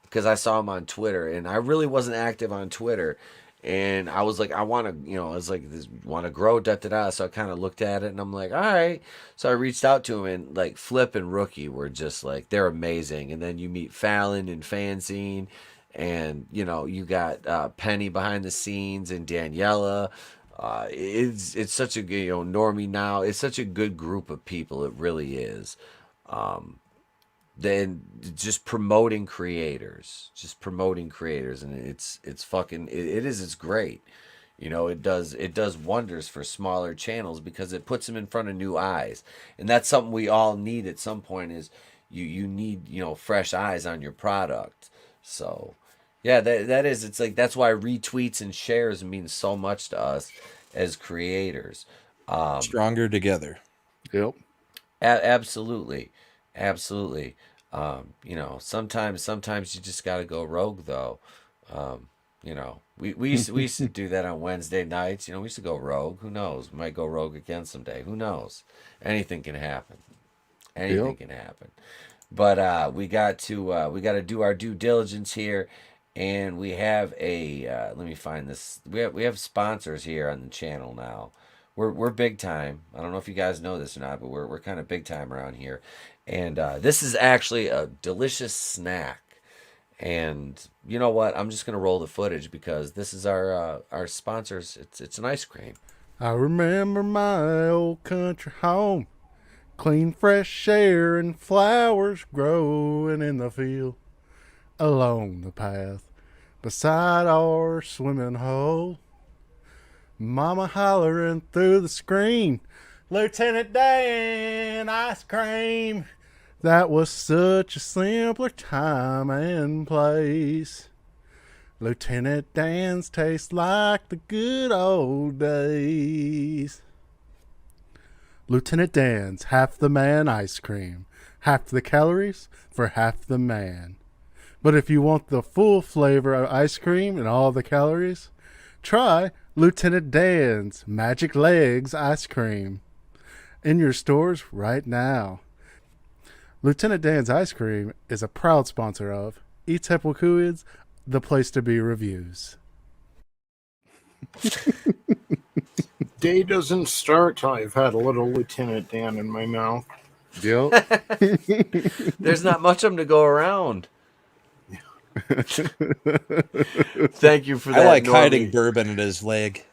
because I saw them on Twitter, and I really wasn't active on Twitter, and I was like, I want to, I was like, this want to grow, da da da. So I kind of looked at it, and I'm like, all right. So I reached out to him, and Flip and Rookie were just they're amazing, and then you meet Fallon and Fanzine, and you got Penny behind the scenes and Daniela. It's such a good, Normie now. It's such a good group of people. It really is. Then just promoting creators, and it's fucking it's great. It does wonders for smaller channels because it puts them in front of new eyes, and that's something we all need at some point. Is you need fresh eyes on your product. So. Yeah, that is. It's that's why retweets and shares mean so much to us as creators. Stronger together. Yep. Absolutely, absolutely. Sometimes you just gotta go rogue though. We used to do that on Wednesday nights. We used to go rogue. Who knows? We might go rogue again someday. Who knows? Anything can happen. Anything can happen. But we got to do our due diligence here. And we have let me find this. We have sponsors here on the channel now. We're big time. I don't know if you guys know this or not, but we're kind of big time around here. And this is actually a delicious snack. And you know what? I'm just gonna roll the footage because this is our sponsors. It's an ice cream. I remember my old country home, clean fresh air and flowers growing in the field, along the path beside our swimming hole. Mama hollering through the screen, Lieutenant Dan ice cream. That was such a simpler time and place. Lieutenant Dan's taste like the good old days. Lieutenant Dan's half the man ice cream, half the calories for half the man. But if you want the full flavor of ice cream and all the calories, try Lieutenant Dan's Magic Legs ice cream in your stores right now. Lieutenant Dan's ice cream is a proud sponsor of Eats Hepwickooids, the place to be reviews. Day doesn't start till I've had a little Lieutenant Dan in my mouth. Yep. There's not much of them to go around. Thank you for that. I like Normie. hiding bourbon in his leg.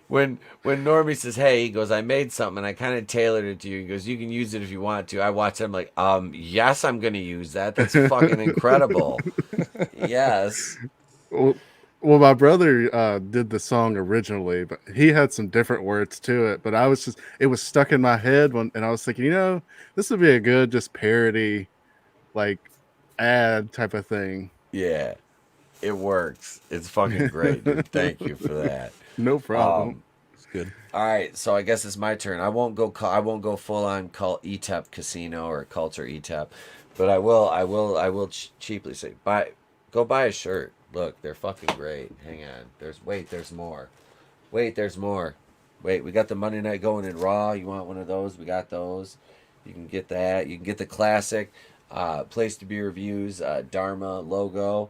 When Normie says, "Hey," he goes, "I made something and I kind of tailored it to you." He goes, "You can use it if you want to." I watch him like, yes, I'm gonna use that. That's fucking incredible. Yes. Well, my brother did the song originally, but he had some different words to it. But it was stuck in my head and I was thinking, this would be a good just parody, ad type of thing. Yeah, it works. It's fucking great, dude. Thank you for that. No problem. It's good. All right, so I guess it's my turn. I won't go full on cult ETEP casino or culture ETEP, but I will cheaply say go buy a shirt. Look, they're fucking great. Hang on. There's more. There's more. Wait, we got the Monday Night Going in Raw. You want one of those? We got those. You can get that. You can get the classic Place to Be Reviews Dharma logo.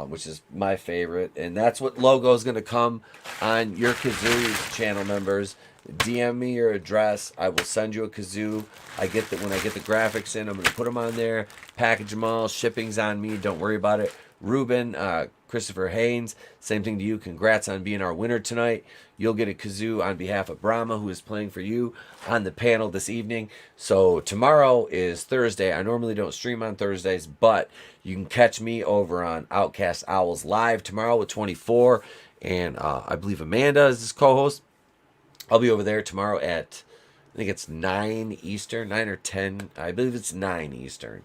which is my favorite. And that's what logo is going to come on your kazoo, channel members. DM me your address. I will send you a kazoo. When I get the graphics in, I'm going to put them on there, package them all. Shipping's on me. Don't worry about it. Ruben, Christopher Haynes, same thing to you. Congrats on being our winner tonight. You'll get a kazoo on behalf of Brahma, who is playing for you on the panel this evening. So tomorrow is Thursday. I normally don't stream on Thursdays, but you can catch me over on Outcast Owls Live tomorrow with 24. And I believe Amanda is his co-host. I'll be over there tomorrow at, I think it's 9 Eastern, 9 or 10. I believe it's 9 Eastern.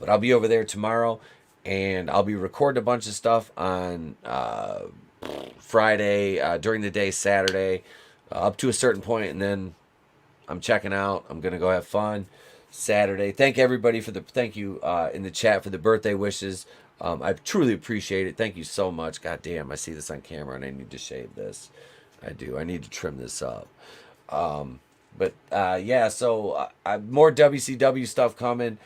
But I'll be over there tomorrow. And I'll be recording a bunch of stuff on Friday, during the day, Saturday, up to a certain point, and then I'm checking out. I'm gonna go have fun Saturday. Thank everybody thank you in the chat for the birthday wishes. I truly appreciate it. Thank you so much. God damn, I see this on camera and I need to shave this. I do. I need to trim this up. Yeah. So more WCW stuff coming.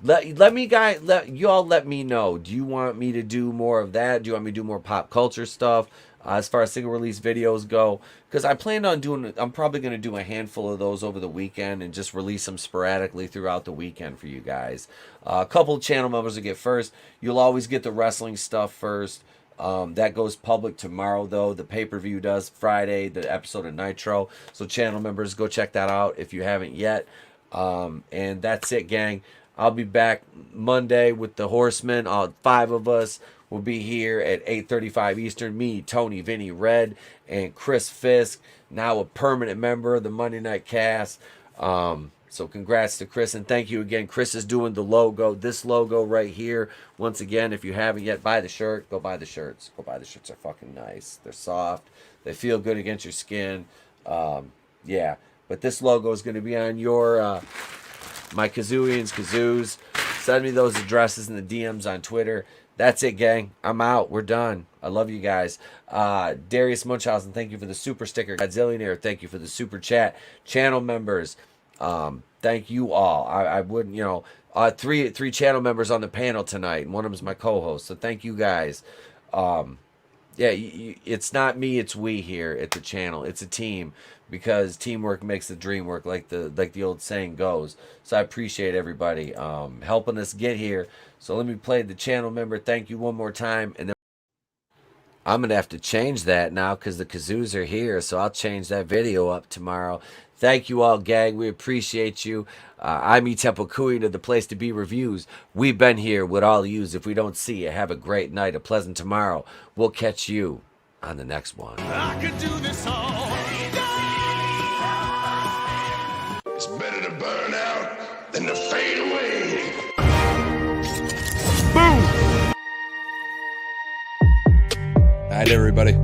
Let you all let me know. Do you want me to do more of that? Do you want me to do more pop culture stuff as far as single release videos go? Because I planned on I'm probably going to do a handful of those over the weekend and just release them sporadically throughout the weekend for you guys. A couple of channel members will get first. You'll always get the wrestling stuff first. That goes public tomorrow, though. The pay-per-view does Friday, the episode of Nitro. So channel members, go check that out if you haven't yet. And that's it, gang. I'll be back Monday with the Horsemen. All 5 of us will be here at 8:35 Eastern. Me, Tony, Vinny, Red, and Chris Fisk, now a permanent member of the Monday Night Cast. So congrats to Chris, and thank you again. Chris is doing the logo, this logo right here. Once again, if you haven't yet, buy the shirt. Go buy the shirts. Go buy the shirts. They're fucking nice. They're soft. They feel good against your skin. Yeah, but this logo is going to be on your... my Kazooians, Kazoos. Send me those addresses in the DMs on Twitter. That's it, gang. I'm out. We're done. I love you guys. Darius Munchausen, thank you for the super sticker. Godzillionaire, thank you for the super chat. Channel members, thank you all. I wouldn't, three channel members on the panel tonight, and one of them is my co-host. So thank you guys. It's not me, it's we here at the channel. It's a team, because teamwork makes the dream work, like the old saying goes. So I appreciate everybody helping us get here. So let me play the channel member thank you one more time, and then I'm gonna have to change that now because the kazoos are here. So I'll change that video up tomorrow. Thank you all, gang. We appreciate you. I'm Temple Kuin of the Place to Be Reviews. We've been here with all of yous. If we don't see you, have a great night, a pleasant tomorrow. We'll catch you on the next one. I could do this all day. It's better to burn out than to fade away. Night, everybody.